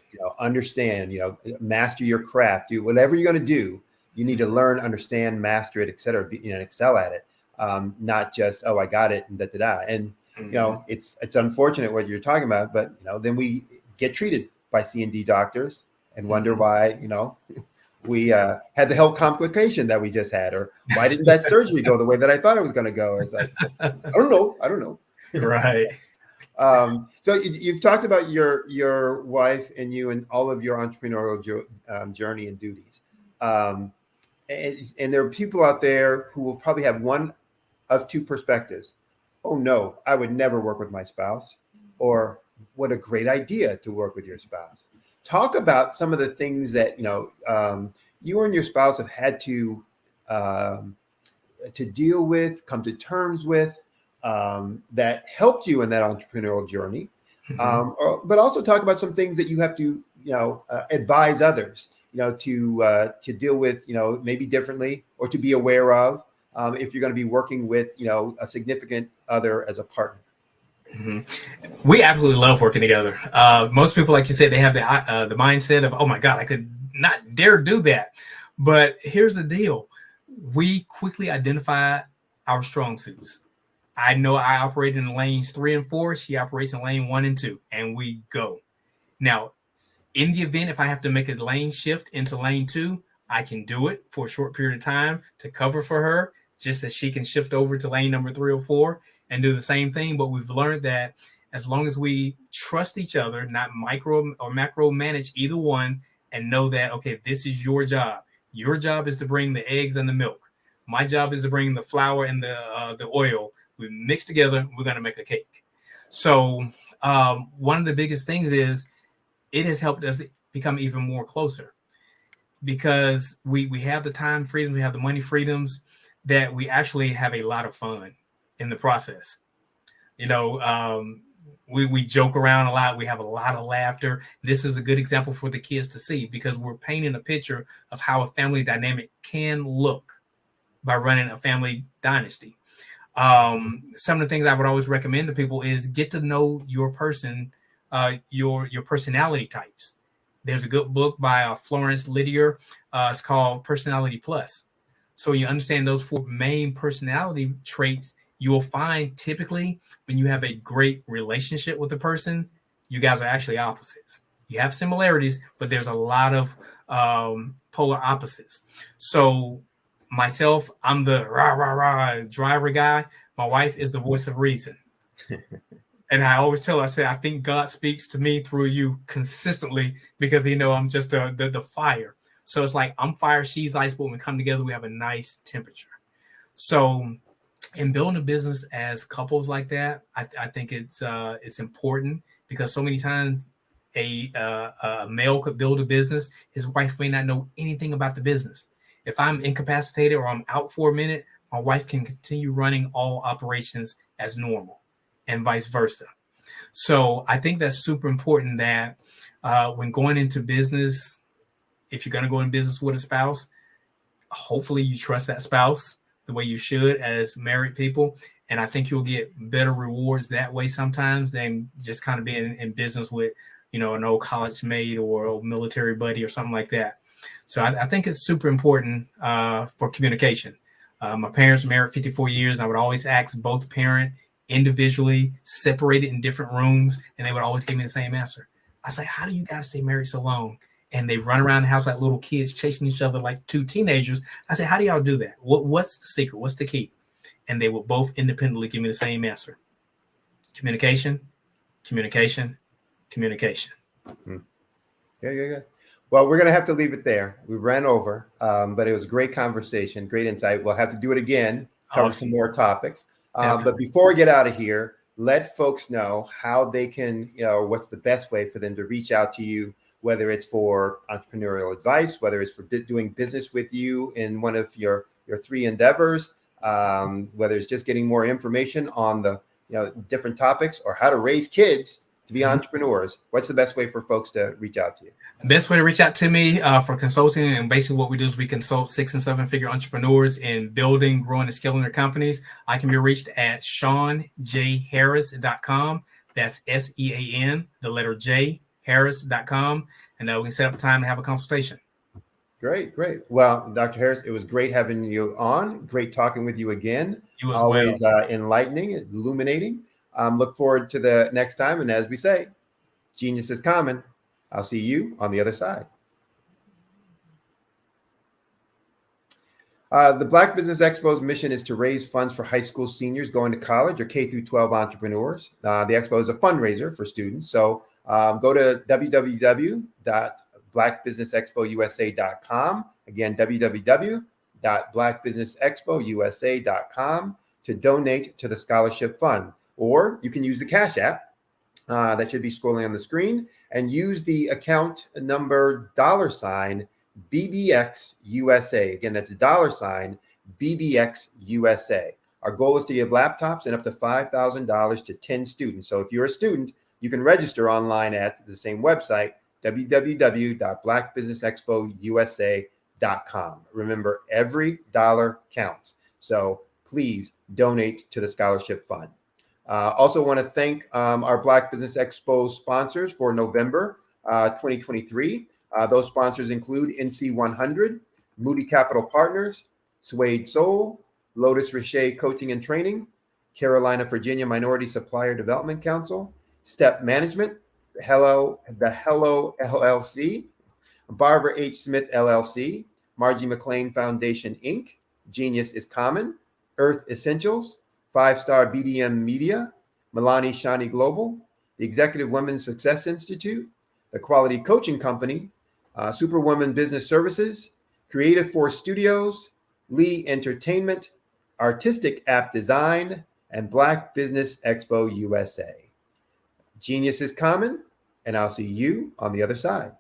Speaker 16: Understand, master your craft, do whatever you're going to do. You need to learn, understand, master it, et cetera, and excel at it. Not just, I got it and And, it's unfortunate what you're talking about, but, then we get treated by C and D doctors and wonder why, we had the health complication that we just had, or why didn't that surgery go the way that I thought it was going to go? It's like, I don't know.
Speaker 8: Right.
Speaker 16: So you've talked about your wife and you and all of your entrepreneurial journey and duties. And there are people out there who will probably have one of two perspectives. Oh no, I would never work with my spouse. Or what a great idea to work with your spouse. Talk about some of the things that you and your spouse have had to deal with, come to terms with, that helped you in that entrepreneurial journey. But also talk about some things that you have to advise others, to deal with, maybe differently, or to be aware of if you're going to be working with a significant other as a partner.
Speaker 8: We absolutely love working together. Most people, like you said, they have the mindset of, oh my God, I could not dare do that. But here's the deal. We quickly identify our strong suits. I know I operate in lanes 3 and 4. She operates in lane 1 and 2, and we go. Now, in the event, if I have to make a lane shift into lane 2, I can do it for a short period of time to cover for her, just as she can shift over to lane number 3 or 4 and do the same thing. But we've learned that as long as we trust each other, not micro or macro manage either one, and know that, okay, this is your job. Your job is to bring the eggs and the milk. My job is to bring the flour and the oil. We mix together, we're going to make a cake. So one of the biggest things is it has helped us become even more closer, because we have the time freedoms, we have the money freedoms, that we actually have a lot of fun in the process. You know, we joke around a lot. We have a lot of laughter. This is a good example for the kids to see, because we're painting a picture of how a family dynamic can look by running a family dynasty. Some of the things I would always recommend to people is get to know your person, your personality types. There's a good book by Florence Lydiard. It's called Personality Plus. So you understand those 4 main personality traits. You will find typically when you have a great relationship with a person, you guys are actually opposites. You have similarities, but there's a lot of polar opposites. So myself, I'm the rah, rah, rah driver guy. My wife is the voice of reason. And I always tell her, I say, I think God speaks to me through you consistently, because I'm just the fire. So it's like I'm fire, she's ice, but when we come together, we have a nice temperature. So in building a business as couples like that, I think it's important, because so many times a male could build a business. His wife may not know anything about the business. If I'm incapacitated or I'm out for a minute, my wife can continue running all operations as normal, and vice versa. So I think that's super important, that when going into business, if you're going to go in business with a spouse, hopefully you trust that spouse the way you should as married people. And I think you'll get better rewards that way sometimes than just kind of being in business with, an old college mate or old military buddy or something like that. So I think it's super important for communication. My parents were married 54 years, and I would always ask both parent individually, separated in different rooms, and they would always give me the same answer. I say, how do you guys stay married so long? And they run around the house like little kids chasing each other like 2 teenagers. I say, how do y'all do that? What's the secret? What's the key? And they will both independently give me the same answer. Communication, communication, communication.
Speaker 16: Good. Well, we're going to have to leave it there. We ran over, but it was a great conversation, great insight. We'll have to do it again, cover some more topics. But before we get out of here, let folks know how they can, what's the best way for them to reach out to you, whether it's for entrepreneurial advice, whether it's for doing business with you in one of your 3 endeavors, whether it's just getting more information on the different topics, or how to raise kids to be entrepreneurs. What's the best way for folks to reach out to you?
Speaker 8: The best way to reach out to me for consulting, and basically what we do is we consult 6- and 7-figure entrepreneurs in building, growing, and scaling their companies. I can be reached at SeanJHarris.com. That's SEAN, the letter J, Harris.com. And we can set up a time to have a consultation.
Speaker 16: Great. Well, Dr. Harris, it was great having you on. Great talking with you again.
Speaker 8: You as
Speaker 16: Always
Speaker 8: well.
Speaker 16: Enlightening, illuminating. Look forward to the next time. And as we say, genius is common. I'll see you on the other side. The Black Business Expo's mission is to raise funds for high school seniors going to college or K-12 entrepreneurs. The expo is a fundraiser for students. So go to www.blackbusinessexpousa.com. Again, www.blackbusinessexpousa.com to donate to the scholarship fund. Or you can use the Cash App that should be scrolling on the screen, and use the account number $BBXUSA. Again, that's $BBXUSA. Our goal is to give laptops and up to $5,000 to 10 students. So if you're a student, you can register online at the same website, www.blackbusinessexpousa.com. Remember, every dollar counts. So please donate to the scholarship fund. Also want to thank our Black Business Expo sponsors for November 2023. Those sponsors include NC100, Moody Capital Partners, Suede Soul, Lotus Richer Coaching and Training, Carolina, Virginia Minority Supplier Development Council, Step Management, the Hello LLC, Barbara H. Smith LLC, Margie McLean Foundation Inc., Genius is Common, Earth Essentials, 5-Star BDM Media, Milani Shani Global, the Executive Women's Success Institute, the Quality Coaching Company, Superwoman Business Services, Creative Force Studios, Lee Entertainment, Artistic App Design, and Black Business Expo USA. Genius is common, and I'll see you on the other side.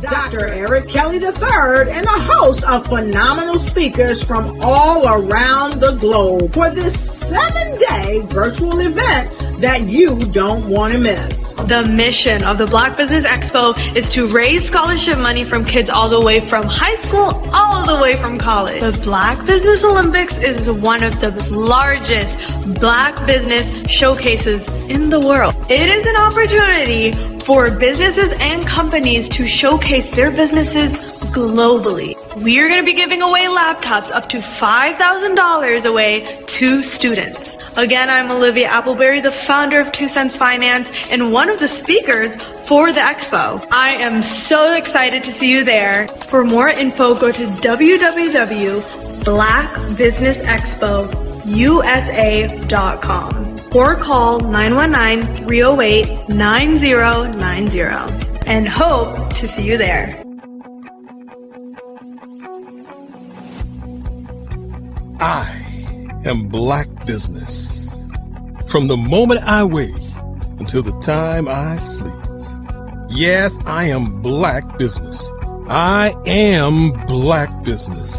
Speaker 2: Dr. Eric Kelly III and a host of phenomenal speakers from all around the globe for this 7-day virtual event that you don't want to miss.
Speaker 3: The mission of the Black Business Expo is to raise scholarship money from kids all the way from high school all the way from college. The Black Business Olympics is one of the largest Black business showcases in the world. It is an opportunity for businesses and companies to showcase their businesses globally. We are going to be giving away laptops up to $5,000 away to students. Again, I'm Olivia Appleberry, the founder of 2 Cents Finance and one of the speakers for the expo. I am so excited to see you there. For more info, go to www.blackbusinessexpousa.com or call 919-308-9090 and hope to see you there.
Speaker 13: I am Black Business. From the moment I wake until the time I sleep. Yes, I am Black Business. I am Black Business.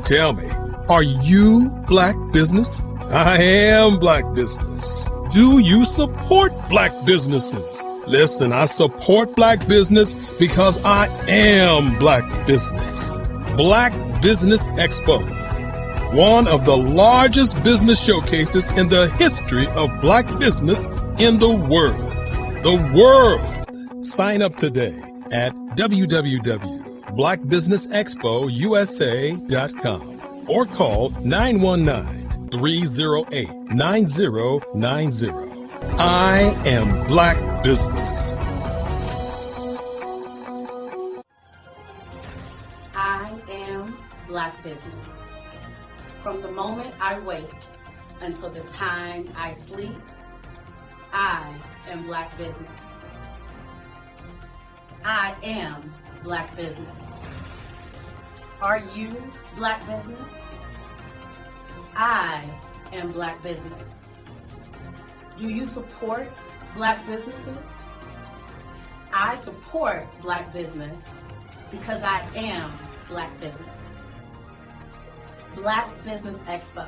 Speaker 13: Tell me, are you Black Business? I am Black Business. Do you support Black businesses? Listen, I support Black business because I am Black Business. Black Business Expo, one of the largest business showcases in the history of Black business in the world. The world! Sign up today at www.blackbusinessexpousa.com or call 919-308-9090. I am Black Business.
Speaker 23: I am Black Business. From the moment I wake until the time I sleep, I am Black Business. I am Black Business. Are you Black Business? I am Black Business. Do you support Black businesses? I support Black business because I am Black Business. Black Business Expo,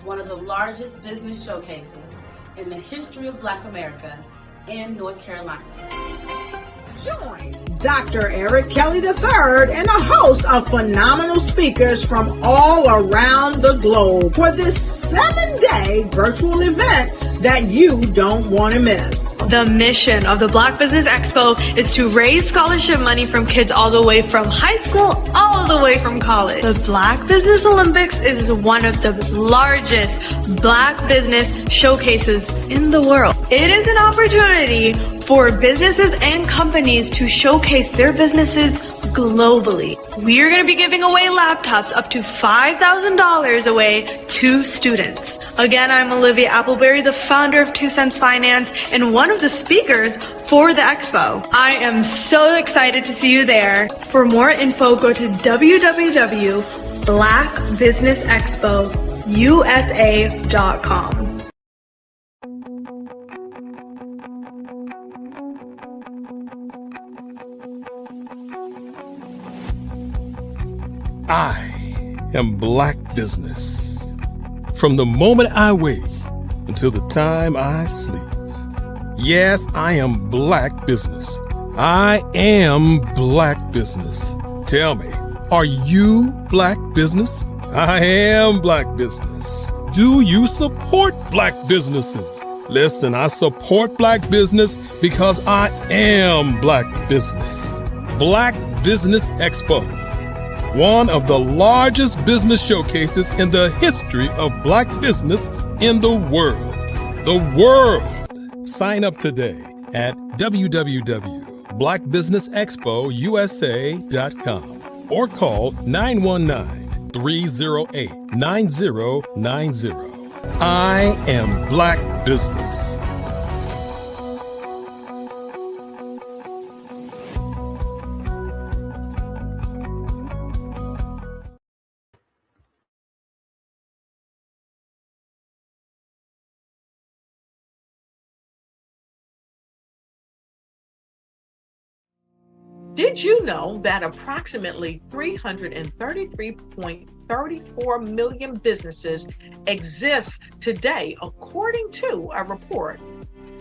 Speaker 23: one of the largest business showcases in the history of Black America in North Carolina.
Speaker 2: Join Dr. Eric Kelly III and a host of phenomenal speakers from all around the globe for this 7-day virtual event that you don't want to miss.
Speaker 3: The mission of the Black Business Expo is to raise scholarship money from kids all the way from high school, all the way from college. The Black Business Olympics is one of the largest Black business showcases in the world. It is an opportunity for businesses and companies to showcase their businesses globally. We are going to be giving away laptops up to $5,000 away to students. Again, I'm Olivia Appleberry, the founder of 2 Cents Finance and one of the speakers for the expo. I am so excited to see you there. For more info, go to www.blackbusinessexpousa.com.
Speaker 13: I am Black Business. From the moment I wake until the time I sleep. Yes, I am Black Business. I am Black Business. Tell me, are you Black Business? I am Black Business. Do you support Black businesses? Listen, I support Black business because I am Black Business. Black Business Expo. One of the largest business showcases in the history of Black business in the world. The world! Sign up today at www.blackbusinessexpousa.com or call 919-308-9090. I am Black Business.
Speaker 14: Did you know that approximately 333.34 million businesses exist today, according to a report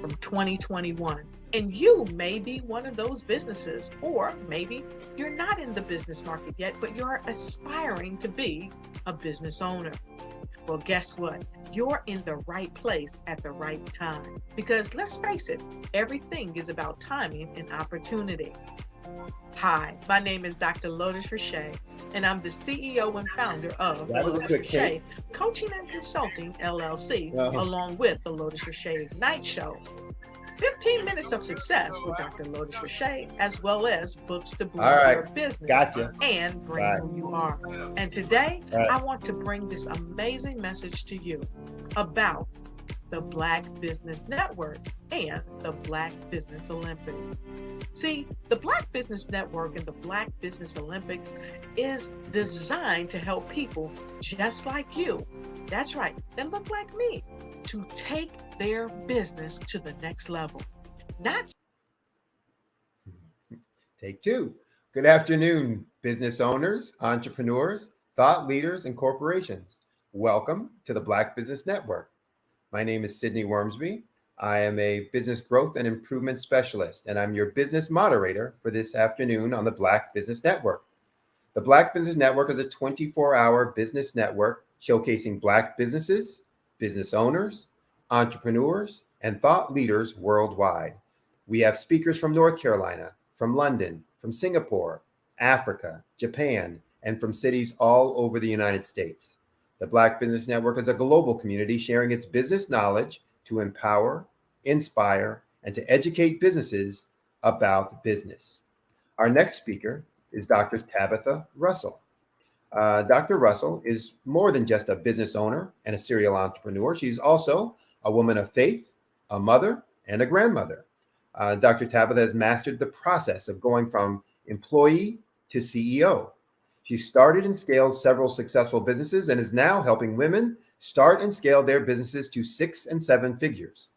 Speaker 14: from 2021? And you may be one of those businesses, or maybe you're not in the business market yet, but you're aspiring to be a business owner. Well, guess what? You're in the right place at the right time. Because let's face it, everything is about timing and opportunity. Hi, my name is Dr. Lotus Richey, and I'm the CEO and founder of Lotus Richey Coaching and Consulting, LLC, along with the Lotus Richey Ignite Show. 15 minutes of success with Dr. Lotus Richey, as well as books to boost your business and bring who you are. And today, I want to bring this amazing message to you about the Black Business Network and the Black Business Olympics. See, the Black Business Network and the Black Business Olympic is designed to help people just like you, that's right, that look like me, to take their business to the next level.
Speaker 16: Take two. Good afternoon, business owners, entrepreneurs, thought leaders, and corporations. Welcome to the Black Business Network. My name is Sidney Wormsby. I am a business growth and improvement specialist, and I'm your business moderator for this afternoon on the Black Business Network. The Black Business Network is a 24-hour business network showcasing Black businesses, business owners, entrepreneurs, and thought leaders worldwide. We have speakers from North Carolina, from London, from Singapore, Africa, Japan, and from cities all over the United States. The Black Business Network is a global community sharing its business knowledge to empower, inspire, and to educate businesses about business. Our next speaker is Dr. Tabitha Russell. Dr. Russell is more than just a business owner and a serial entrepreneur. She's also a woman of faith, a mother, and a grandmother. Dr. Tabitha has mastered the process of going from employee to CEO. She started and scaled several successful businesses and is now helping women start and scale their businesses to 6 and 7 figures.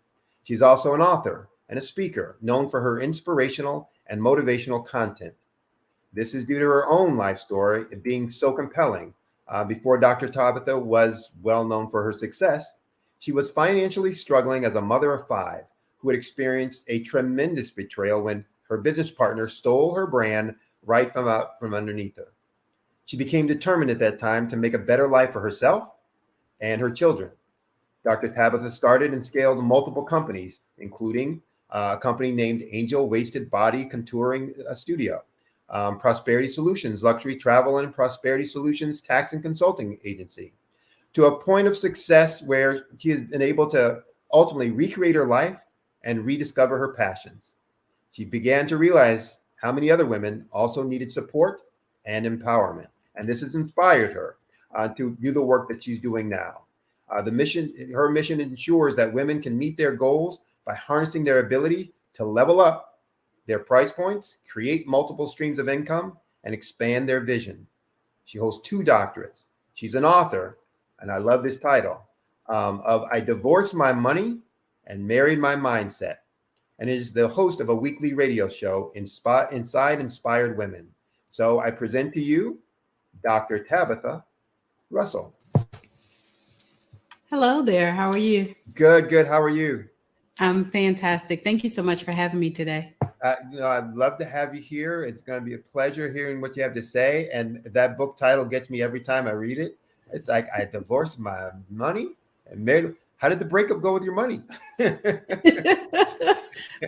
Speaker 16: She's also an author and a speaker known for her inspirational and motivational content. This is due to her own life story being so compelling. Before Dr. Tabitha was well known for her success, she was financially struggling as a mother of 5 who had experienced a tremendous betrayal when her business partner stole her brand right from underneath her. She became determined at that time to make a better life for herself and her children. Dr. Tabitha started and scaled multiple companies, including a company named Angel Wasted Body Contouring Studio, Prosperity Solutions, luxury travel and prosperity solutions tax and consulting agency, to a point of success where she has been able to ultimately recreate her life and rediscover her passions. She began to realize how many other women also needed support and empowerment. And this has inspired her to do the work that she's doing now. Her mission ensures that women can meet their goals by harnessing their ability to level up their price points, create multiple streams of income, and expand their vision. She holds 2 doctorates. She's an author, and I love this title, of I Divorced My Money and Married My Mindset, and is the host of a weekly radio show, Inside Inspired Women. So I present to you Dr. Tabitha Russell.
Speaker 10: Hello there. How are you?
Speaker 16: Good. How are you?
Speaker 10: I'm fantastic. Thank you so much for having me today.
Speaker 16: I'd love to have you here. It's going to be a pleasure hearing what you have to say. And that book title gets me every time I read it. It's like, I divorced my money and married. How did the breakup go with your money?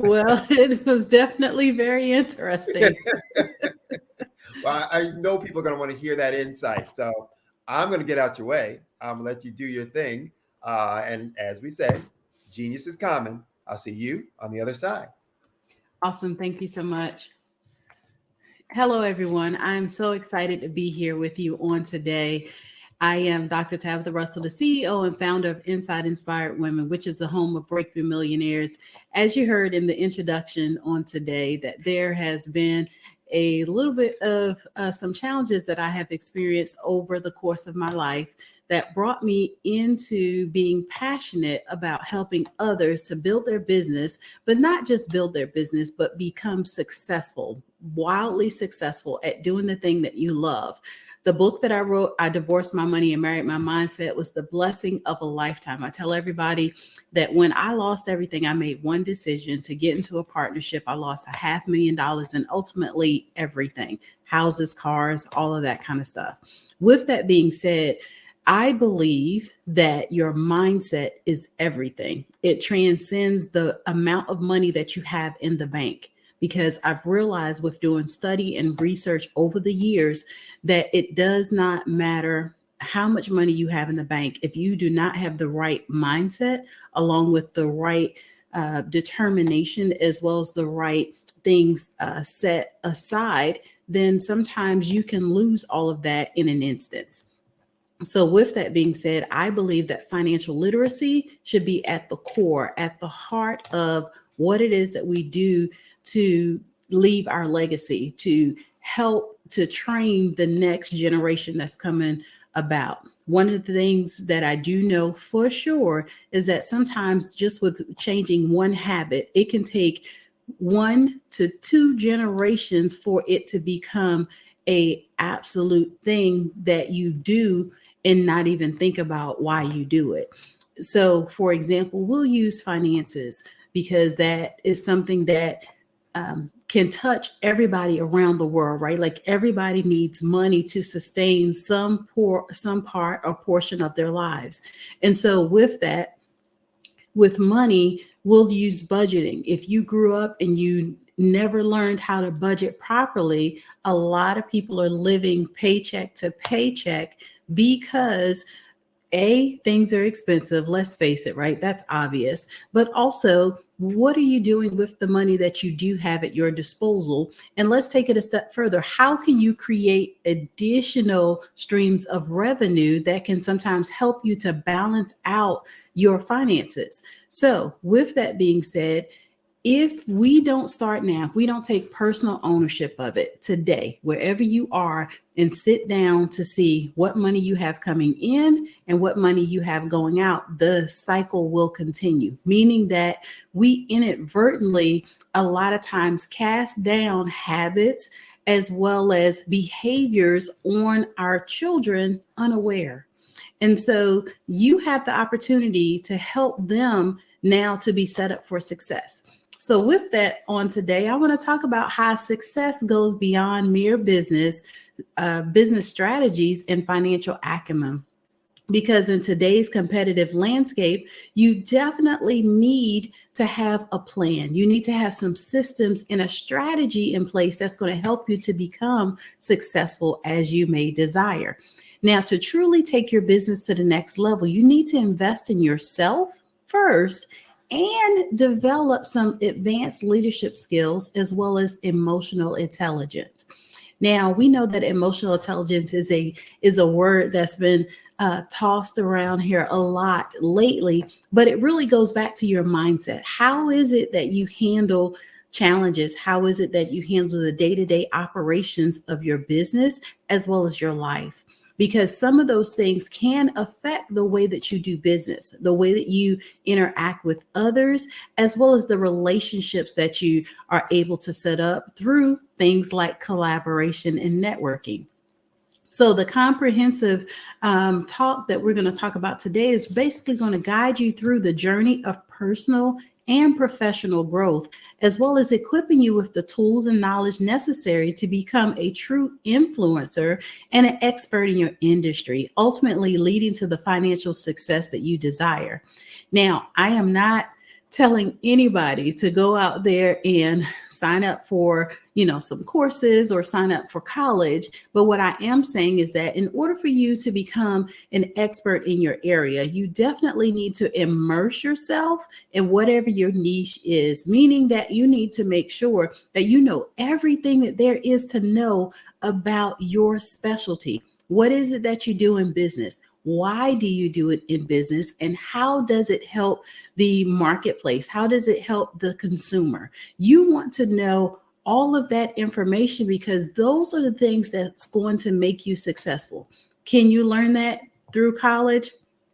Speaker 10: Well, it was definitely very interesting.
Speaker 16: Well, I know people are going to want to hear that insight. So I'm going to get out your way. I'm going to let you do your thing. And as we say, genius is common. I'll see you on the other side.
Speaker 10: Awesome. Thank you so much. Hello, everyone. I'm so excited to be here with you on today. I am Dr. Tabitha Russell, the CEO and founder of Inside Inspired Women, which is the home of breakthrough millionaires. As you heard in the introduction on today, that there has been a little bit of some challenges that I have experienced over the course of my life that brought me into being passionate about helping others to build their business, but not just build their business, but become successful, wildly successful at doing the thing that you love. The book that I wrote, I Divorced My Money and Married My Mindset, was the blessing of a lifetime. I tell everybody that when I lost everything, I made one decision to get into a partnership. I lost $500,000 and ultimately everything, houses, cars, all of that kind of stuff. With that being said, I believe that your mindset is everything. It transcends the amount of money that you have in the bank. Because I've realized with doing study and research over the years that it does not matter how much money you have in the bank. If you do not have the right mindset, along with the right determination, as well as the right things set aside, then sometimes you can lose all of that in an instance. So with that being said, I believe that financial literacy should be at the core, at the heart of what it is that we do to leave our legacy, to help to train the next generation that's coming about. One of the things that I do know for sure is that sometimes just with changing one habit, it can take 1 to 2 generations for it to become a absolute thing that you do and not even think about why you do it. So for example, we'll use finances because that is something that can touch everybody around the world, right? Like everybody needs money to sustain some part or portion of their lives. And so with that, with money, we'll use budgeting. If you grew up and you never learned how to budget properly, a lot of people are living paycheck to paycheck because things are expensive. Let's face it, right? That's obvious. But also, what are you doing with the money that you do have at your disposal? And let's take it a step further. How can you create additional streams of revenue that can sometimes help you to balance out your finances? So with that being said, if we don't start now, if we don't take personal ownership of it today, wherever you are, and sit down to see what money you have coming in and what money you have going out, the cycle will continue, meaning that we inadvertently a lot of times cast down habits as well as behaviors on our children unaware. And so you have the opportunity to help them now to be set up for success. So with that on today, I want to talk about how success goes beyond mere business strategies and financial acumen. Because in today's competitive landscape, you definitely need to have a plan. You need to have some systems and a strategy in place that's going to help you to become successful as you may desire. Now, to truly take your business to the next level, you need to invest in yourself first and develop some advanced leadership skills as well as emotional intelligence. Now, we know that emotional intelligence is a word that's been tossed around here a lot lately, but it really goes back to your mindset. How is it that you handle challenges? How is it that you handle the day-to-day operations of your business as well as your life? Because some of those things can affect the way that you do business, the way that you interact with others, as well as the relationships that you are able to set up through things like collaboration and networking. So the comprehensive talk that we're going to talk about today is basically going to guide you through the journey of personal and professional growth, as well as equipping you with the tools and knowledge necessary to become a true influencer and an expert in your industry, ultimately leading to the financial success that you desire. Now, I am not telling anybody to go out there and sign up for, some courses or sign up for college. But what I am saying is that in order for you to become an expert in your area, you definitely need to immerse yourself in whatever your niche is, meaning that you need to make sure that you know everything that there is to know about your specialty. What is it that you do in business? Why do you do it in business? And how does it help the marketplace? How does it help the consumer? You want to know all of that information because those are the things that's going to make you successful. Can you learn that through college?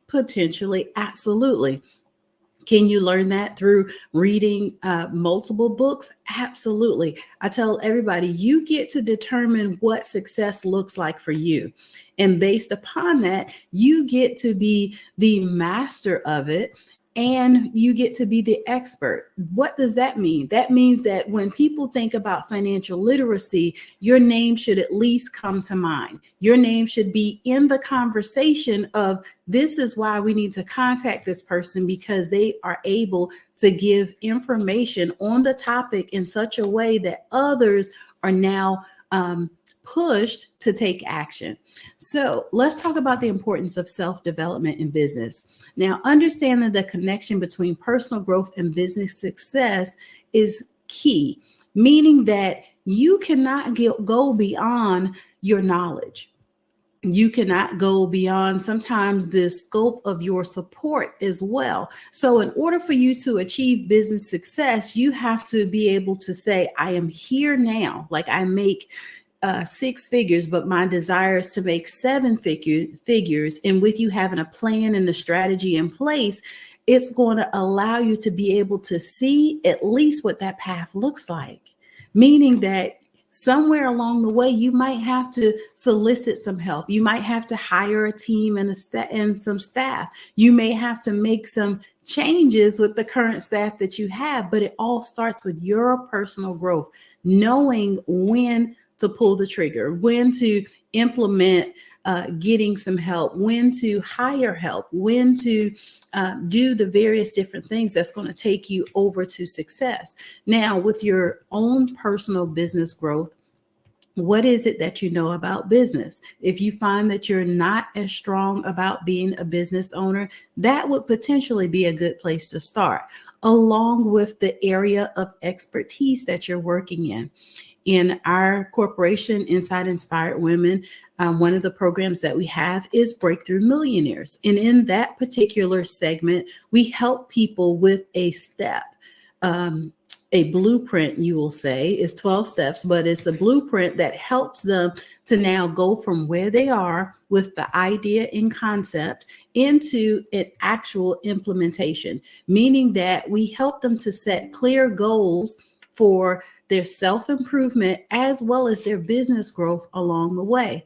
Speaker 10: Potentially, absolutely. Can you learn that through reading multiple books? Absolutely. I tell everybody, you get to determine what success looks like for you. And based upon that, you get to be the master of it and you get to be the expert. What does that mean? That means that when people think about financial literacy, your name should at least come to mind. Your name should be in the conversation of this is why we need to contact this person because they are able to give information on the topic in such a way that others are now pushed to take action. So let's talk about the importance of self-development in business. Now, understanding the connection between personal growth and business success is key, meaning that you cannot go beyond your knowledge. You cannot go beyond sometimes the scope of your support as well. So in order for you to achieve business success, you have to be able to say, I am here now, like I make 6 figures, but my desire is to make 7 figures. And with you having a plan and a strategy in place, it's going to allow you to be able to see at least what that path looks like. Meaning that somewhere along the way, you might have to solicit some help. You might have to hire a team and some staff. You may have to make some changes with the current staff that you have, but it all starts with your personal growth, knowing when to pull the trigger, when to implement getting some help, when to hire help, when to do the various different things that's going to take you over to success. Now, with your own personal business growth, what is it that you know about business? If you find that you're not as strong about being a business owner, that would potentially be a good place to start, along with the area of expertise that you're working in. In our corporation, Inside Inspired Women, one of the programs that we have is Breakthrough Millionaires. And in that particular segment, we help people with a step, a blueprint, you will say, is 12 steps, but it's a blueprint that helps them to now go from where they are with the idea and concept into an actual implementation, meaning that we help them to set clear goals for their self-improvement as well as their business growth along the way.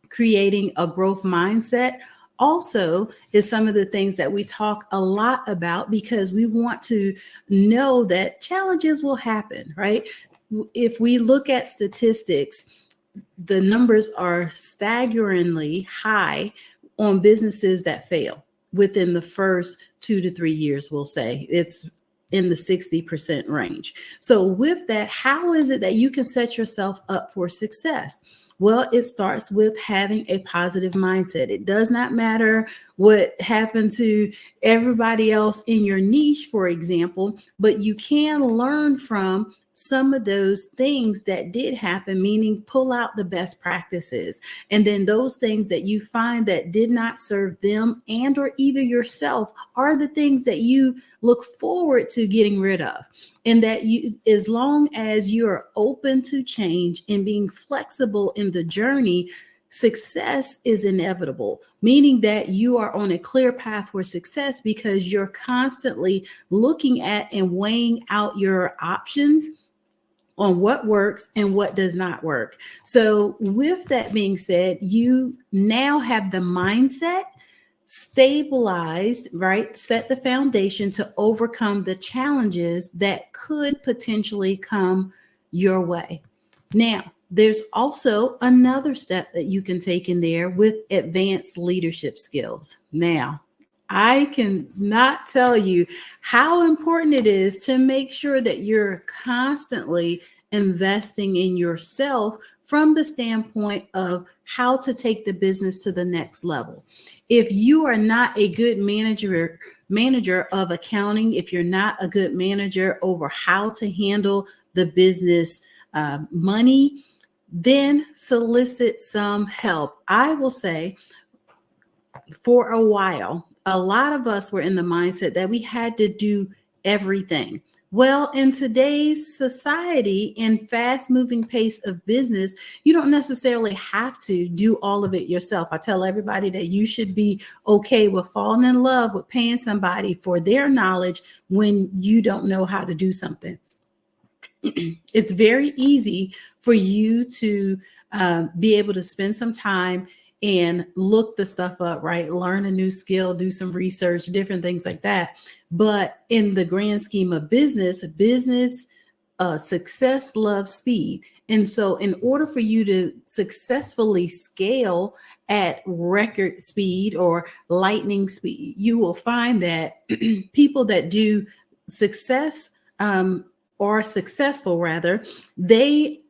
Speaker 10: Creating a growth mindset also is some of the things that we talk a lot about because we want to know that challenges will happen, right? If we look at statistics, the numbers are staggeringly high on businesses that fail within the first 2 to 3 years, we'll say. It's in the 60% range. So with that, how is it that you can set yourself up for success? Well, it starts with having a positive mindset. It does not matter what happened to everybody else in your niche, for example, but you can learn from some of those things that did happen, meaning pull out the best practices. And then those things that you find that did not serve them and or either yourself are the things that you look forward to getting rid of. And that you, as long as you're open to change and being flexible in the journey, success is inevitable, meaning that you are on a clear path for success because you're constantly looking at and weighing out your options on what works and what does not work. So with that being said, you now have the mindset stabilized, right? Set the foundation to overcome the challenges that could potentially come your way. Now, there's also another step that you can take in there with advanced leadership skills. Now, I can not tell you how important it is to make sure that you're constantly investing in yourself from the standpoint of how to take the business to the next level. If you are not a good manager of accounting, if you're not a good manager over how to handle the business money, then solicit some help. I will say for a while, a lot of us were in the mindset that we had to do everything. Well, in today's society and fast moving pace of business, you don't necessarily have to do all of it yourself. I tell everybody that you should be okay with falling in love with paying somebody for their knowledge when you don't know how to do something. It's very easy for you to be able to spend some time and look the stuff up, right? Learn a new skill, do some research, different things like that. But in the grand scheme of business, success loves speed. And so in order for you to successfully scale at record speed or lightning speed, you will find that people that do success or successful rather, they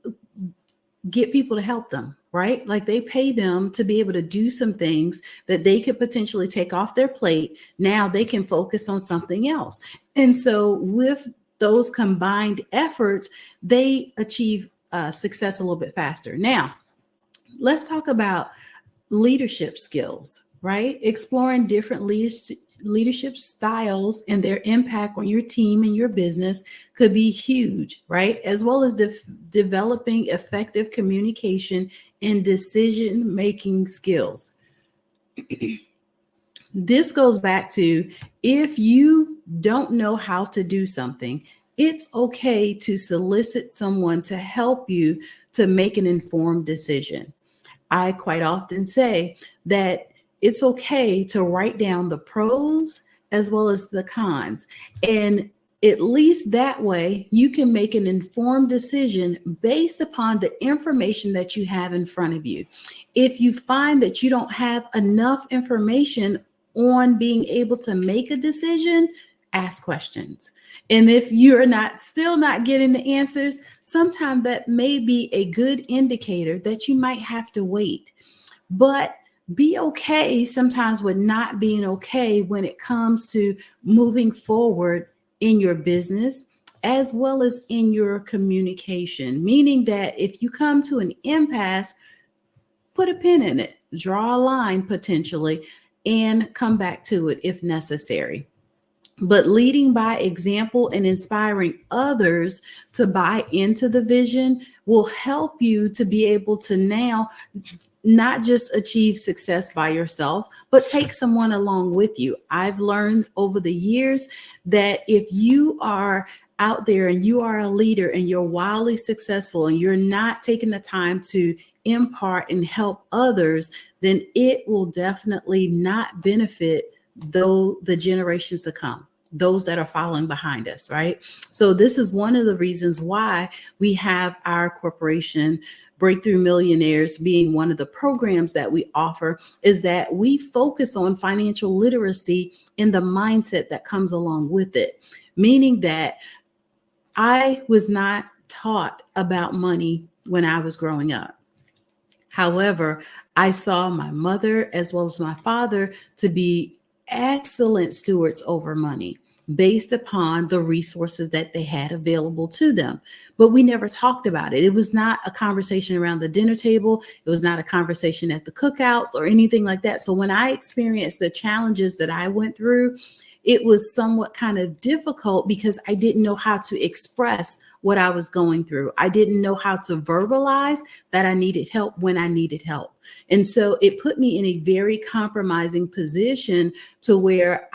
Speaker 10: get people to help them, right? Like they pay them to be able to do some things that they could potentially take off their plate. Now they can focus on something else. And so with those combined efforts, they achieve success a little bit faster. Now, let's talk about leadership skills, right? Exploring different leadership styles and their impact on your team and your business could be huge, right? As well as developing effective communication and decision-making skills. This goes back to if you don't know how to do something, it's okay to solicit someone to help you to make an informed decision. I quite often say that it's okay to write down the pros as well as the cons. And at least that way, you can make an informed decision based upon the information that you have in front of you. If you find that you don't have enough information on being able to make a decision, ask questions. And if you're still not getting the answers, sometimes that may be a good indicator that you might have to wait. But be okay sometimes with not being okay when it comes to moving forward in your business as well as in your communication, meaning that if you come to an impasse, put a pin in it, draw a line potentially, and come back to it if necessary. But leading by example and inspiring others to buy into the vision will help you to be able to now not just achieve success by yourself, but take someone along with you. I've learned over the years that if you are out there and you are a leader and you're wildly successful and you're not taking the time to impart and help others, then it will definitely not benefit the generations to come, those that are following behind us, right? So this is one of the reasons why we have our corporation Breakthrough Millionaires being one of the programs that we offer, is that we focus on financial literacy in the mindset that comes along with it, meaning that I was not taught about money when I was growing up. However, I saw my mother as well as my father to be excellent stewards over money based upon the resources that they had available to them. But we never talked about it. It was not a conversation around the dinner table. It was not a conversation at the cookouts or anything like that. So when I experienced the challenges that I went through, it was somewhat kind of difficult because I didn't know how to express what I was going through. I didn't know how to verbalize that I needed help when I needed help. And so it put me in a very compromising position to where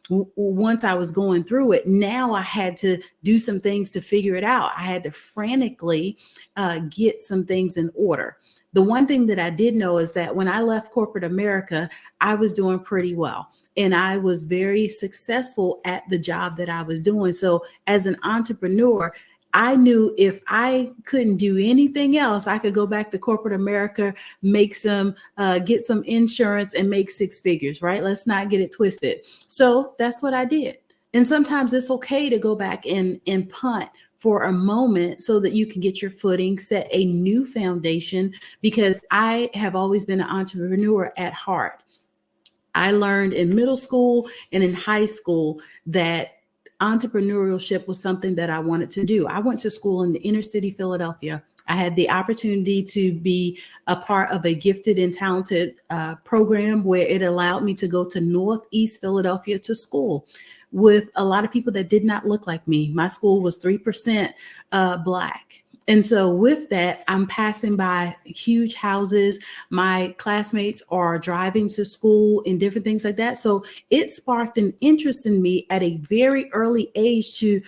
Speaker 10: once I was going through it, now I had to do some things to figure it out. I had to frantically get some things in order. The one thing that I did know is that when I left corporate America, I was doing pretty well and I was very successful at the job that I was doing. So as an entrepreneur, I knew if I couldn't do anything else, I could go back to corporate America, make some, get some insurance and make six figures, right? Let's not get it twisted. So that's what I did. And sometimes it's okay to go back and punt for a moment so that you can get your footing, set a new foundation, because I have always been an entrepreneur at heart. I learned in middle school and in high school that entrepreneurship was something that I wanted to do. I went to school in the inner city, Philadelphia. I had the opportunity to be a part of a gifted and talented program where it allowed me to go to Northeast Philadelphia to school with a lot of people that did not look like me. My school was 3% Black. And so with that, I'm passing by huge houses. My classmates are driving to school and different things like that. So it sparked an interest in me at a very early age to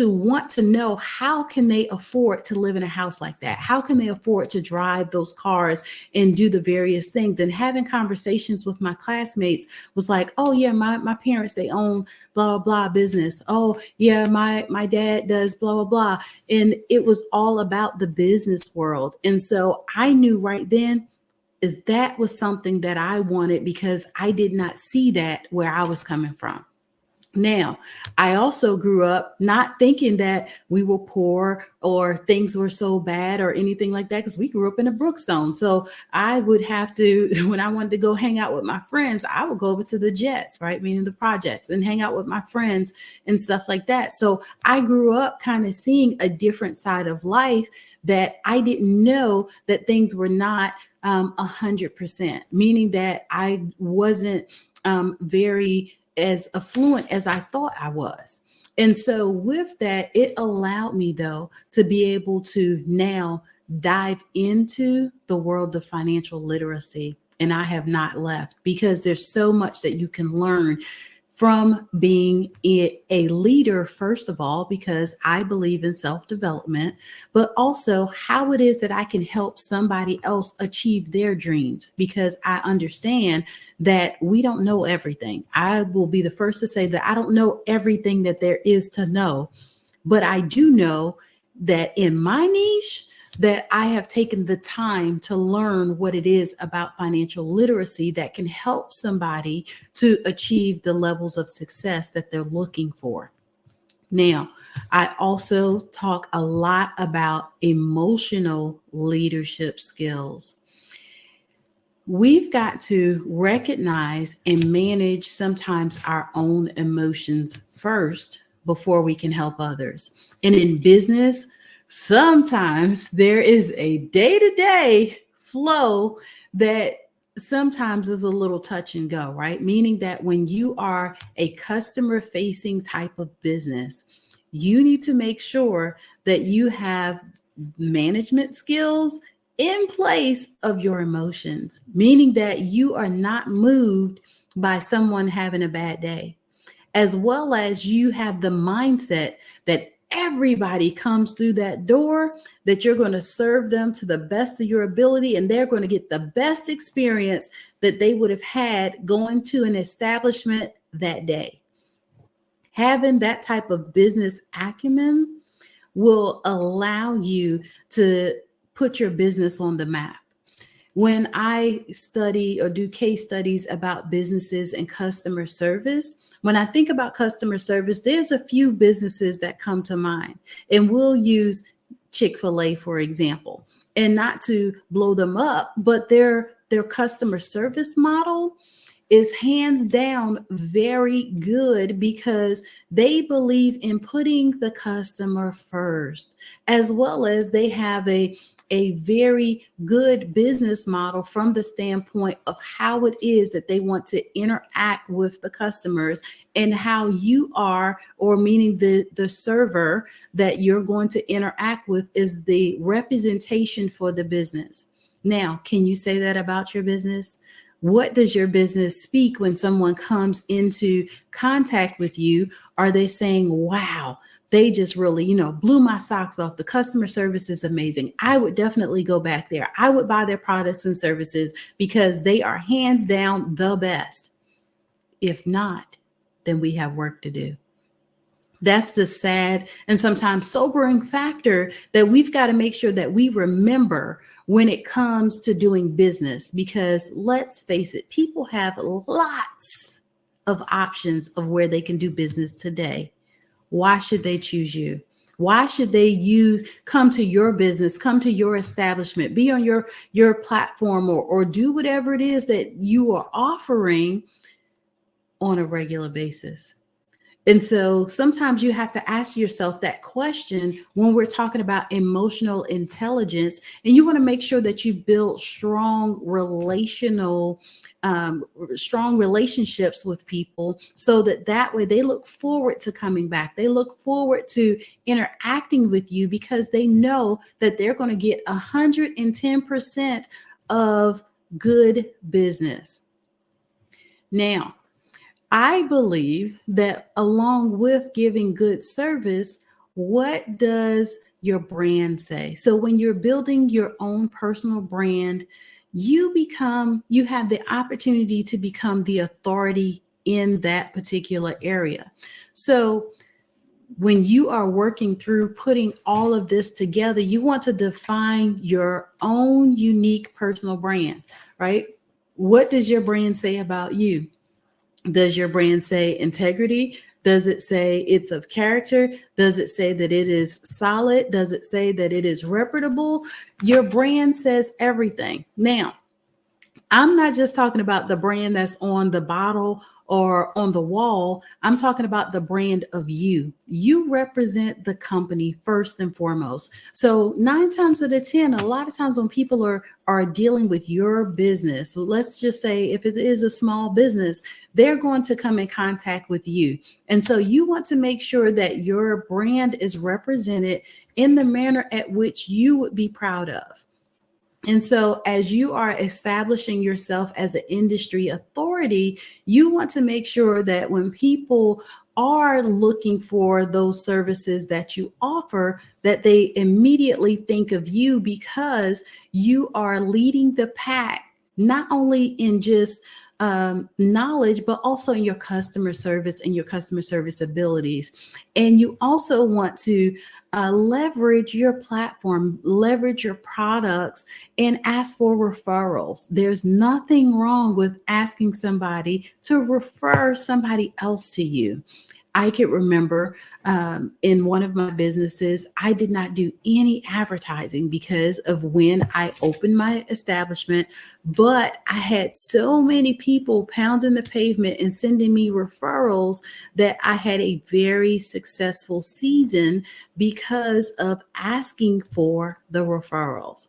Speaker 10: want to know, how can they afford to live in a house like that? How can they afford to drive those cars and do the various things? And having conversations with my classmates was like, oh yeah, my parents, they own blah, blah, blah business. Oh yeah, my dad does blah, blah, blah. And it was all about the business world. And so I knew right then is that was something that I wanted, because I did not see that where I was coming from. Now, I also grew up not thinking that we were poor or things were so bad or anything like that, because we grew up in a Brookstone. So I would have to, when I wanted to go hang out with my friends, I would go over to the Jets, right? Meaning the projects, and hang out with my friends and stuff like that. So I grew up kind of seeing a different side of life that I didn't know that things were not 100%, meaning that I wasn't very as affluent as I thought I was. And so with that, it allowed me though to be able to now dive into the world of financial literacy. And I have not left, because there's so much that you can learn from being a leader, first of all, because I believe in self-development, but also how it is that I can help somebody else achieve their dreams, because I understand that we don't know everything. I will be the first to say that I don't know everything that there is to know, but I do know that in my niche, that I have taken the time to learn what it is about financial literacy that can help somebody to achieve the levels of success that they're looking for. Now, I also talk a lot about emotional leadership skills. We've got to recognize and manage sometimes our own emotions first before we can help others. And in business, sometimes there is a day-to-day flow that sometimes is a little touch and go, right? Meaning that when you are a customer-facing type of business, you need to make sure that you have management skills in place of your emotions, meaning that you are not moved by someone having a bad day, as well as you have the mindset that everybody comes through that door, that you're going to serve them to the best of your ability, and they're going to get the best experience that they would have had going to an establishment that day. Having that type of business acumen will allow you to put your business on the map. When I study or do case studies about businesses and customer service, when I think about customer service, there's a few businesses that come to mind. And we'll use Chick-fil-A, for example, and not to blow them up, but their customer service model is hands down very good because they believe in putting the customer first, as well as they have a very good business model from the standpoint of how it is that they want to interact with the customers and how you are, or meaning the server that you're going to interact with is the representation for the business. Now, can you say that about your business? What does your business speak when someone comes into contact with you? Are they saying, wow, they just really, blew my socks off. The customer service is amazing. I would definitely go back there. I would buy their products and services because they are hands down the best. If not, then we have work to do. That's the sad and sometimes sobering factor that we've got to make sure that we remember when it comes to doing business, because let's face it, people have lots of options of where they can do business today. Why should they choose you? Why should they come to your business, come to your establishment, be on your platform, or do whatever it is that you are offering on a regular basis? And so sometimes you have to ask yourself that question when we're talking about emotional intelligence, and you want to make sure that you build strong relationships with people so that way they look forward to coming back. They look forward to interacting with you because they know that they're going to get 110% of good business. Now, I believe that along with giving good service, what does your brand say? So when you're building your own personal brand, you have the opportunity to become the authority in that particular area. So when you are working through putting all of this together, you want to define your own unique personal brand, right? What does your brand say about you? Does your brand say integrity? Does it say it's of character? Does it say that it is solid? Does it say that it is reputable? Your brand says everything. Now, I'm not just talking about the brand that's on the bottle or on the wall. I'm talking about the brand of you. You represent the company first and foremost. So 9 times out of 10, a lot of times when people are dealing with your business, so let's just say if it is a small business, they're going to come in contact with you. And so you want to make sure that your brand is represented in the manner at which you would be proud of. And so as you are establishing yourself as an industry authority, you want to make sure that when people are looking for those services that you offer, that they immediately think of you because you are leading the pack, not only in just knowledge, but also in your customer service and your customer service abilities. And you also want to leverage your platform, leverage your products, and ask for referrals. There's nothing wrong with asking somebody to refer somebody else to you. I could remember in one of my businesses, I did not do any advertising because of when I opened my establishment, but I had so many people pounding the pavement and sending me referrals that I had a very successful season because of asking for the referrals.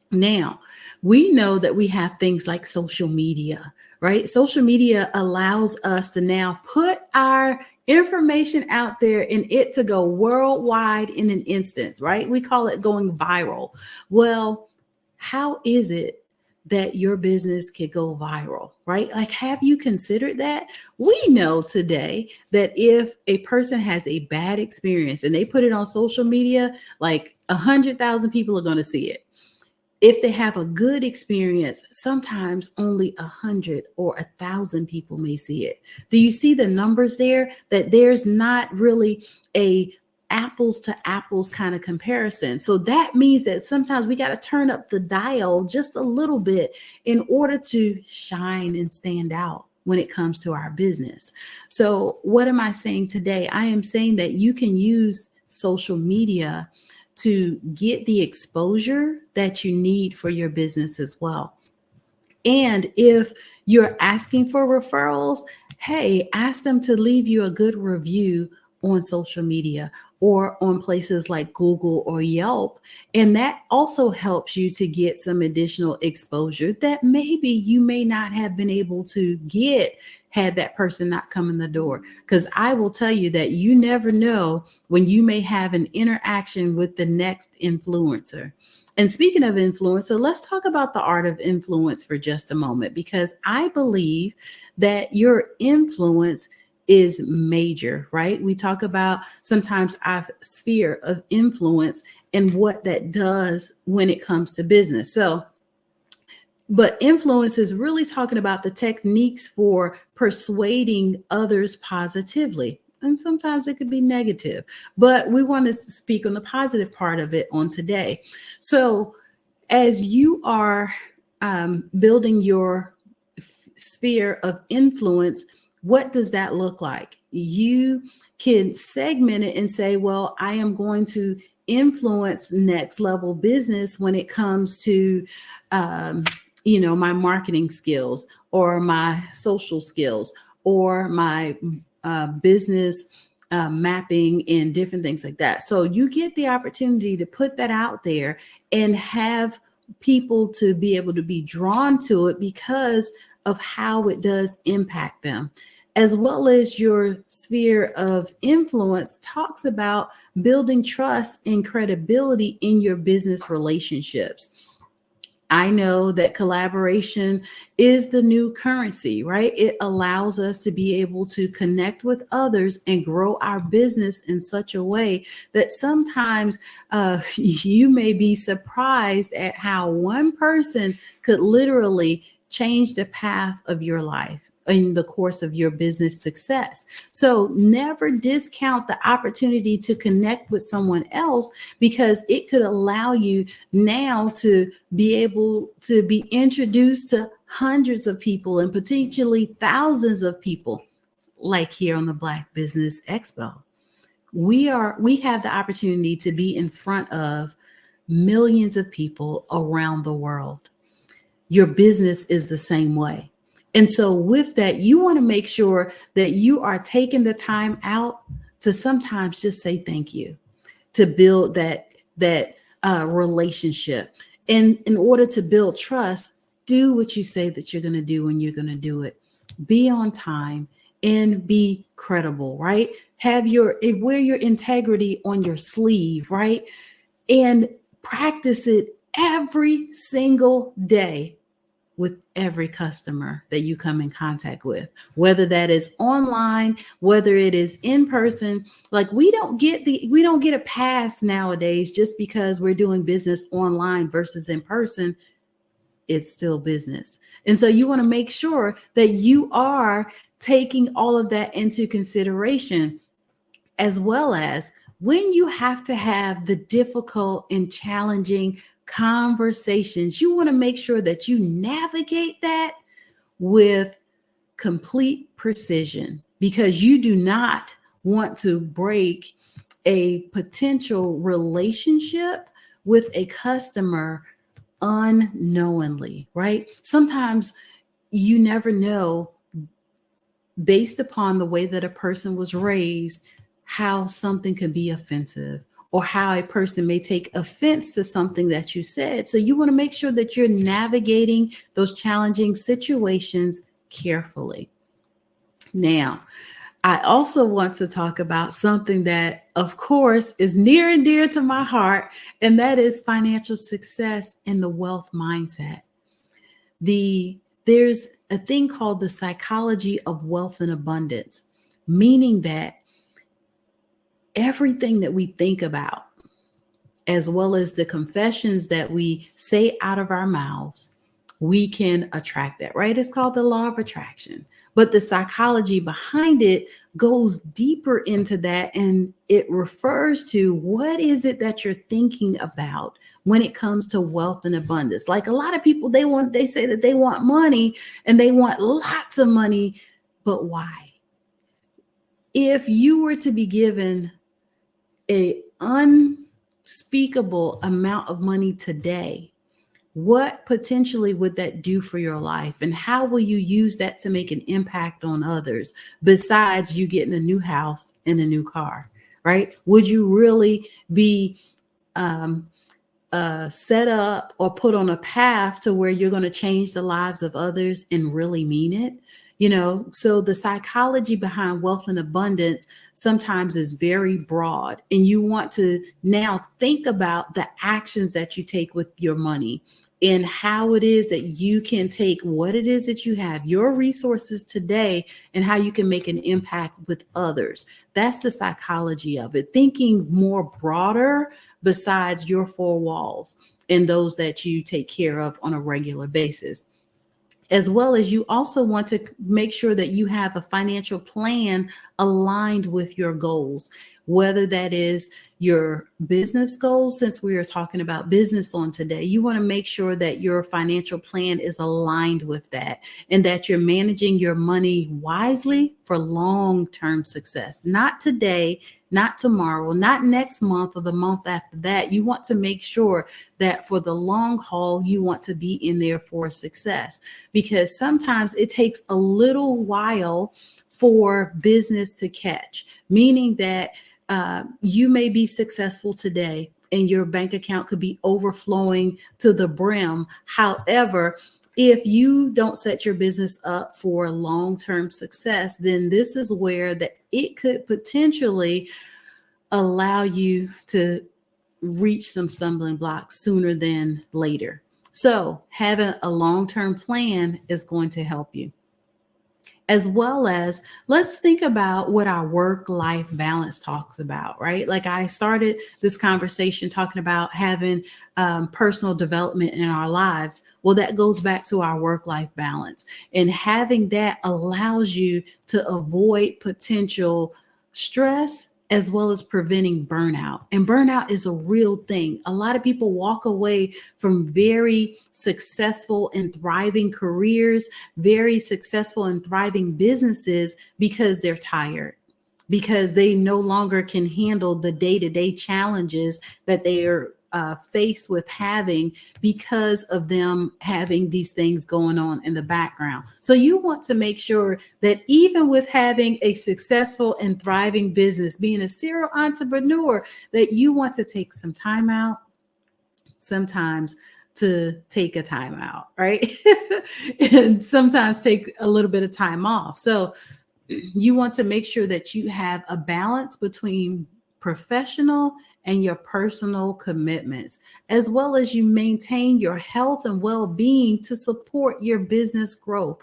Speaker 10: Now, we know that we have things like social media, right? Social media allows us to now put our information out there and it to go worldwide in an instant, right? We call it going viral. Well, how is it that your business could go viral, right? Like, have you considered that? We know today that if a person has a bad experience and they put it on social media, like 100,000 people are going to see it. If they have a good experience, sometimes only 100 or 1,000 people may see it. Do you see the numbers there? That there's not really a apples to apples kind of comparison. So that means that sometimes we got to turn up the dial just a little bit in order to shine and stand out when it comes to our business. So what am I saying today? I am saying that you can use social media to get the exposure that you need for your business as well. And if you're asking for referrals, hey, ask them to leave you a good review on social media or on places like Google or Yelp. And that also helps you to get some additional exposure that maybe you may not have been able to get had that person not come in the door. Because I will tell you that you never know when you may have an interaction with the next influencer. And speaking of influencer, let's talk about the art of influence for just a moment, because I believe that your influence is major, right? We talk about sometimes our sphere of influence and what that does when it comes to business. But influence is really talking about the techniques for persuading others positively. And sometimes it could be negative, but we want to speak on the positive part of it on today. So as you are building your sphere of influence, what does that look like? You can segment it and say, well, I am going to influence next level business when it comes to, my marketing skills or my social skills or my business mapping and different things like that. So you get the opportunity to put that out there and have people to be able to be drawn to it because of how it does impact them. As well as your sphere of influence talks about building trust and credibility in your business relationships. I know that collaboration is the new currency, right? It allows us to be able to connect with others and grow our business in such a way that sometimes you may be surprised at how one person could literally change the path of your life in the course of your business success. So never discount the opportunity to connect with someone else, because it could allow you now to be able to be introduced to hundreds of people and potentially thousands of people, like here on the Black Business Expo. We have the opportunity to be in front of millions of people around the world. Your business is the same way. And so with that, you want to make sure that you are taking the time out to sometimes just say thank you, to build that relationship. And in order to build trust, do what you say that you're going to do when you're going to do it. Be on time and be credible, right? Wear your integrity on your sleeve, right? And practice it every single day with every customer that you come in contact with, whether that is online, whether it is in person. Like we don't get a pass nowadays just because we're doing business online versus in person. It's still business. And so you want to make sure that you are taking all of that into consideration, as well as when you have to have the difficult and challenging conversations, you want to make sure that you navigate that with complete precision, because you do not want to break a potential relationship with a customer unknowingly, right? Sometimes you never know, based upon the way that a person was raised, how something could be offensive, or how a person may take offense to something that you said. So you want to make sure that you're navigating those challenging situations carefully. Now, I also want to talk about something that, of course, is near and dear to my heart, and that is financial success and the wealth mindset. There's a thing called the psychology of wealth and abundance, meaning that everything that we think about, as well as the confessions that we say out of our mouths, we can attract that, right? It's called the law of attraction. But the psychology behind it goes deeper into that, and it refers to what is it that you're thinking about when it comes to wealth and abundance. Like a lot of people, they say that they want money and they want lots of money, but why? If you were to be given a unspeakable amount of money today, what potentially would that do for your life? And how will you use that to make an impact on others besides you getting a new house and a new car, right? Would you really be set up or put on a path to where you're going to change the lives of others and really mean it? You know, so the psychology behind wealth and abundance sometimes is very broad, and you want to now think about the actions that you take with your money and how it is that you can take what it is that you have, your resources today, and how you can make an impact with others. That's the psychology of it, thinking more broader besides your four walls and those that you take care of on a regular basis. As well as you also want to make sure that you have a financial plan aligned with your goals, whether that is your business goals. Since we are talking about business on today, you want to make sure that your financial plan is aligned with that and that you're managing your money wisely for long-term success. Not today, not tomorrow, not next month or the month after that. You want to make sure that for the long haul, you want to be in there for success, because sometimes it takes a little while for business to catch, meaning that you may be successful today and your bank account could be overflowing to the brim. However, if you don't set your business up for long-term success, then this is where that it could potentially allow you to reach some stumbling blocks sooner than later. So having a long-term plan is going to help you. As well as, let's think about what our work-life balance talks about, right? Like I started this conversation talking about having personal development in our lives. Well, that goes back to our work-life balance, and having that allows you to avoid potential stress as well as preventing burnout. And burnout is a real thing. A lot of people walk away from very successful and thriving careers, very successful and thriving businesses, because they're tired, because they no longer can handle the day-to-day challenges that they are faced with having because of them having these things going on in the background. So you want to make sure that even with having a successful and thriving business, being a serial entrepreneur, that you want to take some time out, sometimes to take a time out, right? And sometimes take a little bit of time off. So you want to make sure that you have a balance between professional and your personal commitments, as well as you maintain your health and well-being to support your business growth.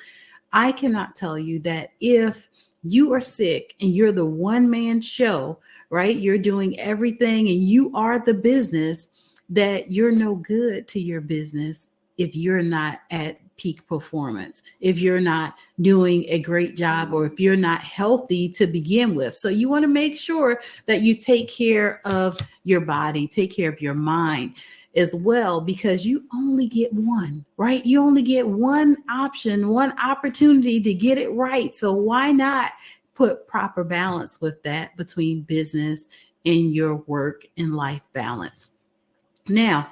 Speaker 10: I cannot tell you that if you are sick and you're the one-man show, right? You're doing everything and you are the business, that you're no good to your business if you're not at peak performance, if you're not doing a great job, or if you're not healthy to begin with. So you want to make sure that you take care of your body, take care of your mind as well, because you only get one, right? You only get one option, one opportunity to get it right. So why not put proper balance with that between business and your work and life balance? Now,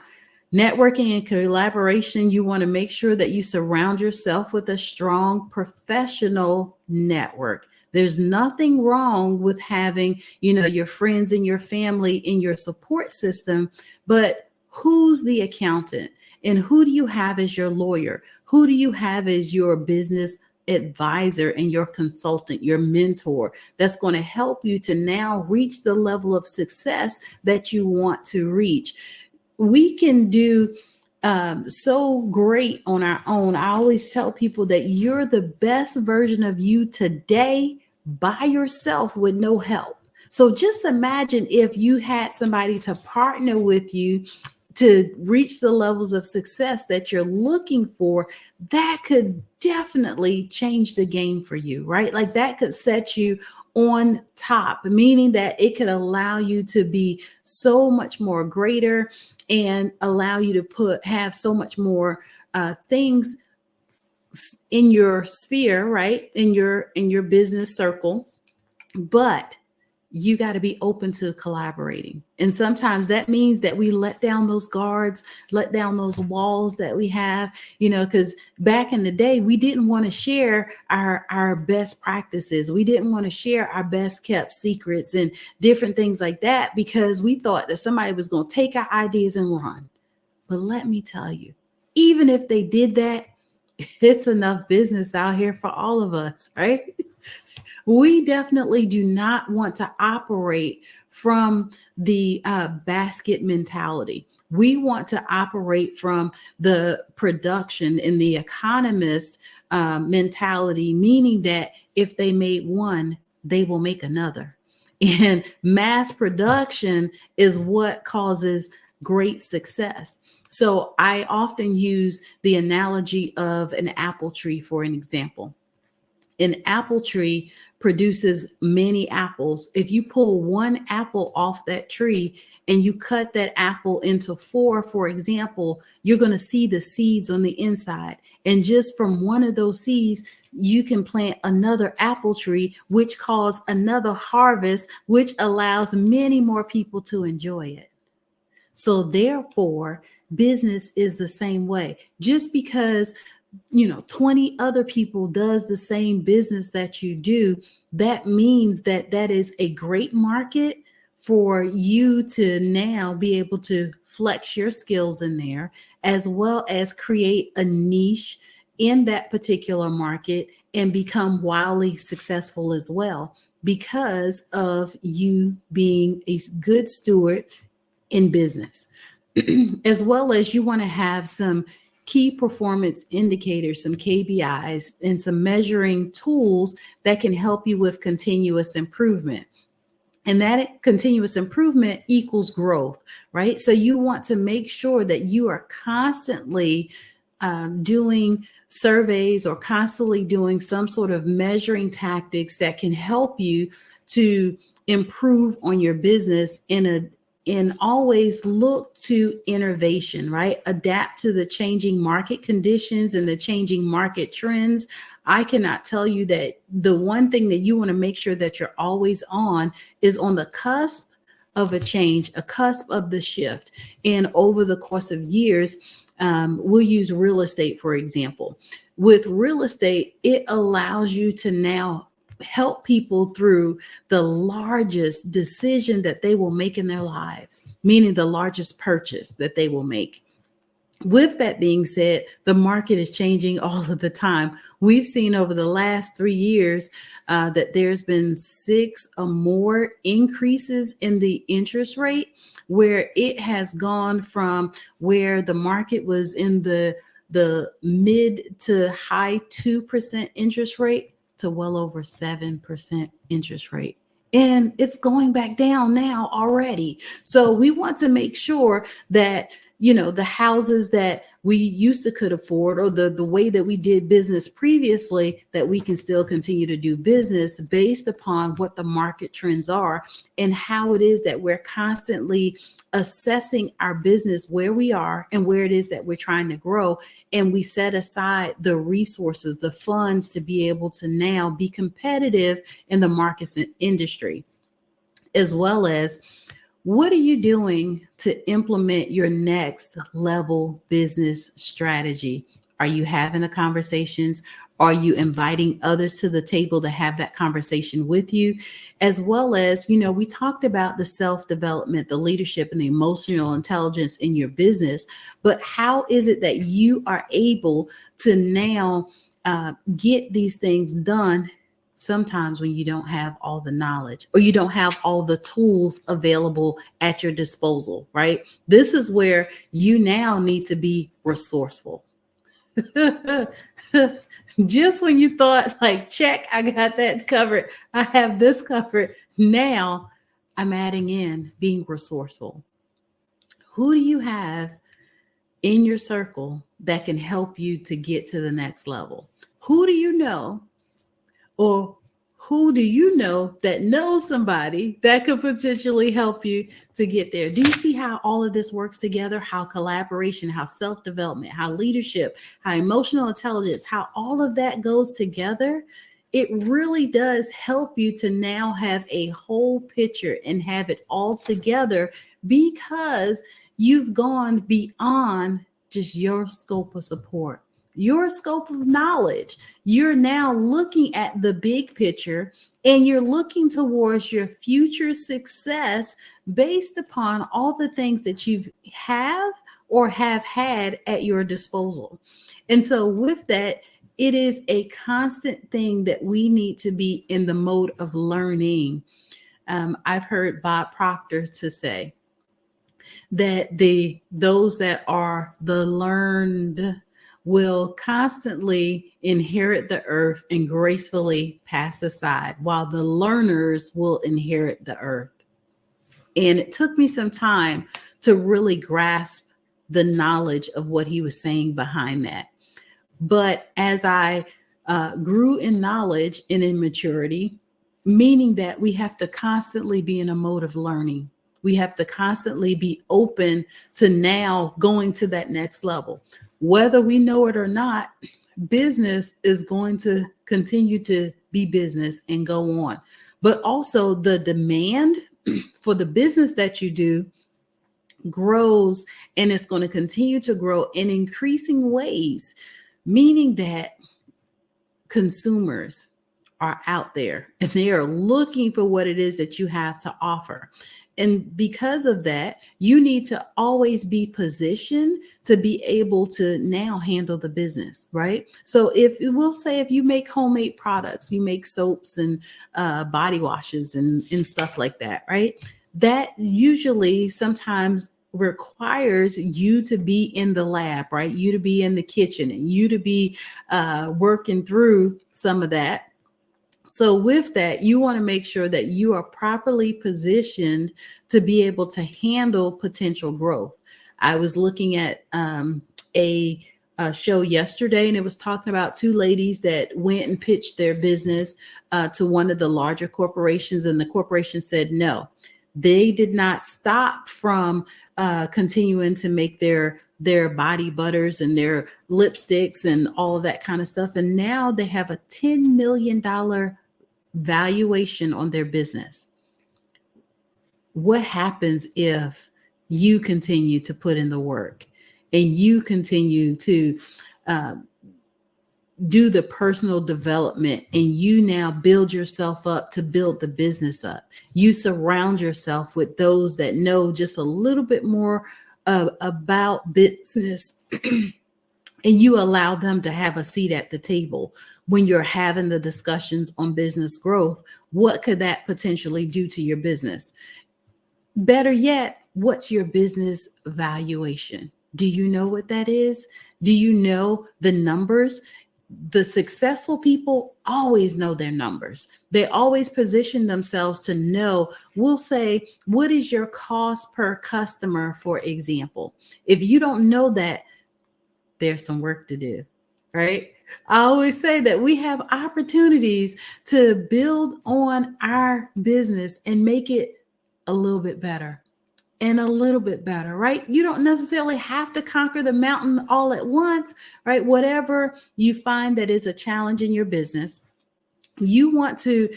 Speaker 10: networking and collaboration, you want to make sure that you surround yourself with a strong professional network. There's nothing wrong with having, your friends and your family in your support system, but who's the accountant and who do you have as your lawyer? Who do you have as your business advisor and your consultant, your mentor, that's going to help you to now reach the level of success that you want to reach? We can do so great on our own. I always tell people that you're the best version of you today by yourself with no help. So just imagine if you had somebody to partner with you to reach the levels of success that you're looking for, that could definitely change the game for you, right? Like that could set you on top, meaning that it could allow you to be so much more greater and allow you to have so much more things in your sphere, right? In your business circle. But you got to be open to collaborating. And sometimes that means that we let down those guards, let down those walls that we have, because back in the day, we didn't want to share our best practices. We didn't want to share our best kept secrets and different things like that, because we thought that somebody was going to take our ideas and run. But let me tell you, even if they did that, it's enough business out here for all of us, right? We definitely do not want to operate from the basket mentality. We want to operate from the production and the economist mentality, meaning that if they made one, they will make another. And mass production is what causes great success. So I often use the analogy of an apple tree for an example. An apple tree produces many apples. If you pull one apple off that tree and you cut that apple into 4, for example, you're going to see the seeds on the inside. And just from one of those seeds, you can plant another apple tree, which causes another harvest, which allows many more people to enjoy it. So therefore, business is the same way. Just because 20 other people does the same business that you do, that means that is a great market for you to now be able to flex your skills in there, as well as create a niche in that particular market and become wildly successful as well, because of you being a good steward in business. As well as you want to have some key performance indicators, some KPIs, and some measuring tools that can help you with continuous improvement. And that continuous improvement equals growth, right? So you want to make sure that you are constantly doing surveys or constantly doing some sort of measuring tactics that can help you to improve on your business and always look to innovation, right? Adapt to the changing market conditions and the changing market trends. I cannot tell you that the one thing that you want to make sure that you're always on is on the cusp of a change, a cusp of the shift. And over the course of years, we'll use real estate, for example. With real estate, it allows you to now help people through the largest decision that they will make in their lives, meaning the largest purchase that they will make. With that being said, the market is changing all of the time. We've seen over the last 3 years that there's been 6 or more increases in the interest rate, where it has gone from where the market was in the mid to high 2% interest rate to well over 7% interest rate. And it's going back down now already. So we want to make sure that, the houses that we used to could afford, or the way that we did business previously, that we can still continue to do business based upon what the market trends are and how it is that we're constantly assessing our business, where we are and where it is that we're trying to grow. And we set aside the resources, the funds to be able to now be competitive in the markets and industry, as well as what are you doing to implement your next level business strategy? Are you having the conversations? Are you inviting others to the table to have that conversation with you? As well as, we talked about the self-development, the leadership, and the emotional intelligence in your business. But how is it that you are able to now get these things done sometimes when you don't have all the knowledge, or you don't have all the tools available at your disposal, right? This is where you now need to be resourceful. Just when you thought, like, check, I got that covered, I have this covered, now I'm adding in being resourceful. Who do you have in your circle that can help you to get to the next level? Who do you know, or who do you know that knows somebody that could potentially help you to get there? Do you see how all of this works together? How collaboration, how self-development, how leadership, how emotional intelligence, how all of that goes together? It really does help you to now have a whole picture and have it all together, because you've gone beyond just your scope of support, your scope of knowledge. You're now looking at the big picture, and you're looking towards your future success based upon all the things that you have or have had at your disposal. And so with that, it is a constant thing that we need to be in the mode of learning. I've heard Bob Proctor to say that those that are the learned will constantly inherit the earth and gracefully pass aside, while the learners will inherit the earth. And it took me some time to really grasp the knowledge of what he was saying behind that. But as I grew in knowledge and in maturity, meaning that we have to constantly be in a mode of learning. We have to constantly be open to now going to that next level. Whether we know it or not, business is going to continue to be business and go on. But also the demand for the business that you do grows, and it's going to continue to grow in increasing ways, meaning that consumers are out there and they are looking for what it is that you have to offer. And because of that, you need to always be positioned to be able to now handle the business, right? So if we'll say, if you make homemade products, you make soaps and body washes and stuff like that, right? That usually sometimes requires you to be in the lab, right? You to be in the kitchen and you to be working through some of that. So with that, you want to make sure that you are properly positioned to be able to handle potential growth. I was looking at a show yesterday, and it was talking about two ladies that went and pitched their business to one of the larger corporations, and the corporation said no. They did not stop from continuing to make their body butters and their lipsticks and all of that kind of stuff. And now they have a $10 million valuation on their business. What happens if you continue to put in the work and you continue to do the personal development, and you now build yourself up to build the business up? You surround yourself with those that know just a little bit more about business and you allow them to have a seat at the table when you're having the discussions on business growth. What could that potentially do to your business? Better yet, what's your business valuation? Do you know what that is? Do you know the numbers? The successful people always know their numbers. They always position themselves to know. We'll say, what is your cost per customer, for example? If you don't know that, there's some work to do, right? I always say that we have opportunities to build on our business and make it a little bit better and a little bit better, right? You don't necessarily have to conquer the mountain all at once, right? Whatever you find that is a challenge in your business, you want to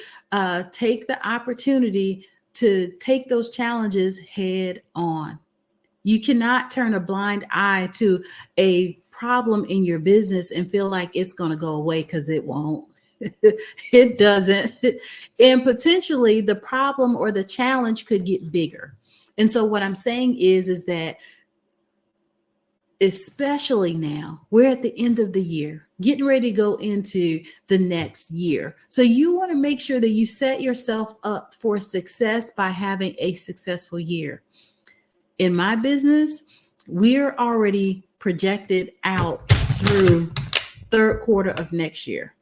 Speaker 10: take the opportunity to take those challenges head on. You cannot turn a blind eye to a problem in your business and feel like it's going to go away, because it won't. It doesn't. And potentially the problem or the challenge could get bigger. And so what I'm saying is that especially now, we're at the end of the year, getting ready to go into the next year. So you want to make sure that you set yourself up for success by having a successful year. In my business, we're already projected out through third quarter of next year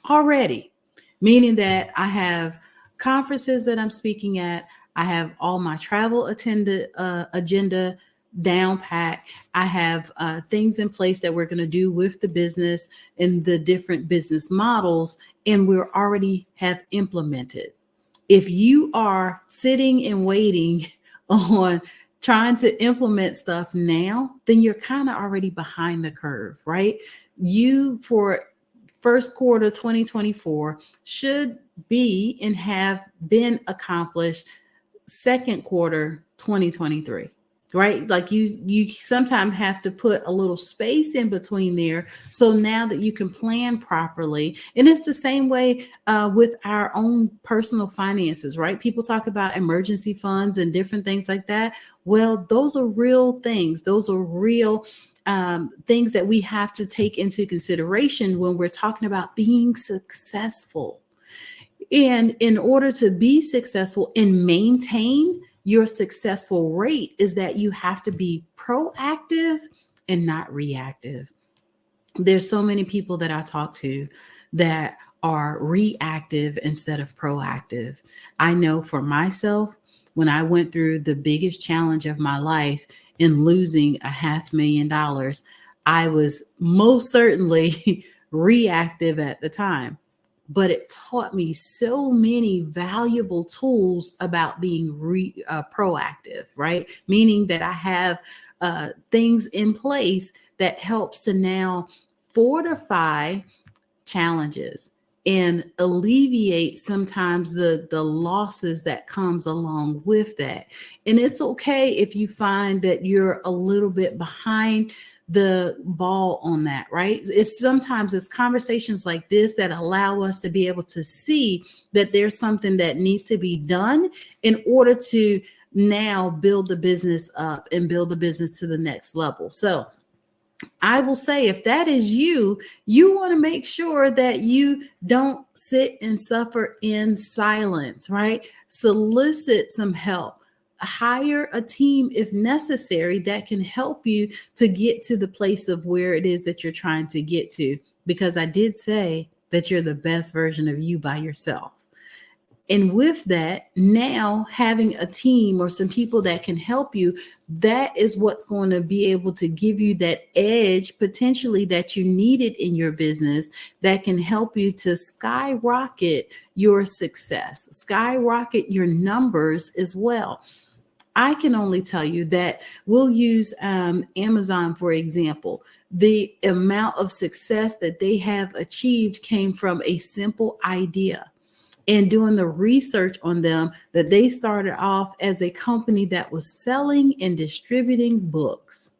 Speaker 10: already, meaning that I have conferences that I'm speaking at. I have all my travel agenda down pat. I have things in place that we're going to do with the business and the different business models, and we're already have implemented. If you are sitting and waiting on trying to implement stuff now, then you're kind of already behind the curve, right? You, for first quarter 2024, should be and have been accomplished second quarter 2023. Right? Like you sometimes have to put a little space in between there. So now that you can plan properly. And it's the same way with our own personal finances, right? People talk about emergency funds and different things like that. Well, those are real things. Those are real things that we have to take into consideration when we're talking about being successful. And in order to be successful and maintain your successful rate, is that you have to be proactive and not reactive. There's so many people that I talk to that are reactive instead of proactive. I know for myself, when I went through the biggest challenge of my life in losing $500,000, I was most certainly reactive at the time. But it taught me so many valuable tools about being proactive, right? Meaning that I have things in place that helps to now fortify challenges and alleviate sometimes the losses that comes along with that. And it's okay if you find that you're a little bit behind the ball on that, right? It's conversations like this that allow us to be able to see that there's something that needs to be done in order to now build the business up and build the business to the next level. So I will say, if that is you, you want to make sure that you don't sit and suffer in silence, right? Solicit some help. Hire a team if necessary that can help you to get to the place of where it is that you're trying to get to. Because I did say that you're the best version of you by yourself. And with that, now having a team or some people that can help you, that is what's going to be able to give you that edge potentially that you needed in your business that can help you to skyrocket your success, skyrocket your numbers as well. I can only tell you that we'll use Amazon, for example. The amount of success that they have achieved came from a simple idea. And doing the research on them, that they started off as a company that was selling and distributing books.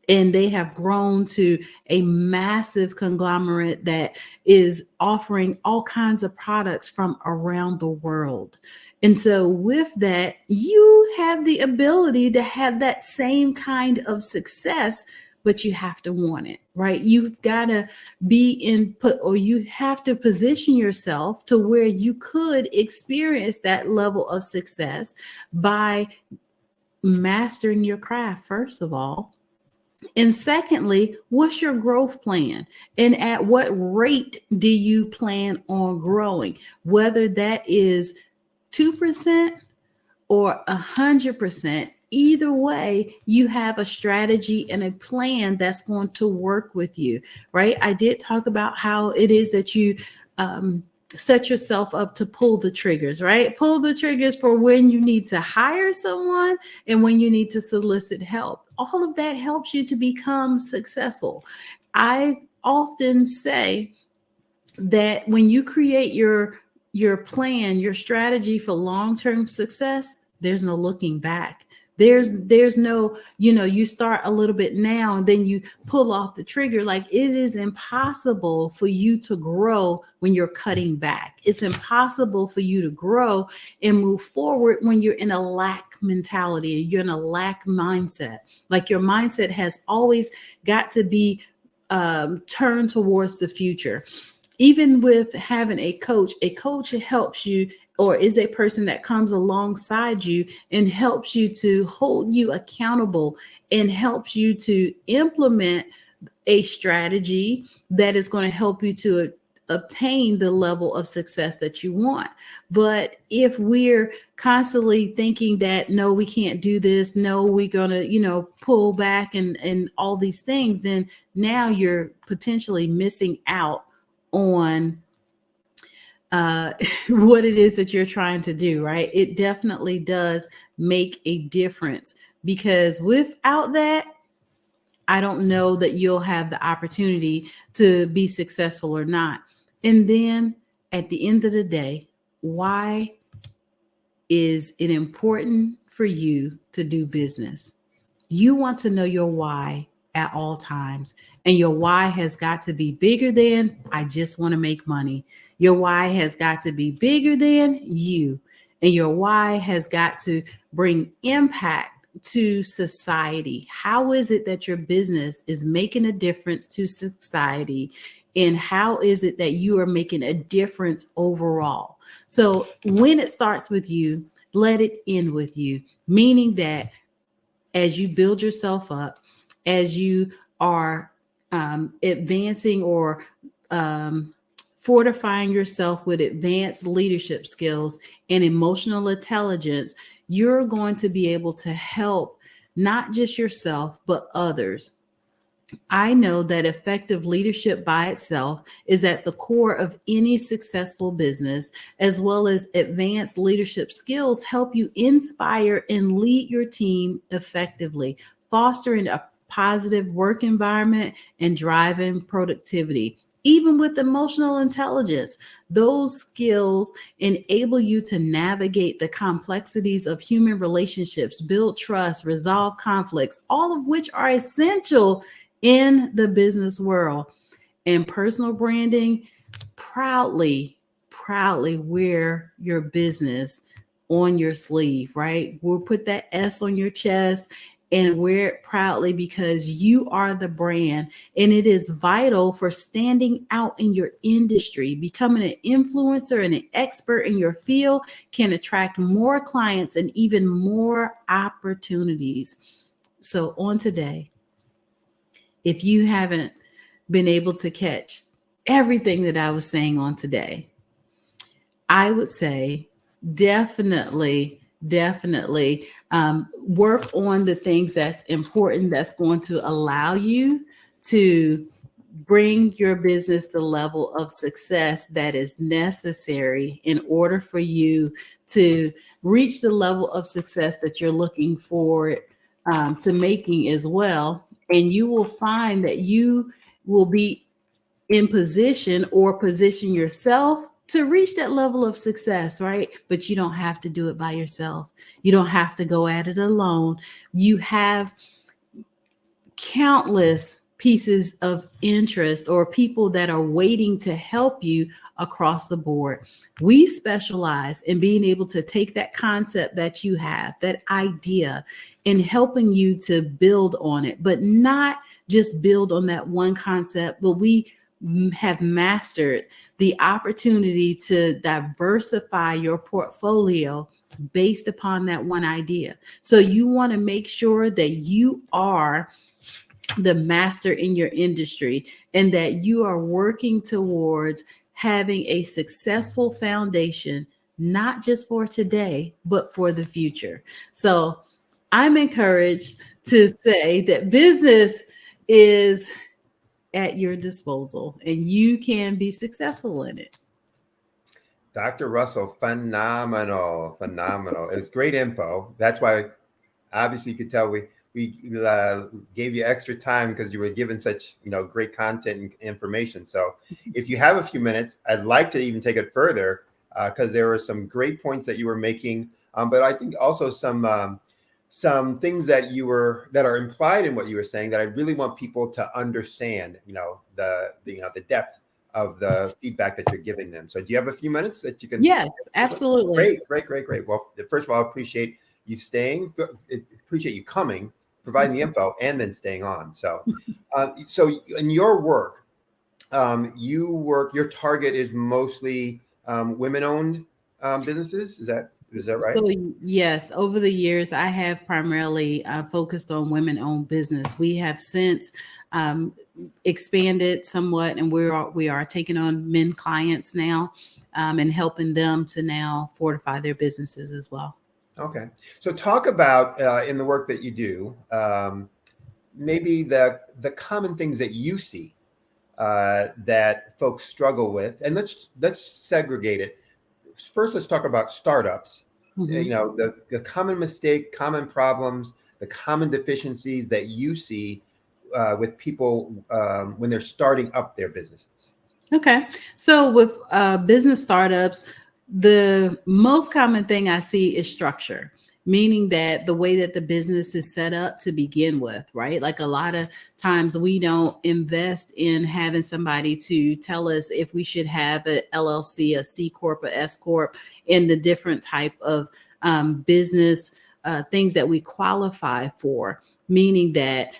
Speaker 10: And they have grown to a massive conglomerate that is offering all kinds of products from around the world. And so with that, you have the ability to have that same kind of success, but you have to want it, right? You've got to be input, or you have to position yourself to where you could experience that level of success by mastering your craft, first of all. And secondly, what's your growth plan? And at what rate do you plan on growing? Whether that is 2% or 100%, either way, you have a strategy and a plan that's going to work with you, right? I did talk about how it is that you set yourself up to pull the triggers, right? Pull the triggers for when you need to hire someone and when you need to solicit help. All of that helps you to become successful. I often say that when you create your plan, your strategy for long-term success, there's no looking back. There's no, you start a little bit now and then you pull off the trigger. Like, it is impossible for you to grow when you're cutting back. It's impossible for you to grow and move forward when you're in a lack mentality, you're in a lack mindset. Like, your mindset has always got to be turned towards the future. Even with having a coach helps you, or is a person that comes alongside you and helps you to hold you accountable and helps you to implement a strategy that is going to help you to obtain the level of success that you want. But if we're constantly thinking that, no, we can't do this, no, we're going to, pull back and all these things, then now you're potentially missing out on what it is that you're trying to do, right? It definitely does make a difference, because without that, I don't know that you'll have the opportunity to be successful or not. And then at the end of the day, why is it important for you to do business? You want to know your why at all times. And your why has got to be bigger than, I just want to make money. Your why has got to be bigger than you. And your why has got to bring impact to society. How is it that your business is making a difference to society? And how is it that you are making a difference overall? So when it starts with you, let it end with you, meaning that as you build yourself up, as you are advancing or fortifying yourself with advanced leadership skills and emotional intelligence, you're going to be able to help not just yourself, but others. I know that effective leadership by itself is at the core of any successful business, as well as advanced leadership skills help you inspire and lead your team effectively, fostering a positive work environment and driving productivity. Even with emotional intelligence, those skills enable you to navigate the complexities of human relationships, build trust, resolve conflicts, all of which are essential in the business world. And personal branding, proudly wear your business on your sleeve, right? We'll put that S on your chest and wear it proudly, because you are the brand, and it is vital for standing out in your industry. Becoming an influencer and an expert in your field can attract more clients and even more opportunities. So on today, if you haven't been able to catch everything that I was saying on today, I would say definitely work on the things that's important, that's going to allow you to bring your business the level of success that is necessary in order for you to reach the level of success that you're looking forward to making as well. And you will find that you will be in position or position yourself to reach that level of success, right? But you don't have to do it by yourself. You don't have to go at it alone. You have countless pieces of interest or people that are waiting to help you across the board. We specialize in being able to take that concept that you have, that idea, and helping you to build on it, but not just build on that one concept, but we have mastered the opportunity to diversify your portfolio based upon that one idea. So you want to make sure that you are the master in your industry and that you are working towards having a successful foundation, not just for today, but for the future. So I'm encouraged to say that business is at your disposal and you can be successful in it.
Speaker 16: Dr. Russell, phenomenal. It's great info. That's why obviously you could tell we gave you extra time because you were given such great content and information. So if you have a few minutes, I'd like to even take it further because there were some great points that you were making, but I think also some things that are implied in what you were saying that I really want people to understand, the depth of the feedback that you're giving them. So do you have a few minutes that you can?
Speaker 10: Yes, absolutely.
Speaker 16: Great. Well, first of all, I appreciate you staying, appreciate you coming, providing the info, and then staying on. So, so in your work, your target is mostly women-owned businesses. Is that right?
Speaker 10: So yes, over the years, I have primarily focused on women-owned business. We have since expanded somewhat, and we are taking on men clients now, and helping them to now fortify their businesses as well.
Speaker 16: Okay. So talk about in the work that you do, maybe the common things that you see that folks struggle with, and let's segregate it. First, let's talk about startups. You know, the common mistake, common problems, the common deficiencies that you see with people when they're starting up their businesses.
Speaker 10: Okay. So with business startups, the most common thing I see is structure, meaning that the way that the business is set up to begin with, right? Like a lot of times we don't invest in having somebody to tell us if we should have a LLC, a C Corp, a S Corp, and the different type of business things that we qualify for, meaning that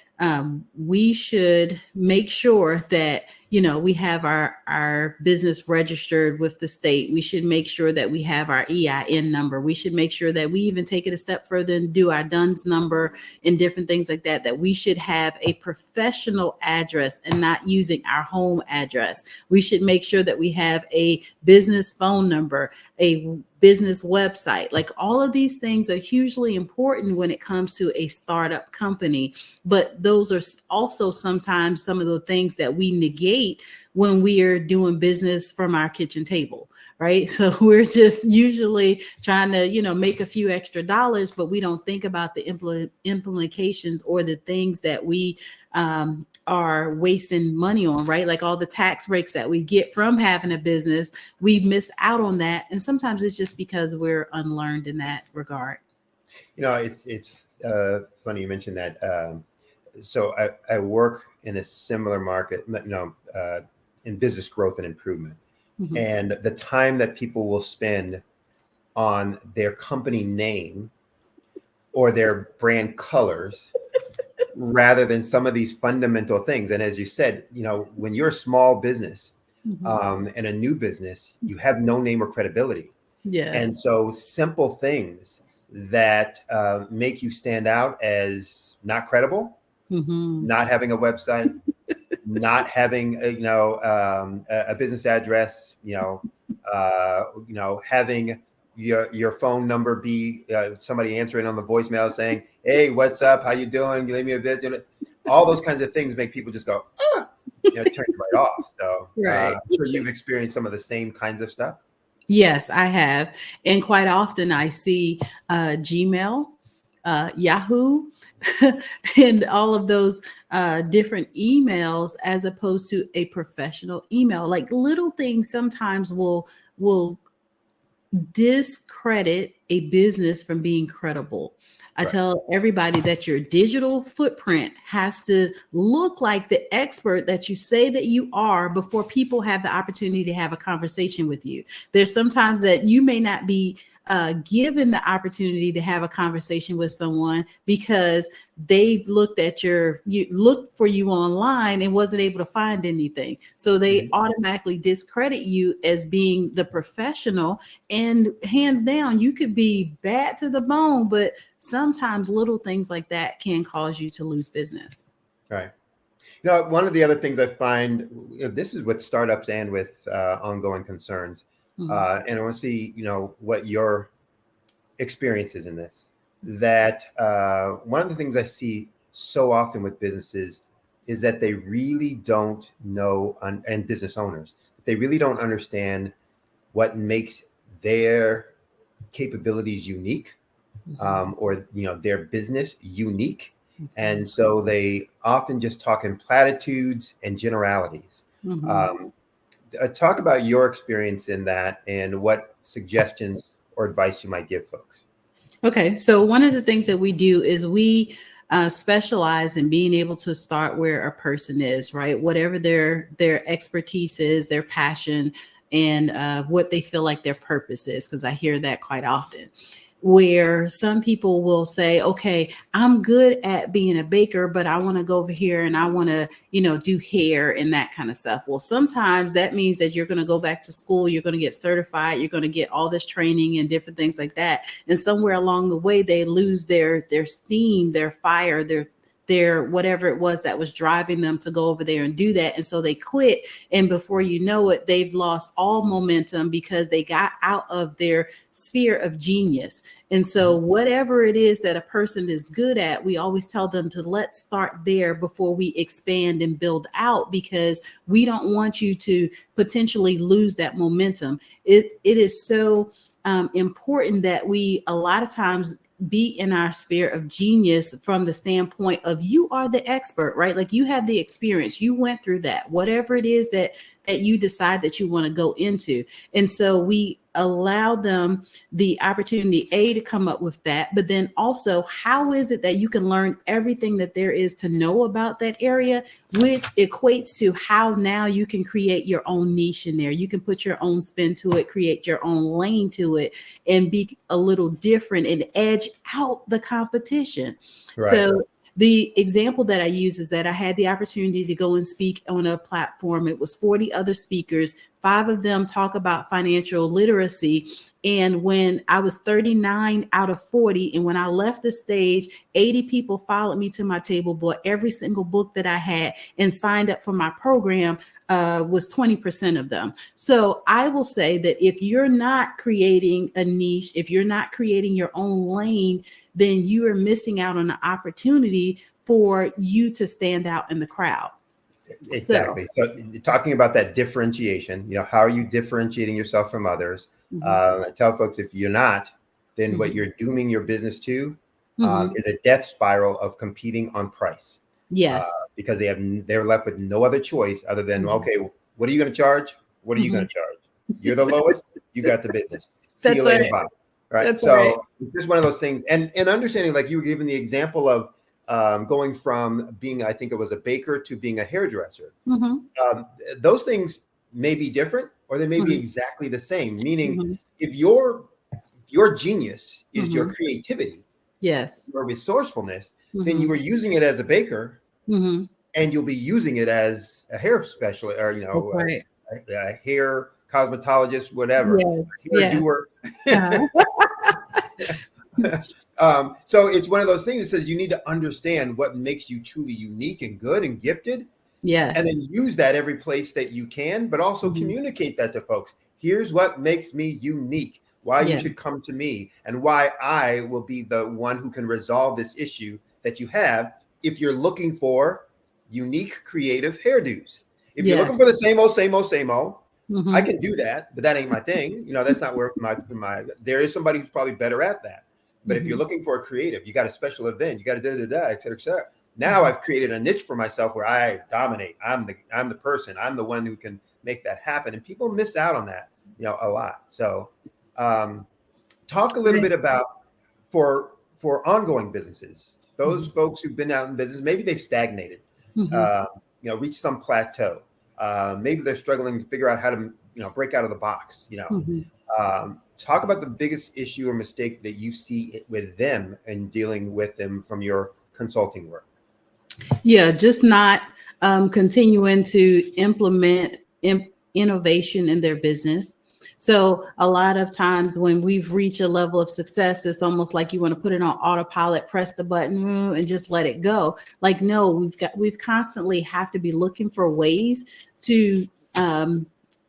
Speaker 10: we should make sure that, you know, we have our business registered with the state. We should make sure that we have our EIN number. We should make sure that we even take it a step further and do our DUNS number and different things like that, that we should have a professional address and not using our home address. We should make sure that we have a business phone number, a business website. Like all of these things are hugely important when it comes to a startup company, but those are also sometimes some of the things that we negate when we are doing business from our kitchen table, right? So we're just usually trying to, you know, make a few extra dollars, but we don't think about the implications or the things that we are wasting money on, right? Like all the tax breaks that we get from having a business, we miss out on that. And sometimes it's just because we're unlearned in that regard.
Speaker 16: You know, it's funny you mentioned that. So I work in a similar market, you know, in business growth and improvement. And the time that people will spend on their company name or their brand colors rather than some of these fundamental things. And as you said, you know, when you're a small business and a new business, you have no name or credibility.
Speaker 10: Yes.
Speaker 16: And so simple things that make you stand out as not credible, not having a website, not having a business address, having your phone number be somebody answering on the voicemail saying, "Hey, what's up? How you doing? Leave me a bit." All those kinds of things make people just go, turn it right off. So
Speaker 10: Right.
Speaker 16: I'm sure you've experienced some of the same kinds of stuff.
Speaker 10: Yes, I have. And quite often I see Gmail, Yahoo, and all of those different emails as opposed to a professional email. Like little things sometimes will discredit a business from being credible. I tell everybody that your digital footprint has to look like the expert that you say that you are before people have the opportunity to have a conversation with you. There's sometimes that you may not be given the opportunity to have a conversation with someone because they looked for you online and wasn't able to find anything. So they automatically discredit you as being the professional. And hands down, you could be bad to the bone, but sometimes little things like that can cause you to lose business.
Speaker 16: Right. You know, one of the other things I find, this is with startups and with ongoing concerns, and I want to see, what your experience is in this, that one of the things I see so often with businesses is that they really don't know, and business owners, they really don't understand what makes their capabilities unique, or, their business unique. And so they often just talk in platitudes and generalities. Talk about your experience in that and what suggestions or advice you might give folks.
Speaker 10: Okay, so one of the things that we do is we specialize in being able to start where a person is, right? Whatever their expertise is, their passion, and what they feel like their purpose is, because I hear that quite often. Where some people will say, okay, I'm good at being a baker, but I want to go over here and I want to, do hair and that kind of stuff. Well, sometimes that means that you're going to go back to school, you're going to get certified, you're going to get all this training and different things like that. And somewhere along the way, they lose their steam, their fire, their their whatever it was that was driving them to go over there and do that. And so they quit. And before you know it, they've lost all momentum because they got out of their sphere of genius. And so whatever it is that a person is good at, we always tell them to let's start there before we expand and build out, because we don't want you to potentially lose that momentum. It is so important that we a lot of times be in our sphere of genius from the standpoint of you are the expert, right? Like you have the experience, you went through that, whatever it is that you decide that you want to go into. And so we allow them the opportunity, to come up with that, but then also how is it that you can learn everything that there is to know about that area, which equates to how now you can create your own niche in there. You can put your own spin to it, create your own lane to it, and be a little different and edge out the competition.
Speaker 16: Right.
Speaker 10: So the example that I use is that I had the opportunity to go and speak on a platform. It was 40 other speakers. 5 of them talk about financial literacy. And when I was 39 out of 40, and when I left the stage, 80 people followed me to my table, bought every single book that I had, and signed up for my program, was 20% of them. So I will say that if you're not creating a niche, if you're not creating your own lane, then you are missing out on the opportunity for you to stand out in the crowd.
Speaker 16: Exactly. So talking about that differentiation, how are you differentiating yourself from others? I tell folks, if you're not, then what you're dooming your business to is a death spiral of competing on price.
Speaker 10: Yes.
Speaker 16: Because they're left with no other choice other than, okay, what are you going to charge? What are you going to charge? You're the lowest, you got the business. See you later, bye. Right.
Speaker 10: That's
Speaker 16: so
Speaker 10: right.
Speaker 16: it's just one of those things. And understanding, like you were giving the example of going from being, I think it was a baker, to being a hairdresser. Those things may be different, or they may be exactly the same. Meaning, if your genius is your creativity,
Speaker 10: yes,
Speaker 16: your resourcefulness, then you are using it as a baker, and you'll be using it as a hair specialist, or a hair cosmetologist, whatever.
Speaker 10: Yes.
Speaker 16: Doer. So it's one of those things that says you need to understand what makes you truly unique and good and gifted.
Speaker 10: Yes.
Speaker 16: And then use that every place that you can, but also communicate that to folks. Here's what makes me unique, why you should come to me, and why I will be the one who can resolve this issue that you have if you're looking for unique, creative hairdos. If you're looking for the same old, I can do that, but that ain't my thing. That's not where my there is somebody who's probably better at that. But if you're looking for a creative, you got a special event, you got a et cetera, et cetera. Now I've created a niche for myself where I dominate. I'm the person. I'm the one who can make that happen. And people miss out on that, a lot. So talk a little bit about for ongoing businesses, those folks who've been out in business, maybe they've stagnated, reached some plateau. Maybe they're struggling to figure out how to, break out of the box, talk about the biggest issue or mistake that you see with them and dealing with them from your consulting work.
Speaker 10: Yeah, just not continuing to implement innovation in their business. So a lot of times when we've reached a level of success, it's almost like you want to put it on autopilot, press the button and just let it go. Like, no, we've constantly have to be looking for ways to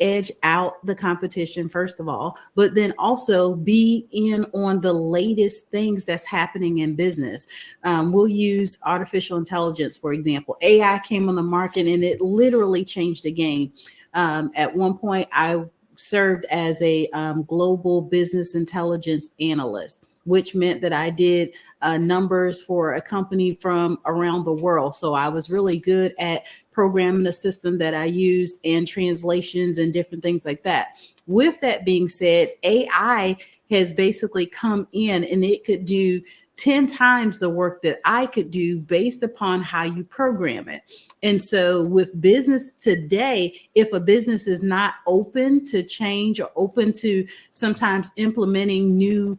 Speaker 10: edge out the competition, first of all, but then also be in on the latest things that's happening in business. We'll use artificial intelligence, for example. AI came on the market and it literally changed the game. At one point, I served as a global business intelligence analyst, which meant that I did numbers for a company from around the world. So I was really good at programming the system that I used and translations and different things like that. With that being said, AI has basically come in and it could do 10 times the work that I could do based upon how you program it. And so with business today, if a business is not open to change or open to sometimes implementing new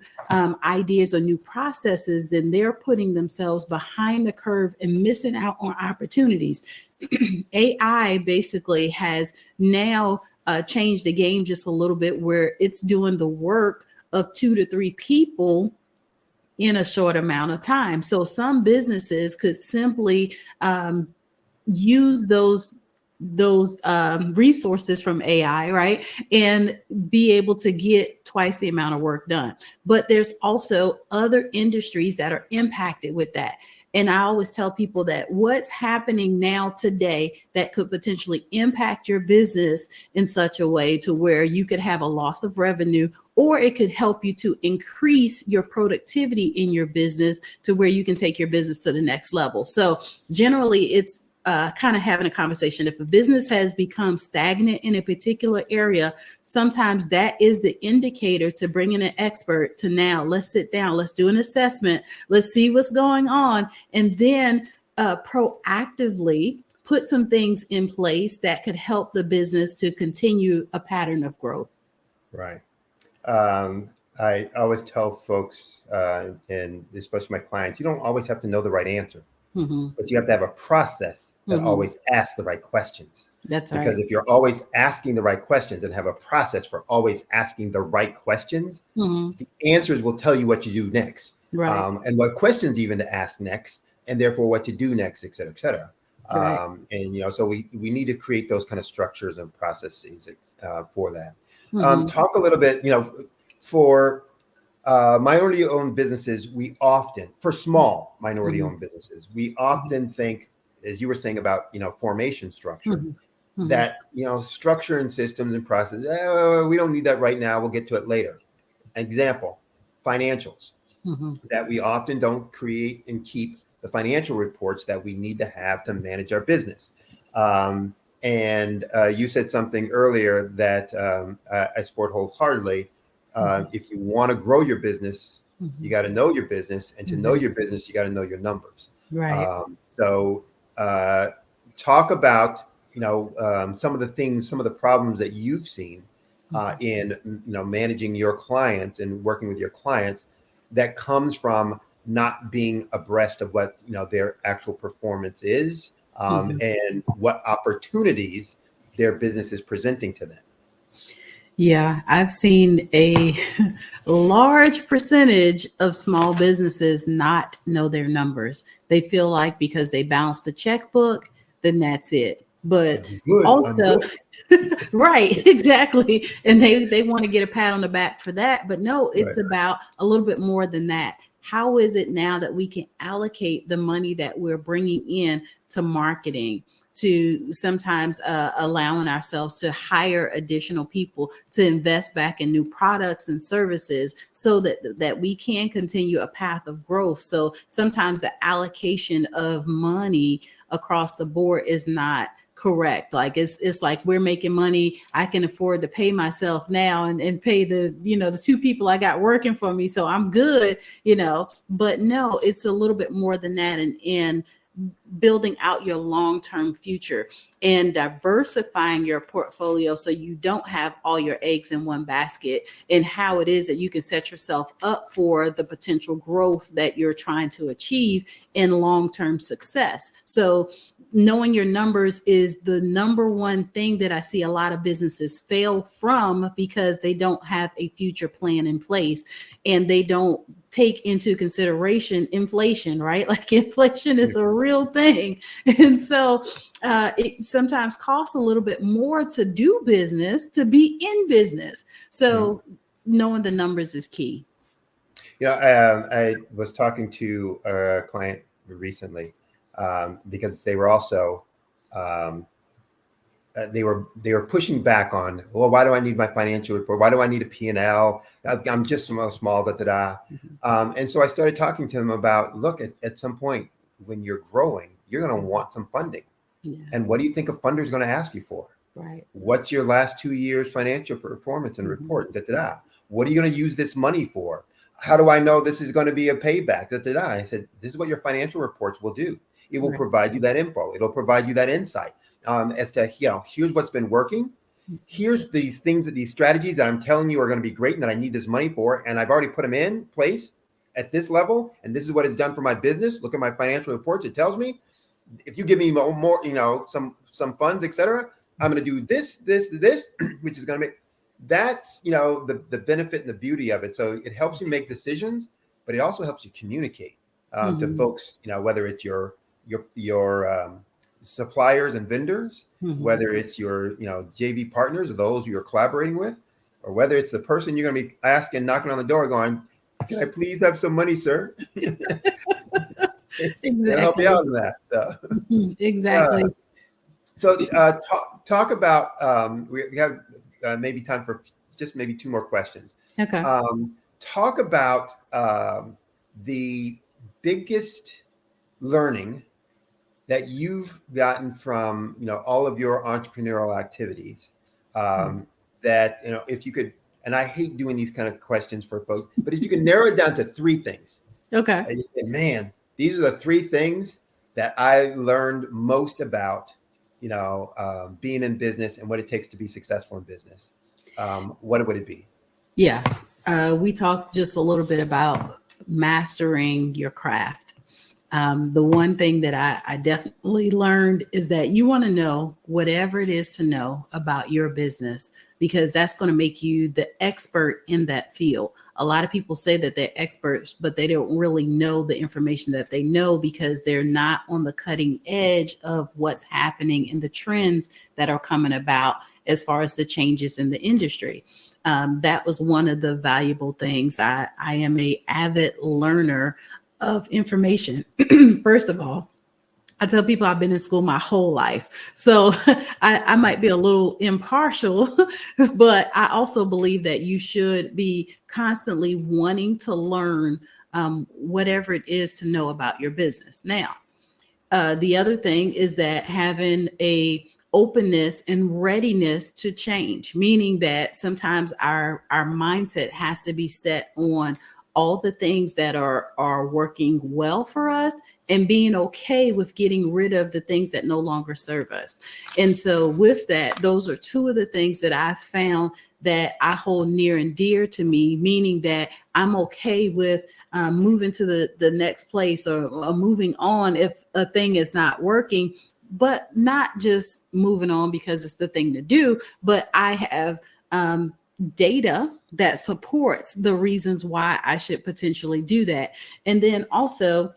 Speaker 10: ideas or new processes, then they're putting themselves behind the curve and missing out on opportunities. AI basically has now changed the game just a little bit, where it's doing the work of 2 to 3 people in a short amount of time. So some businesses could simply use those resources from AI, right? And be able to get twice the amount of work done. But there's also other industries that are impacted with that. And I always tell people that what's happening now today that could potentially impact your business in such a way to where you could have a loss of revenue, or it could help you to increase your productivity in your business to where you can take your business to the next level. So generally it's kind of having a conversation. If a business has become stagnant in a particular area, sometimes that is the indicator to bring in an expert to now let's sit down, let's do an assessment, let's see what's going on, and then proactively put some things in place that could help the business to continue a pattern of growth.
Speaker 16: Right. I always tell folks, and especially my clients, you don't always have to know the right answer.
Speaker 10: Mm-hmm.
Speaker 16: But you have to have a process that
Speaker 10: Mm-hmm.
Speaker 16: always asks the right questions.
Speaker 10: That's
Speaker 16: Because
Speaker 10: right.
Speaker 16: if you're always asking the right questions and have a process for always asking the right questions,
Speaker 10: Mm-hmm.
Speaker 16: the answers will tell you what you do next.
Speaker 10: Right.
Speaker 16: And what questions even to ask next, and therefore what to do next, et cetera, et cetera.
Speaker 10: Right.
Speaker 16: And, so we need to create those kind of structures and processes for that.
Speaker 10: Mm-hmm.
Speaker 16: Talk a little bit, for minority-owned businesses, we often, for small minority-owned businesces, we often think, as you were saying about, formation structure,
Speaker 10: Mm-hmm.
Speaker 16: that, structure and systems and processes, we don't need that right now. We'll get to it later. Example, financials,
Speaker 10: Mm-hmm.
Speaker 16: that we often don't create and keep the financial reports that we need to have to manage our business. And you said something earlier that I support wholeheartedly. If you want to grow your business, you got to know your business, and to know your business, you got to know your numbers.
Speaker 10: Right.
Speaker 16: So talk about, some of the things, some of the problems that you've seen in, managing your clients and working with your clients that comes from not being abreast of what, their actual performance is, and what opportunities their business is presenting to them.
Speaker 10: Yeah, I've seen a large percentage of small businesses not know their numbers. They feel like because they balanced the checkbook, then that's it. But also, right, exactly. And they want to get a pat on the back for that. But no, it's about a little bit more than that. How is it now that we can allocate the money that we're bringing in to marketing, to sometimes allowing ourselves to hire additional people to invest back in new products and services so that we can continue a path of growth. So sometimes the allocation of money across the board is not correct. Like it's like we're making money. I can afford to pay myself now and pay the two people I got working for me. So I'm good, but no, it's a little bit more than that. And building out your long-term future and diversifying your portfolio so you don't have all your eggs in one basket, and how it is that you can set yourself up for the potential growth that you're trying to achieve in long-term success. So knowing your numbers is the number one thing that I see a lot of businesses fail from, because they don't have a future plan in place and they don't take into consideration inflation, right? Like inflation is a real thing. And so it sometimes costs a little bit more to do business, to be in business. So knowing the numbers is key.
Speaker 16: I was talking to a client recently because they were also they were pushing back on, well, why do I need my financial report? Why do I need a P&L? I'm just small, and so I started talking to them about, look, at some point when you're growing, you're going to want some funding.
Speaker 10: Yeah.
Speaker 16: And what do you think a funder is going to ask you for?
Speaker 10: Right.
Speaker 16: What's your last 2 years financial performance and report? What are you going to use this money for? How do I know this is going to be a payback? I said, this is what your financial reports will do. It will provide you that info. It'll provide you that insight as to, here's what's been working. Here's these things, these strategies that I'm telling you are going to be great and that I need this money for. And I've already put them in place at this level. And this is what it's done for my business. Look at my financial reports. It tells me if you give me more, some funds, et cetera, I'm going to do this, which is going to make that's, the benefit and the beauty of it. So it helps you make decisions but it also helps you communicate to folks, whether it's your suppliers and vendors, whether it's your, JV partners or those you're collaborating with, or whether it's the person you're going to be asking, knocking on the door going, can I please have some money, sir? Exactly. Help you out in that. So.
Speaker 10: Exactly.
Speaker 16: Talk about, we have maybe time for just maybe 2 more questions.
Speaker 10: Okay.
Speaker 16: Talk about the biggest learning that you've gotten from, all of your entrepreneurial activities, that, if you could, and I hate doing these kind of questions for folks, but if you can narrow it down to 3 things.
Speaker 10: Okay.
Speaker 16: And you say, man, these are the 3 things that I learned most about, being in business and what it takes to be successful in business. What would it be?
Speaker 10: Yeah. We talked just a little bit about mastering your craft. The one thing that I definitely learned is that you want to know whatever it is to know about your business, because that's going to make you the expert in that field. A lot of people say that they're experts, but they don't really know the information that they know because they're not on the cutting edge of what's happening in the trends that are coming about as far as the changes in the industry. That was one of the valuable things. I am an avid learner of information. First of all, I tell people I've been in school my whole life. So I might be a little impartial, but I also believe that you should be constantly wanting to learn whatever it is to know about your business. Now, the other thing is that having a openness and readiness to change, meaning that sometimes our mindset has to be set on all the things that are working well for us and being okay with getting rid of the things that no longer serve us. And so with that, those are 2 of the things that I found that I hold near and dear to me, meaning that I'm okay with moving to the next place or moving on if a thing is not working, but not just moving on because it's the thing to do, but I have data that supports the reasons why I should potentially do that. And then also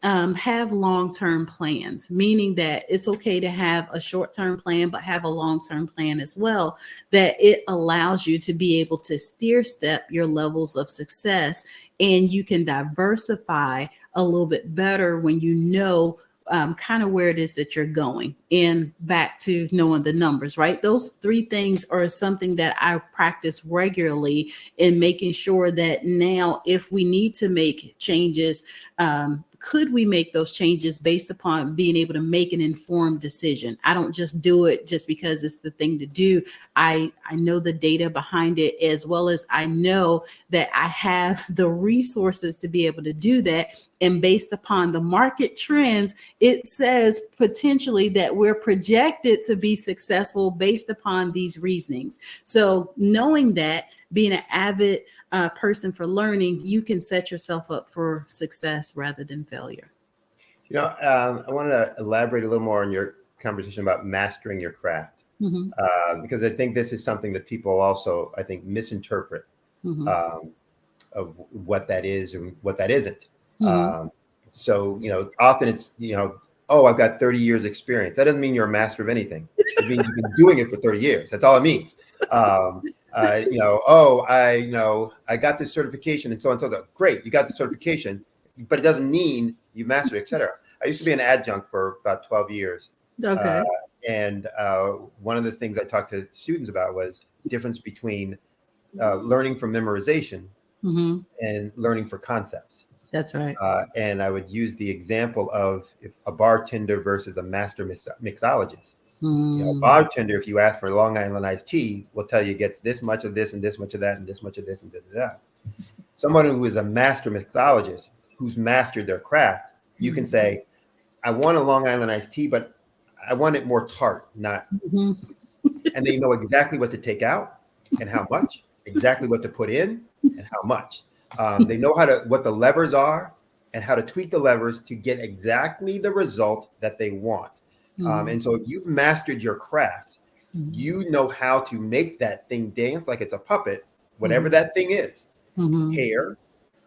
Speaker 10: have long-term plans, meaning that it's okay to have a short-term plan, but have a long-term plan as well, that it allows you to be able to steer step your levels of success, and you can diversify a little bit better when you know kind of where it is that you're going. And back to knowing the numbers, right? Those 3 things are something that I practice regularly in making sure that now if we need to make changes, could we make those changes based upon being able to make an informed decision? I don't just do it just because it's the thing to do. I know the data behind it, as well as I know that I have the resources to be able to do that. And based upon the market trends, it says potentially that we're projected to be successful based upon these reasonings. So knowing that, being an avid person for learning, you can set yourself up for success rather than failure.
Speaker 16: I want to elaborate a little more on your conversation about mastering your craft, because I think this is something that people also, I think, misinterpret of what that is and what that isn't. So, often it's, oh, I've got 30 years experience. That doesn't mean you're a master of anything. It means you've been doing it for 30 years. That's all it means. I got this certification and so on and so on. Great, you got the certification, but it doesn't mean you mastered it, et cetera. I used to be an adjunct for about 12 years.
Speaker 10: Okay.
Speaker 16: And one of the things I talked to students about was the difference between learning from memorization and learning for concepts.
Speaker 10: That's right.
Speaker 16: And I would use the example of if a bartender versus a master mixologist. A bartender, if you ask for Long Island iced tea, will tell you gets this much of this and this much of that and this much of this and that. Someone who is a master mixologist who's mastered their craft, you can say, I want a Long Island iced tea, but I want it more tart, not. And they know exactly what to take out and how much, exactly what to put in and how much. They know what the levers are and how to tweak the levers to get exactly the result that they want. And so if you've mastered your craft, you know how to make that thing dance like it's a puppet, whatever that thing is. Hair,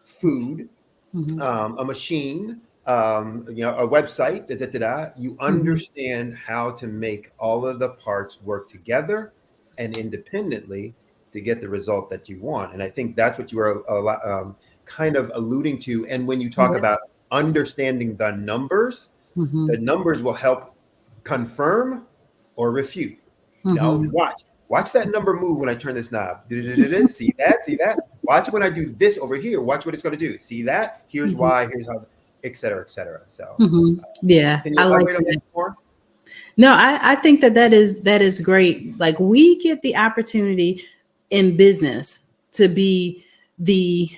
Speaker 16: food, a machine, a website, you understand how to make all of the parts work together and independently to get the result that you want. And I think that's what you are kind of alluding to. And when you talk about understanding the numbers will help confirm or refute. Watch that number move when I turn this knob. See that? Watch when I do this over here. Watch what it's going to do. See that? Here's why, here's how, et cetera, et cetera. So
Speaker 10: yeah,
Speaker 16: can you elaborate on that more?
Speaker 10: No, I think that is great. Like, we get the opportunity in business to be the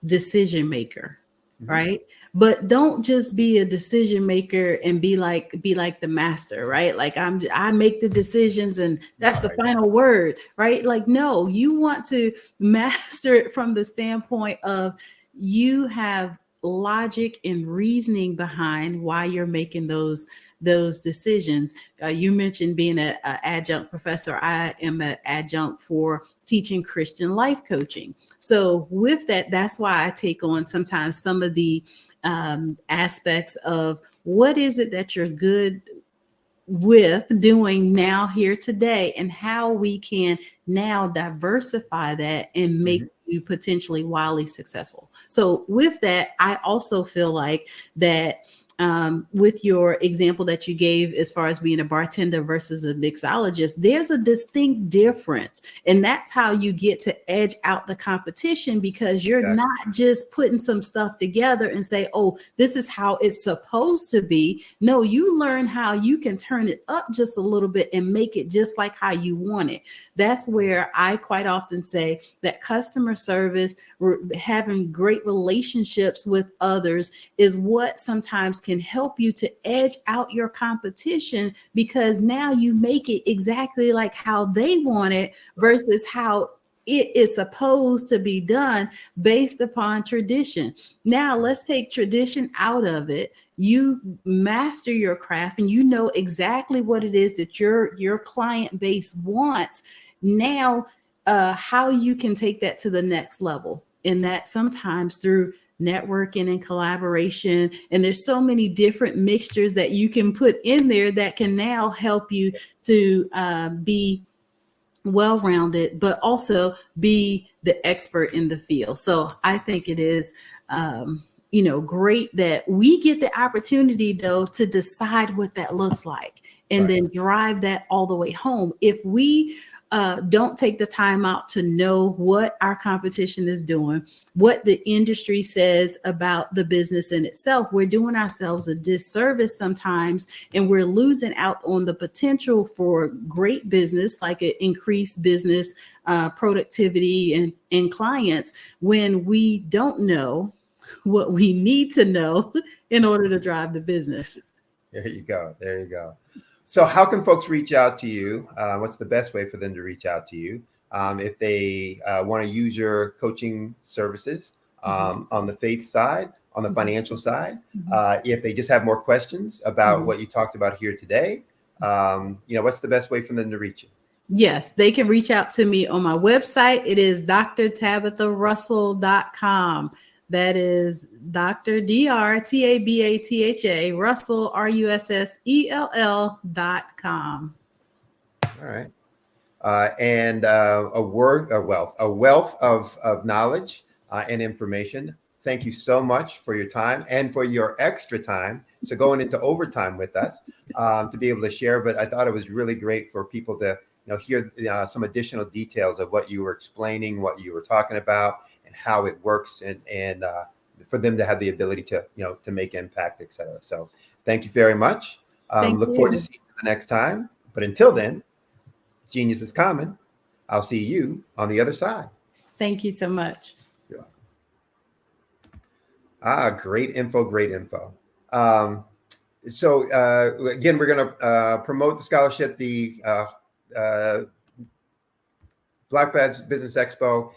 Speaker 10: decision maker, right? But don't just be a decision maker and be like the master, right? Like, I make the decisions and that's the final word, right? Like, no, you want to master it from the standpoint of you have logic and reasoning behind why you're making those decisions. You mentioned being an adjunct professor. I am an adjunct for teaching Christian life coaching. So with that, that's why I take on sometimes some of the aspects of what is it that you're good with doing now here today, and how we can now diversify that and make you potentially wildly successful. So with that, I also feel like that with your example that you gave as far as being a bartender versus a mixologist, there's a distinct difference. And that's how you get to edge out the competition, because you're not just putting some stuff together and say, oh, this is how it's supposed to be. No, you learn how you can turn it up just a little bit and make it just like how you want it. That's where I quite often say that customer service, having great relationships with others, is what sometimes can help you to edge out your competition, because now you make it exactly like how they want it versus how it is supposed to be done based upon tradition. Now let's take tradition out of it. You master your craft and you know exactly what it is that your client base wants. Now, how you can take that to the next level. And that sometimes through networking and collaboration. And there's so many different mixtures that you can put in there that can now help you to be well-rounded, but also be the expert in the field. So I think it is, great that we get the opportunity, though, to decide what that looks like and then drive that all the way home. If we don't take the time out to know what our competition is doing, what the industry says about the business in itself, we're doing ourselves a disservice sometimes, and we're losing out on the potential for great business, like an increased business productivity and clients, when we don't know what we need to know in order to drive the business.
Speaker 16: There you go. There you go. So how can folks reach out to you? What's the best way for them to reach out to you if they want to use your coaching services on the faith side, on the financial side? If they just have more questions about what you talked about here today, what's the best way for them to reach you?
Speaker 10: Yes, they can reach out to me on my website. It is drtabitharussell.com. That is Dr. DrTabatha Russell RUSSELL.com.
Speaker 16: All right. And a wealth of knowledge and information. Thank you so much for your time and for your extra time. So going into overtime with us to be able to share. But I thought it was really great for people to hear some additional details of what you were explaining, what you were talking about, and how it works, and for them to have the ability to make impact, et cetera. So thank you very much. Look forward to seeing you the next time. But until then, genius is common. I'll see you on the other side.
Speaker 10: Thank you so much.
Speaker 16: You're welcome. Great info. So again, we're going to promote the scholarship, the Black Business Expo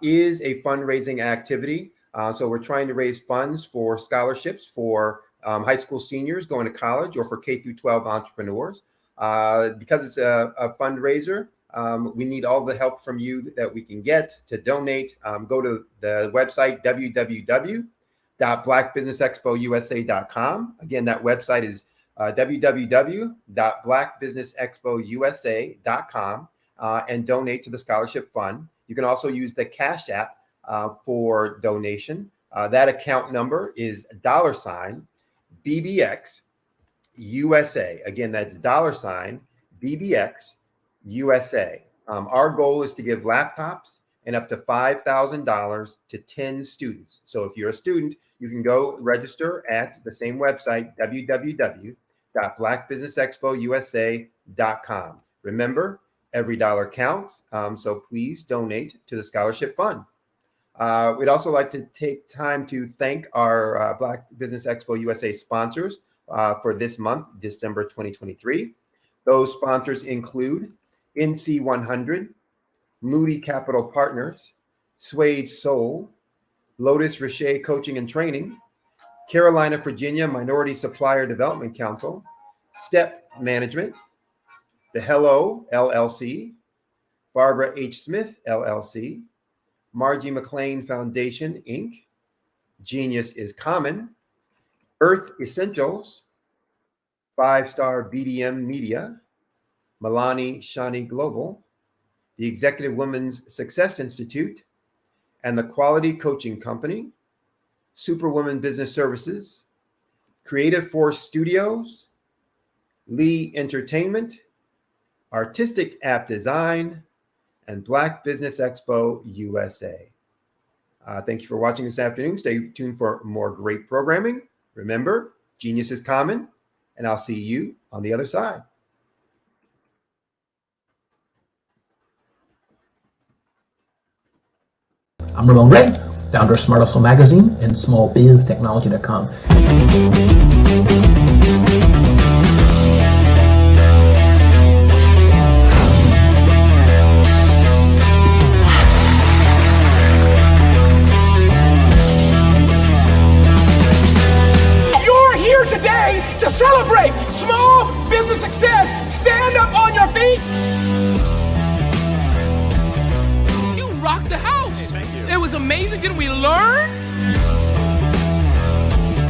Speaker 16: is a fundraising activity. So we're trying to raise funds for scholarships for high school seniors going to college, or for K through 12 entrepreneurs. Because it's a fundraiser, We need all the help from you that we can get to donate. Go to the website, www.blackbusinessexpousa.com. Again, that website is www.blackbusinessexpousa.com and donate to the Scholarship Fund. You can also use the Cash App for donation. That account number is $BBX USA. Again, that's $BBX USA. Our goal is to give laptops and up to $5,000 to 10 students. So if you're a student, you can go register at the same website, www.blackbusinessexpousa.com. Remember, every dollar counts, so please donate to the Scholarship Fund. We'd also like to take time to thank our Black Business Expo USA sponsors for this month, December 2023. Those sponsors include NC 100, Moody Capital Partners, Suede Soul, Lotus Richer Coaching and Training, Carolina, Virginia Minority Supplier Development Council, Step Management, The Hello LLC, Barbara H. Smith LLC, Margie McLean Foundation, Inc., Genius is Common, Earth Essentials, 5-Star BDM Media, Milani Shani Global, the Executive Women's Success Institute, and the Quality Coaching Company, Superwoman Business Services, Creative Force Studios, Lee Entertainment, Artistic App Design, and Black Business Expo USA. Thank you for watching this afternoon. Stay tuned for more great programming. Remember, genius is common, and I'll see you on the other side.
Speaker 11: I'm Ramon Gray, founder of Smart Hustle Magazine and smallbiztechnology.com.
Speaker 9: You're here today to celebrate small business success. Stand up on your feet. You rocked the house. It was amazing. Didn't we learn?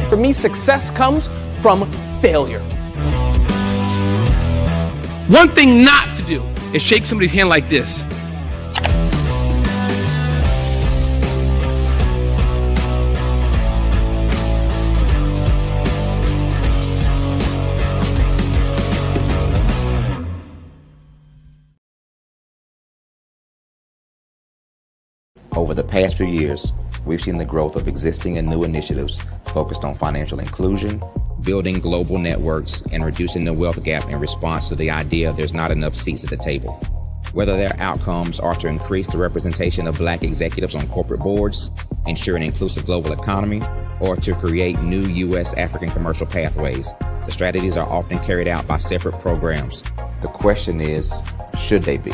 Speaker 9: For me, success comes from failure. One thing not to do is shake somebody's hand like this.
Speaker 12: Over the past few years, we've seen the growth of existing and new initiatives focused on financial inclusion, building global networks, and reducing the wealth gap in response to the idea there's not enough seats at the table. Whether their outcomes are to increase the representation of Black executives on corporate boards, ensure an inclusive global economy, or to create new U.S. African commercial pathways, the strategies are often carried out by separate programs. The question is, should they be?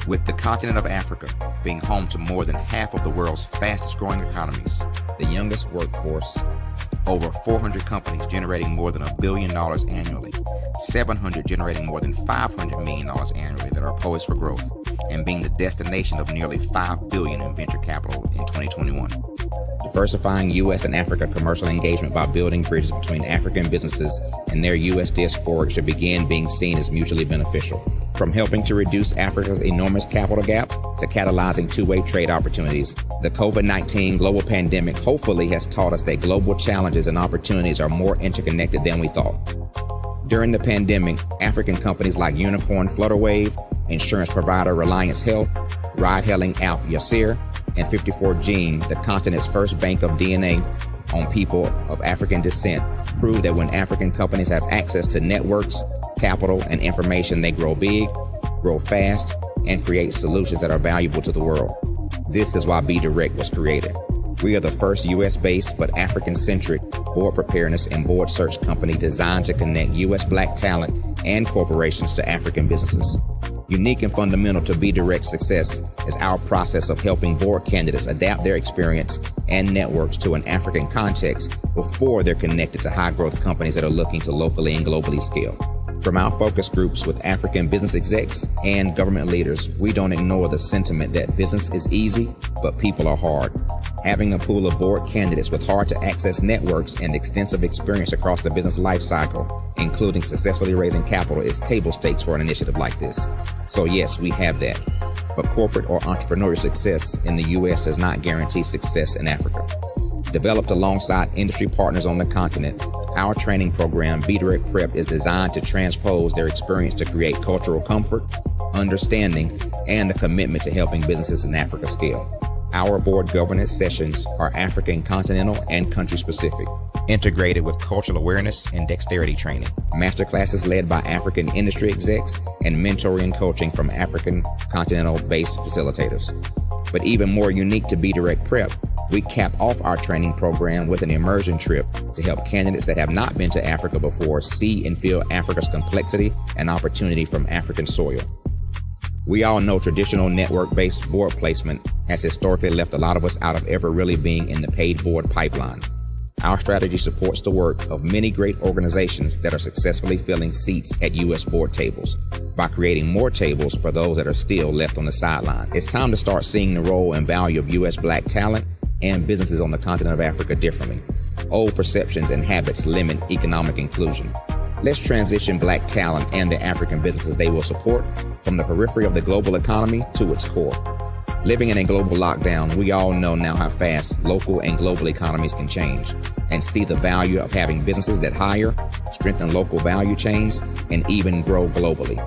Speaker 12: With the continent of Africa being home to more than half of the world's fastest growing economies, the youngest workforce, over 400 companies generating more than $1 billion annually, 700 generating more than $500 million annually that are poised for growth, and being the destination of nearly $5 billion in venture capital in 2021. Diversifying U.S. and Africa commercial engagement by building bridges between African businesses and their U.S. diaspora should begin being seen as mutually beneficial. From helping to reduce Africa's enormous capital gap to catalyzing two-way trade opportunities, the COVID-19 global pandemic hopefully has taught us that global challenges and opportunities are more interconnected than we thought. During the pandemic, African companies like Unicorn Flutterwave, insurance provider Reliance Health, ride-hailing app Yasir, and 54Gene, the continent's first bank of DNA on people of African descent, proved that when African companies have access to networks, capital, and information, they grow big, grow fast, and create solutions that are valuable to the world. This is why Be Direct was created. We are the first U.S.-based but African-centric board preparedness and board search company designed to connect U.S. Black talent and corporations to African businesses. Unique and fundamental to Be Direct's success is our process of helping board candidates adapt their experience and networks to an African context before they're connected to high-growth companies that are looking to locally and globally scale. From our focus groups with African business execs and government leaders, we don't ignore the sentiment that business is easy, but people are hard. Having a pool of board candidates with hard-to-access networks and extensive experience across the business life cycle, including successfully raising capital, is table stakes for an initiative like this. So yes, we have that. But corporate or entrepreneurial success in the U.S. does not guarantee success in Africa. Developed alongside industry partners on the continent, our training program, Be Direct Prep, is designed to transpose their experience to create cultural comfort, understanding, and a commitment to helping businesses in Africa scale. Our board governance sessions are African continental and country specific, integrated with cultural awareness and dexterity training, masterclasses led by African industry execs, and mentoring and coaching from African continental-based facilitators. But even more unique to Be Direct Prep, we cap off our training program with an immersion trip to help candidates that have not been to Africa before see and feel Africa's complexity and opportunity from African soil. We all know traditional network-based board placement has historically left a lot of us out of ever really being in the paid board pipeline. Our strategy supports the work of many great organizations that are successfully filling seats at U.S. board tables by creating more tables for those that are still left on the sideline. It's time to start seeing the role and value of U.S. Black talent and businesses on the continent of Africa differently. Old perceptions and habits limit economic inclusion. Let's transition Black talent and the African businesses they will support from the periphery of the global economy to its core. Living in a global lockdown, we all know now how fast local and global economies can change, and see the value of having businesses that hire, strengthen local value chains, and even grow globally.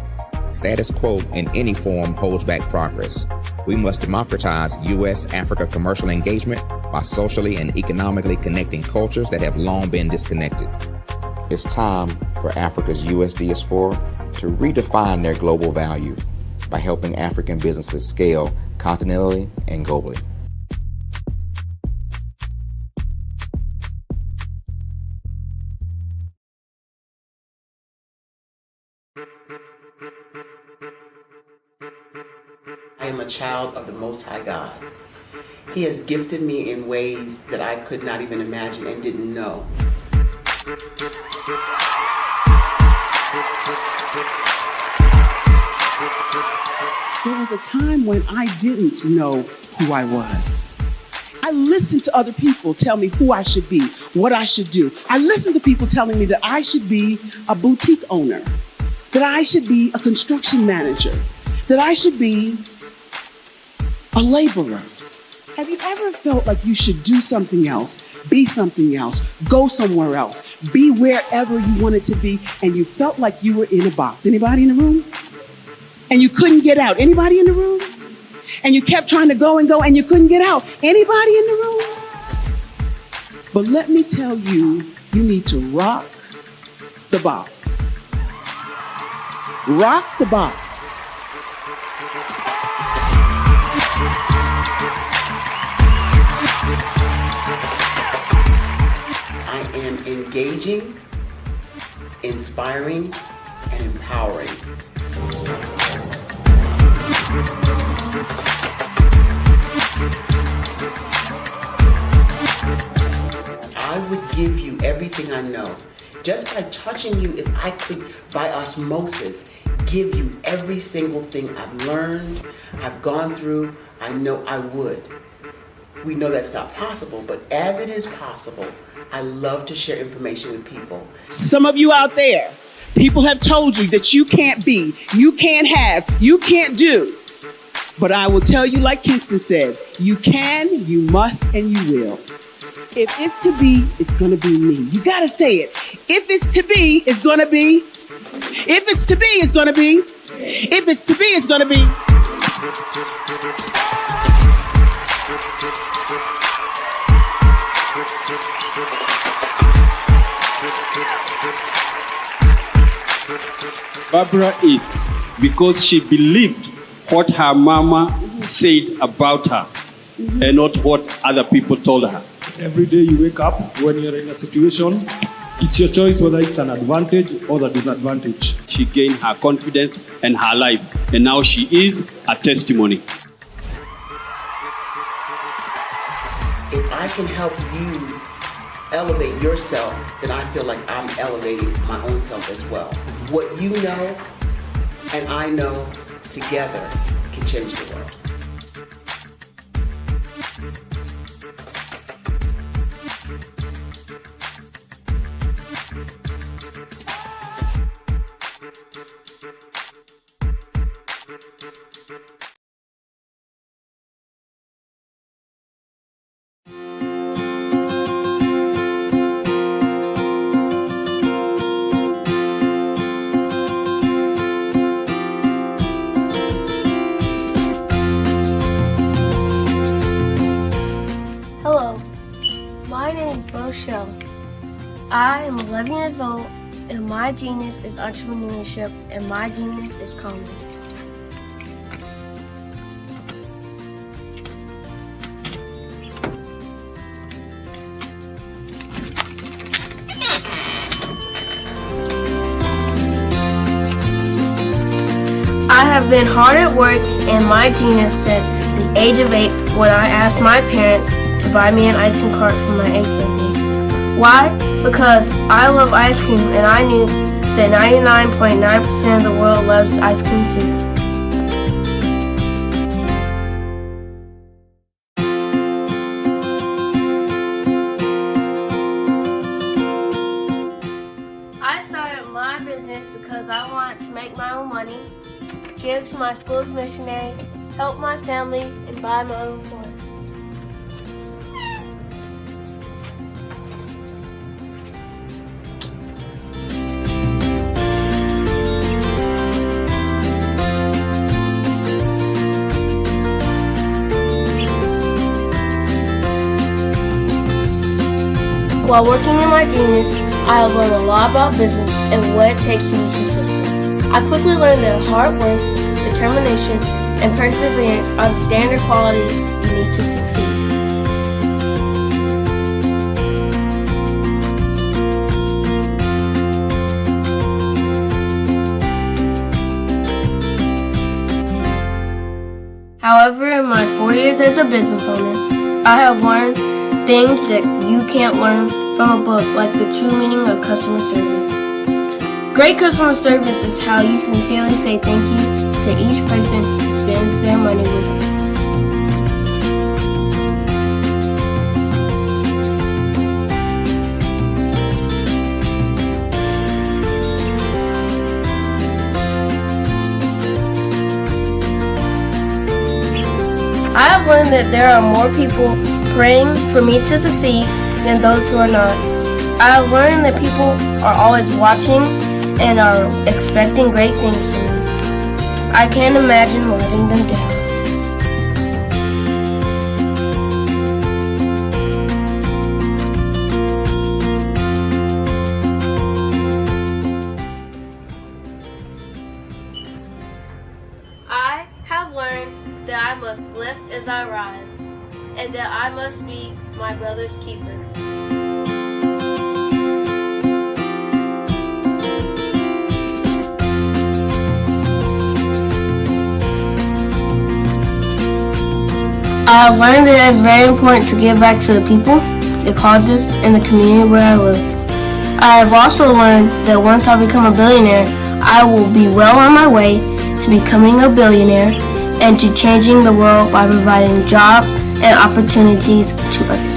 Speaker 12: Status quo in any form holds back progress. We must democratize U.S.-Africa commercial engagement by socially and economically connecting cultures that have long been disconnected. It's time for Africa's U.S. diaspora to redefine their global value by helping African businesses scale continentally and globally.
Speaker 19: I am a child of the Most High God. He has gifted me in ways that I could not even imagine and didn't know.
Speaker 20: There was a time when I didn't know who I was. I listened to other people tell me who I should be, what I should do. I listened to people telling me that I should be a boutique owner, that I should be a construction manager, that I should be a laborer. Have you ever felt like you should do something else, be something else, go somewhere else, be wherever you wanted to be, and you felt like you were in a box? Anybody in the room? And you couldn't get out? Anybody in the room? And you kept trying to go and you couldn't get out? Anybody in the room? But let me tell you, you need to rock the box. Rock the box.
Speaker 19: I am engaging, inspiring, and empowering. I would give you everything I know. Just by touching you, if I could, by osmosis, give you every single thing I've learned, I've gone through, I know I would. We know that's not possible, but as it is possible, I love to share information with people.
Speaker 20: Some of you out there, people have told you that you can't be, you can't have, you can't do. But I will tell you, like Kinston said, you can, you must, and you will. If it's to be, it's going to be me. You got to say it. If it's to be, it's going to be. If it's to be, it's going to be. If it's to be, it's going to be.
Speaker 21: Barbara is because she believed what her mama said about her and not what other people told her.
Speaker 22: Every day you wake up, when you're in a situation, it's your choice whether it's an advantage or the disadvantage.
Speaker 21: She gained her confidence and her life, and now she is a testimony.
Speaker 19: If I can help you elevate yourself, then I feel like I'm elevating my own self as well. What you know and I know together can change the world.
Speaker 15: I am 11 years old, and my genius is entrepreneurship, and my genius is comedy. I have been hard at work, and my genius since the age of 8 when I asked my parents to buy me an ice cream cart for my 8th birthday. Why? Because I love ice cream, and I knew that 99.9% of the world loves ice cream too. I started my business because I wanted to make my own money, give to my school's missionary, help my family, and buy my own toys. While working in my genius, I have learned a lot about business and what it takes to be successful. I quickly learned that hard work, determination, and perseverance are the standard qualities you need to succeed. However, in my 4 years as a business owner, I have learned things that you can't learn from a book, like the true meaning of customer service. Great customer service is how you sincerely say thank you to each person who spends their money with you. I have learned that there are more people praying for me to succeed than those who are not. I have learned that people are always watching and are expecting great things from me. I can't imagine letting them down. I have learned that I must lift as I rise, and that I must be my brother's keeper. I have learned that it is very important to give back to the people, the causes, and the community where I live. I have also learned that once I become a billionaire, I will be well on my way to becoming a billionaire and to changing the world by providing jobs and opportunities to others.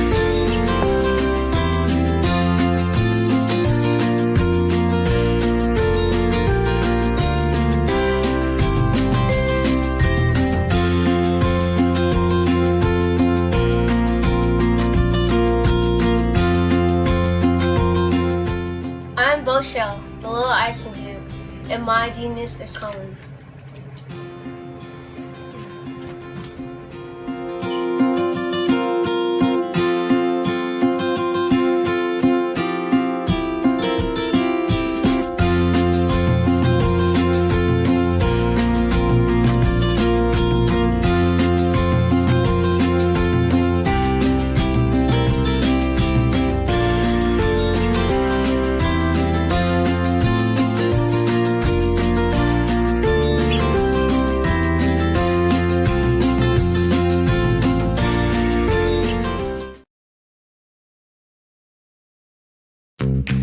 Speaker 15: I'm Boshell, the little ice cream dude, and my genius is coming.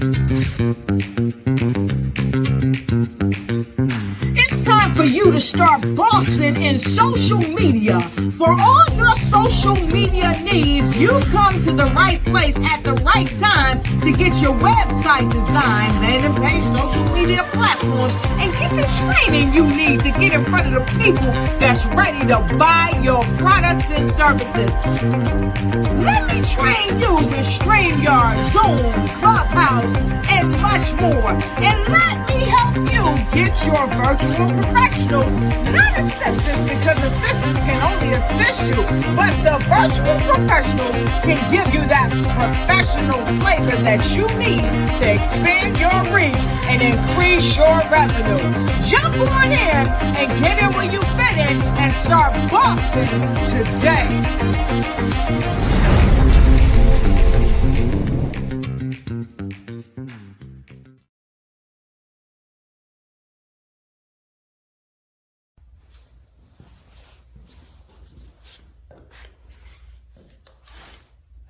Speaker 2: It's time for you to start bossing in social media. For all your social media needs, you've come to the right place at the right time to get your website designed, landing page, social media platforms, and get the training you need to get in front of the people that's ready to buy your products and services. Let me train you with StreamYard, Zoom, Clubhouse, and much more. And let me help you get your virtual professionals, not assistants, because assistants can only assist you, but the virtual professionals can give you that professional flavor that you need to expand your reach and increase your revenue. Jump on in and get in where you fit in and start bossing today.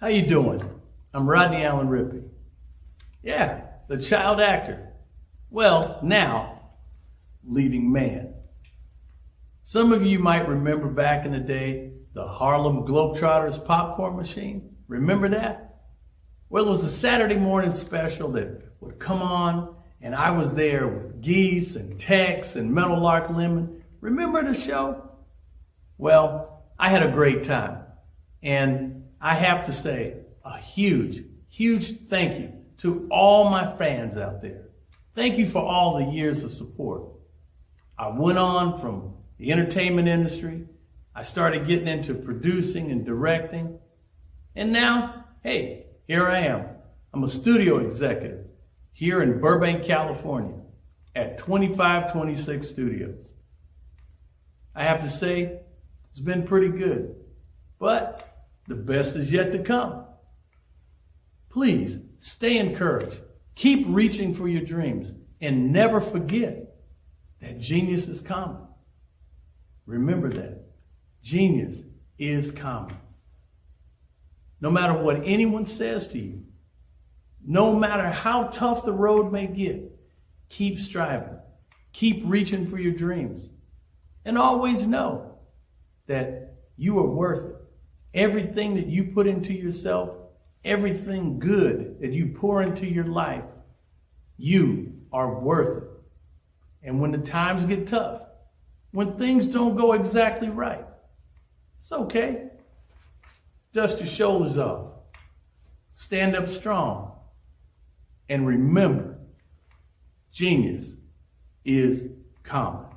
Speaker 1: How you doing? I'm Rodney Allen Rippey. Yeah, the child actor. Well, now, leading man. Some of you might remember back in the day, the Harlem Globetrotters popcorn machine. Remember that? Well, it was a Saturday morning special that would come on, and I was there with Geese and Tex and Meadowlark Lemon. Remember the show? Well, I had a great time. And I have to say a huge, huge thank you to all my fans out there. Thank you for all the years of support. I went on from the entertainment industry. I started getting into producing and directing. And now, hey, here I am. I'm a studio executive here in Burbank, California at 2526 Studios. I have to say, it's been pretty good, but the best is yet to come. Please stay encouraged. Keep reaching for your dreams and never forget that genius is common. Remember that. Genius is common. No matter what anyone says to you, no matter how tough the road may get, keep striving. Keep reaching for your dreams. And always know that you are worth it. Everything that you put into yourself, everything good that you pour into your life, you are worth it. And when the times get tough, when things don't go exactly right, it's okay. Dust your shoulders off. Stand up strong. And remember, genius is common.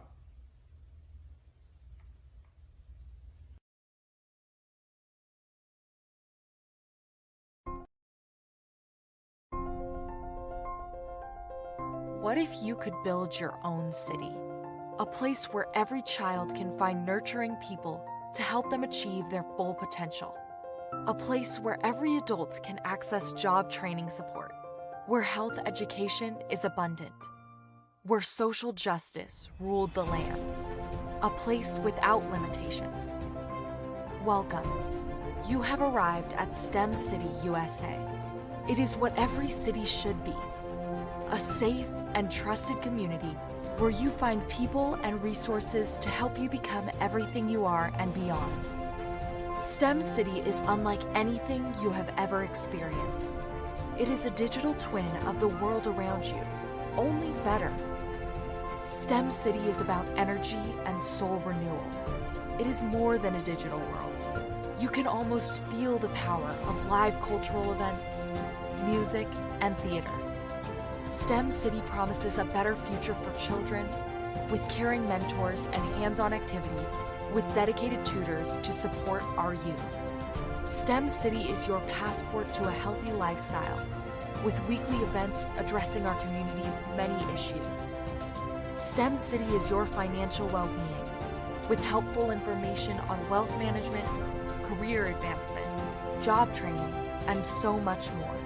Speaker 6: What if you could build your own city? A place where every child can find nurturing people to help them achieve their full potential. A place where every adult can access job training support. Where health education is abundant. Where social justice ruled the land. A place without limitations. Welcome. You have arrived at STEM City USA. It is what every city should be. A safe and trusted community where you find people and resources to help you become everything you are and beyond. STEM City is unlike anything you have ever experienced. It is a digital twin of the world around you, only better. STEM City is about energy and soul renewal. It is more than a digital world. You can almost feel the power of live cultural events, music, and theater. STEM City promises a better future for children with caring mentors and hands-on activities with dedicated tutors to support our youth. STEM City is your passport to a healthy lifestyle with weekly events addressing our community's many issues. STEM City is your financial well-being with helpful information on wealth management, career advancement, job training, and so much more.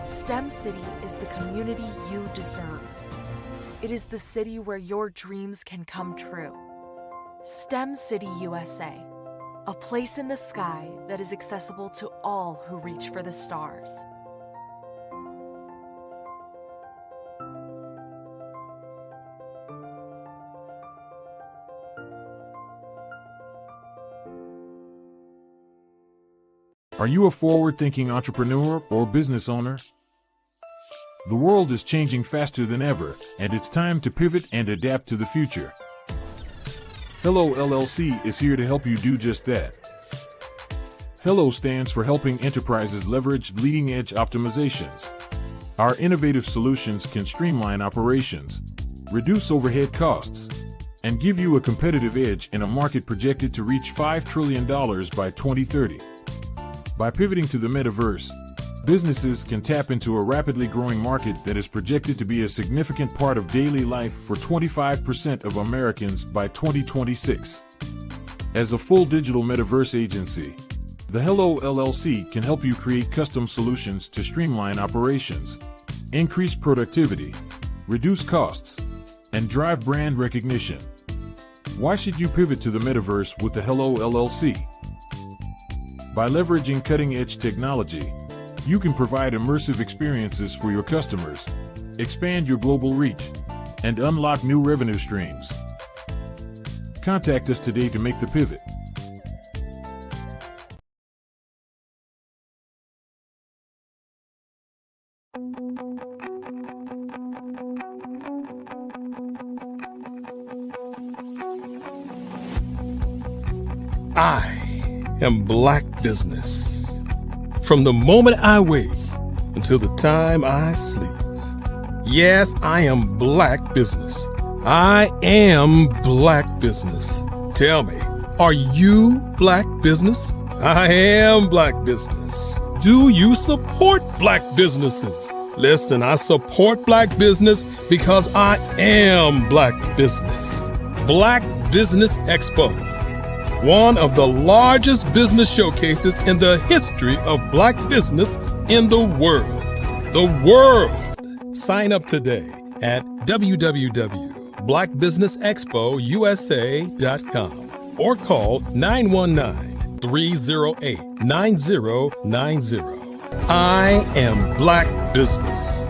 Speaker 6: STEM City is the community you deserve. It is the city where your dreams can come true. STEM City USA, a place in the sky that is accessible to all who reach for the stars.
Speaker 5: Are you a forward-thinking entrepreneur or business owner? The world is changing faster than ever, and it's time to pivot and adapt to the future. Hello LLC is here to help you do just that. Hello stands for helping enterprises leverage leading-edge optimizations. Our innovative solutions can streamline operations, reduce overhead costs, and give you a competitive edge in a market projected to reach $5 trillion by 2030. By pivoting to the metaverse, businesses can tap into a rapidly growing market that is projected to be a significant part of daily life for 25% of Americans by 2026. As a full digital metaverse agency, the Hello LLC can help you create custom solutions to streamline operations, increase productivity, reduce costs, and drive brand recognition. Why should you pivot to the metaverse with the Hello LLC? By leveraging cutting-edge technology, you can provide immersive experiences for your customers, expand your global reach, and unlock new revenue streams. Contact us today to make the pivot.
Speaker 13: I am Black Business. From the moment I wake until the time I sleep. Yes, I am Black Business. I am Black Business. Tell me, are you Black Business? I am Black Business. Do you support Black businesses? Listen, I support Black business because I am Black Business. Black Business Expo, one of the largest business showcases in the history of Black business in the world. The world! Sign up today at www.blackbusinessexpousa.com or call 919-308-9090. I am Black Business.